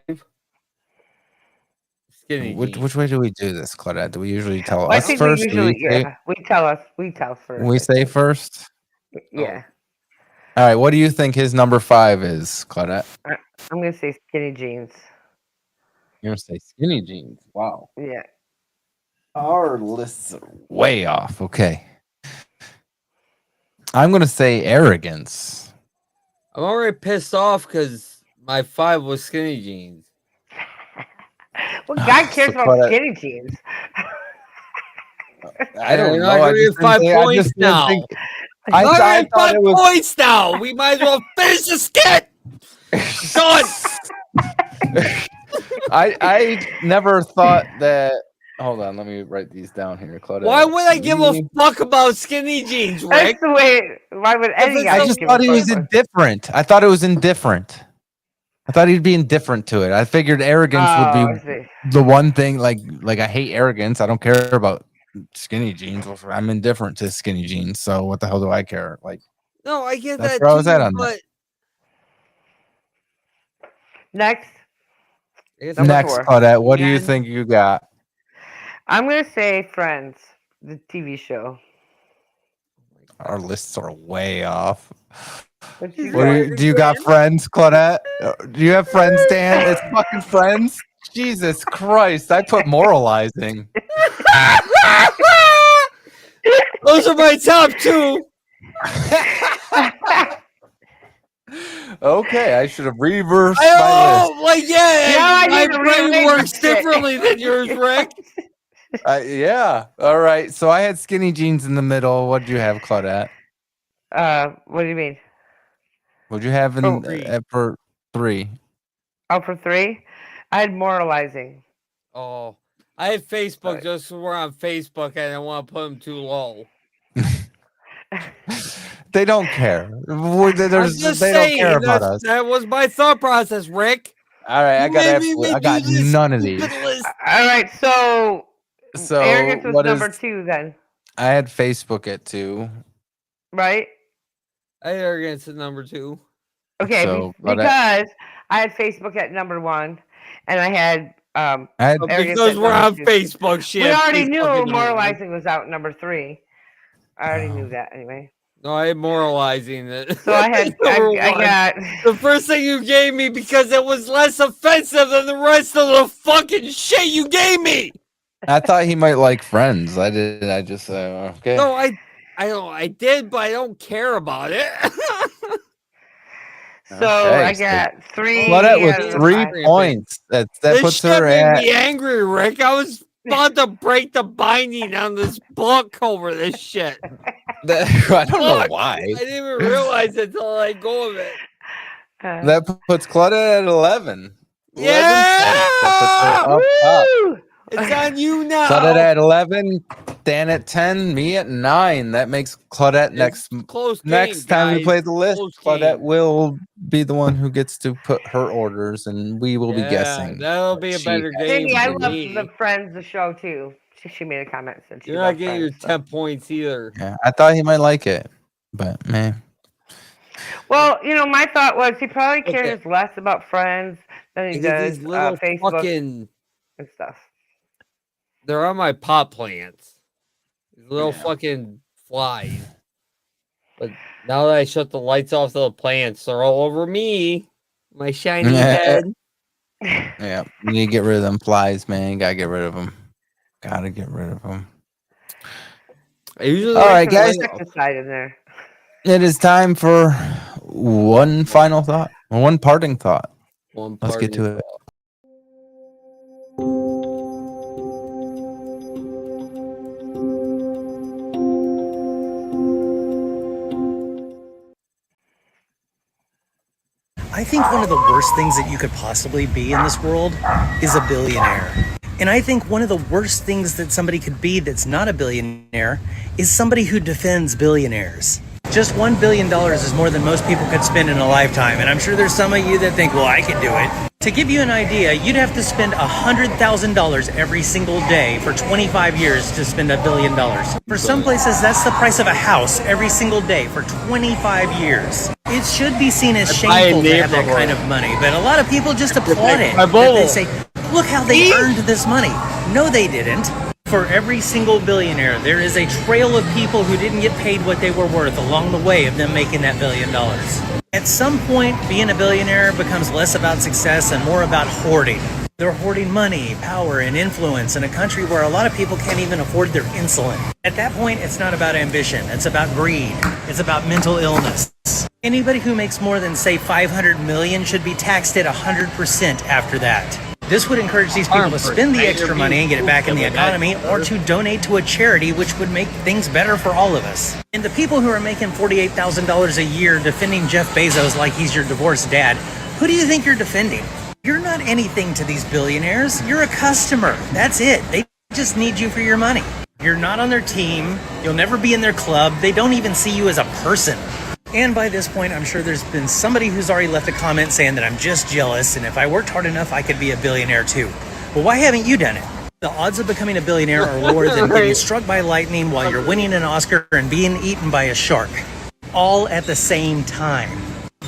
Skinny jeans. Which way do we do this, Claudette? Do we usually tell Well, I us think first? we usually, we tell first. We I say think. first? Yeah. All right. What do you think his number 5 is, Claudette? I'm gonna say skinny jeans. You're going to say skinny jeans. Wow. Yeah. Our lists are way off. Okay. I'm going to say arrogance. I'm already pissed off because my 5 was skinny jeans. Well, God cares So about Claudette- skinny jeans. I don't And know. I just get 5 didn't think- points I just didn't now. think- I I thought 5 it was. points now. We might as well finish the skit. Done. I never thought that. Hold on, let me write these down here, Claudette. Why would I give a fuck about skinny jeans, Rick? That's the way. Why would any guy? I just thought he was indifferent. I thought it was indifferent. I thought he'd be indifferent to it. I figured arrogance would be the one thing. Like I hate arrogance. I don't care about skinny jeans. I'm indifferent to skinny jeans. So what the hell do I care? Like, No, I get that's that where I was too, at on but Next. that. Number Next, 4. Claudette, what do you And think you got? I'm gonna say Friends, the TV show. Our lists are way off. What you What got? do you got friends, Claudette? Do you have friends, Dan? It's fucking Friends. Jesus Christ! I put moralizing. those are my top 2. Okay, I should have reversed my Oh, list. like I my need to brain rearrange works this shit. differently than yours, Rick. Yeah. All right. So I had skinny jeans in the middle. What did you have, Claudette? What do you mean? What'd you have in for 3? Oh, for 3, I had moralizing. Oh, I had Facebook just so we're on Facebook and I don't want to put them too low. They don't care. I'm They just don't saying, care about us. that was my thought process, Rick. All right, I You got made me I got do this none of these. stupid list. All right, so arrogance was what number is- 2 then, I had Facebook at 2. right? I had arrogance at number 2. Okay, So, because I had Facebook at number 1, and I had arrogance because at we're number on 2. Facebook. Shit, We already Facebook knew at number 1. moralizing was out number 3. I already knew that anyway. No, I had moralizing it. So I had I got the first thing you gave me because it was less offensive than the rest of the fucking shit you gave me. I thought he might like Friends. I did. I just okay. No, I did, but I don't care about it. So Okay, I so got 3. Claudette with out of the 3 5. points. That This puts shit her made at. me angry, Rick. I was about to break the binding on this book over this shit. I don't know Fuck. why. I didn't even realize it until I let go of it. That puts Claudette at 11. Yeah! That puts her up top. Woo! It's on you now. Claudette at 11, Dan at 10, me at 9. That makes Claudette close next game, time we guys. play the list. Close Claudette game. will be the one who gets to put her orders, and we will be guessing. That'll be a She better has game. Cindy, I for love me. the Friends, the show too. She made a comment since she You're not loved getting your Friends, so. 10 points either. Yeah, I thought he might like it, but man. Well, my thought was he probably cares less about Friends than he does These little Facebook fucking and stuff. they're on my pot plants. These little fucking flies. But now that I shut the lights off the plants, they're all over me. My shiny head. Yeah, you need to get rid of them flies, man. You gotta get rid of them. Gotta get rid of them. I usually All right, Some guys. insecticide in there. It is time for one final thought, one parting thought. Let's get to it. I think one of the worst things that you could possibly be in this world is a billionaire. And I think one of the worst things that somebody could be that's not a billionaire is somebody who defends billionaires. Just $1 billion is more than most people could spend in a lifetime, and I'm sure there's some of you that think, well, I could do it. To give you an idea, you'd have to spend $100,000 every single day for 25 years to spend $1 billion. For some places, that's the price of a house every single day for 25 years. It should be seen as shameful to have that kind of money, but a lot of people just applaud it. That they say, look how they earned this money. No, they didn't. For every single billionaire, there is a trail of people who didn't get paid what they were worth along the way of them making that $1 billion. At some point, being a billionaire becomes less about success and more about hoarding. They're hoarding money, power, and influence in a country where a lot of people can't even afford their insulin. At that point, it's not about ambition. It's about greed. It's about mental illness. Anybody who makes more than, say, $500 million should be taxed at 100% after that. This would encourage these people to spend the extra money and get it back in the economy, or to donate to a charity, which would make things better for all of us. And the people who are making $48,000 a year defending Jeff Bezos like he's your divorced dad, who do you think you're defending? You're not anything to these billionaires. You're a customer. That's it. They just need you for your money. You're not on their team. You'll never be in their club. They don't even see you as a person. And by this point, I'm sure there's been somebody who's already left a comment saying that I'm just jealous, and if I worked hard enough, I could be a billionaire too. Well, why haven't you done it? The odds of becoming a billionaire are lower than getting struck by lightning while you're winning an Oscar and being eaten by a shark. All at the same time.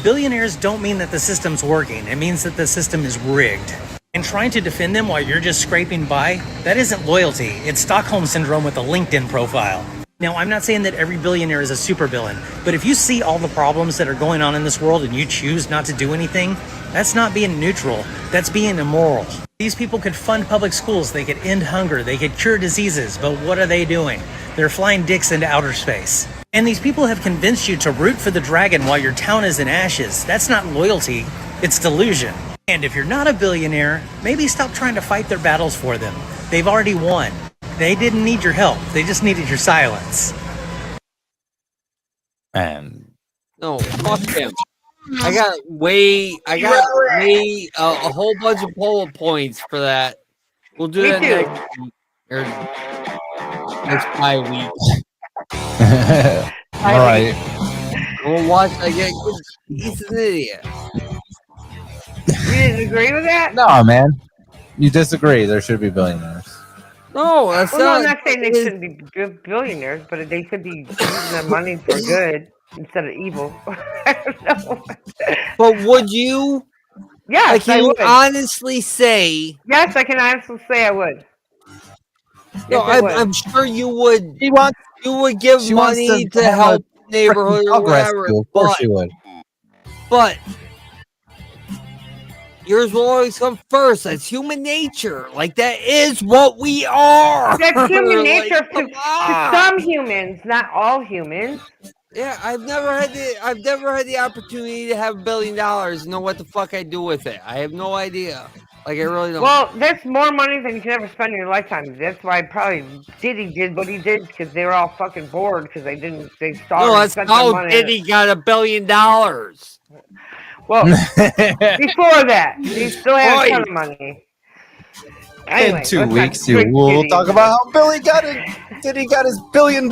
Billionaires don't mean that the system's working. It means that the system is rigged. And trying to defend them while you're just scraping by, that isn't loyalty. It's Stockholm Syndrome with a LinkedIn profile. Now, I'm not saying that every billionaire is a supervillain, but if you see all the problems that are going on in this world and you choose not to do anything, that's not being neutral. That's being immoral. These people could fund public schools, they could end hunger, they could cure diseases, but what are they doing? They're flying dicks into outer space. And these people have convinced you to root for the dragon while your town is in ashes. That's not loyalty, it's delusion. And if you're not a billionaire, maybe stop trying to fight their battles for them. They've already won. They didn't need your help. They just needed your silence. And no, fuck him. I got a whole bunch of bullet points for that. We'll do that next 5 weeks. All right. We'll watch again. He's an idiot. You didn't agree with that? No, man. You disagree. There should be billionaires. No, that's well, I'm not saying they shouldn't be good billionaires, but they should be using their money for good instead of evil. I don't know. But would you? Yes, I would. Honestly say. Yes, I can honestly say I would. No, I'm sure you would. You would give money to help neighborhood or whatever. Of course you would. But yours will always come first. That's human nature. Like, that is what we are. That's human nature to some humans, not all humans. Yeah, I've never had the opportunity to have $1 billion and know what the fuck I do with it. I have no idea. Like, I really don't. Well, that's more money than you can ever spend in your lifetime. That's why probably Diddy did what he did, because they were all fucking bored because they starved. No, that's how Diddy got $1 billion. Well, before that, he still had a ton of money. Anyway, in 2 weeks, we'll talk about how Diddy got his $1 billion.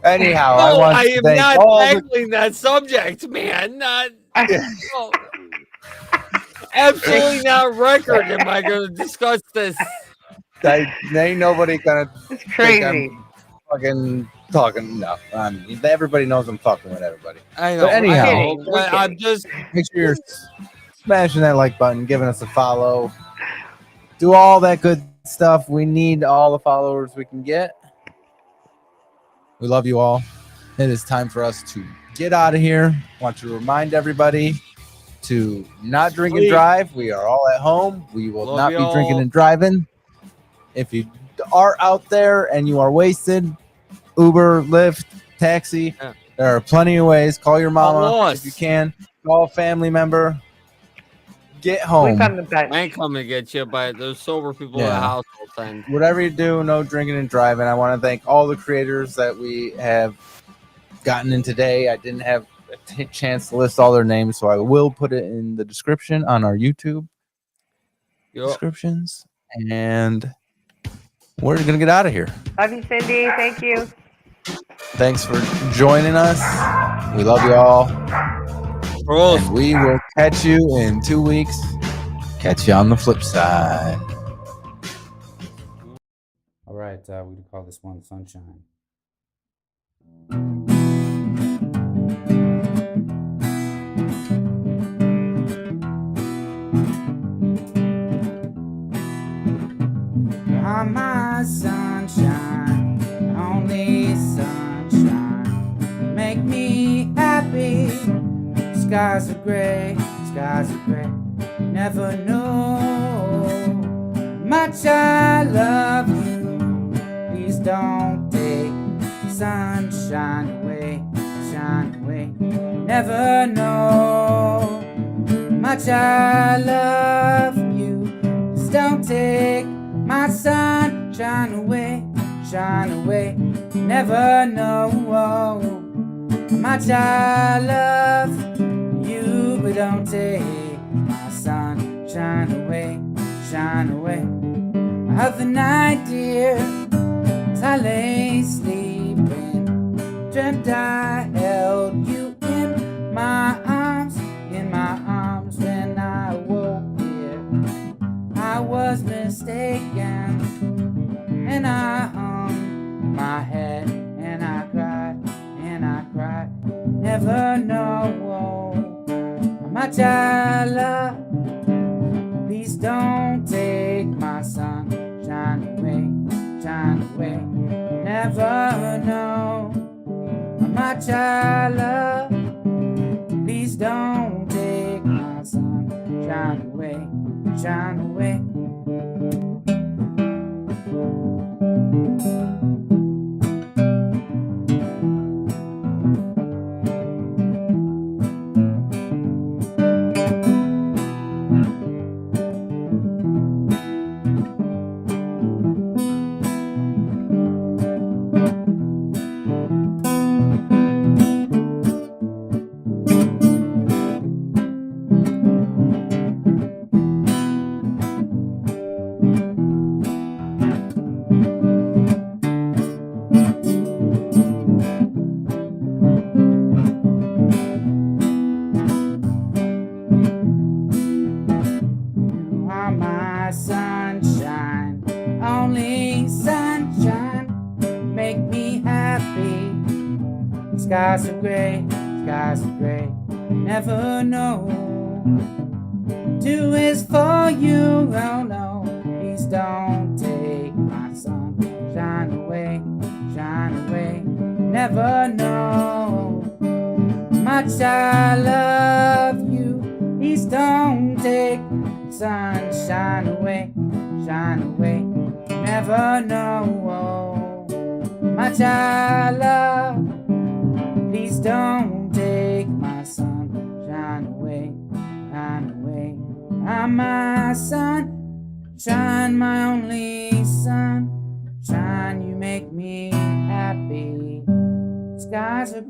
Anyhow, I am not tackling that subject, man. Not absolutely not record. Am I going to discuss this? Ain't nobody gonna. It's crazy. Fucking talking. No, everybody knows I'm fucking with everybody. I know. But anyhow, I'm just make sure you're smashing that like button, giving us a follow, do all that good stuff. We need all the followers we can get. We love you all. It is time for us to get out of here. I want to remind everybody to not drink and drive. We are all at home. We will not be drinking and driving. If you are out there and you are wasted, Uber, Lyft, taxi. Yeah. There are plenty of ways. Call your mama Call if you can. Call a family member. Get home. I ain't coming to get you, but there's sober people in the house all the time. Whatever you do, no drinking and driving. I want to thank all the creators that we have gotten in today. I didn't have a chance to list all their names, so I will put it in the description on our YouTube descriptions. And we're going to get out of here. Love you, Cindy. Thank you. Thanks for joining us. We love you all. And we will catch you in 2 weeks. Catch you on the flip side. All right, we can call this one Sunshine. You're my sunshine, only sunshine. Make me happy. Skies are gray, never know much I love you. Please don't take sunshine away, shine away. Never know much I love you. Please don't take my sunshine away, shine away. Never know how much I love you, but don't take my sunshine away, shine away. Other night, dear, as I lay sleeping, dreamt I held you in my arms when I woke, dear. I was mistaken, and I hung my head, and I cried, never know how much I love. Please don't take my sunshine away, shine away. Never know how much I love. Please don't take my sunshine away, shine away. Sunshine, only sunshine, make me happy. Skies are gray, never know. Two is for you, oh no. Please don't take my sunshine away, shine away. Never know much I love you. Please don't take sunshine away, shine away. Never know much I love. Please don't take my sunshine away, shine away. I'm my sunshine, my only sunshine. You make me happy. Skies are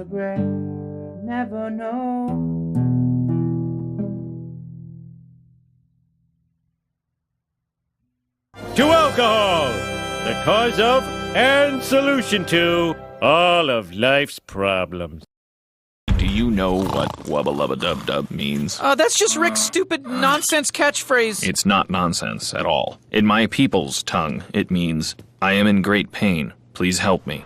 gray, never know. To alcohol, the cause of and solution to all of life's problems. Do you know what wubba lubba dub dub means? That's just Rick's stupid nonsense catchphrase. It's not nonsense at all. In my people's tongue, it means, I am in great pain. Please help me.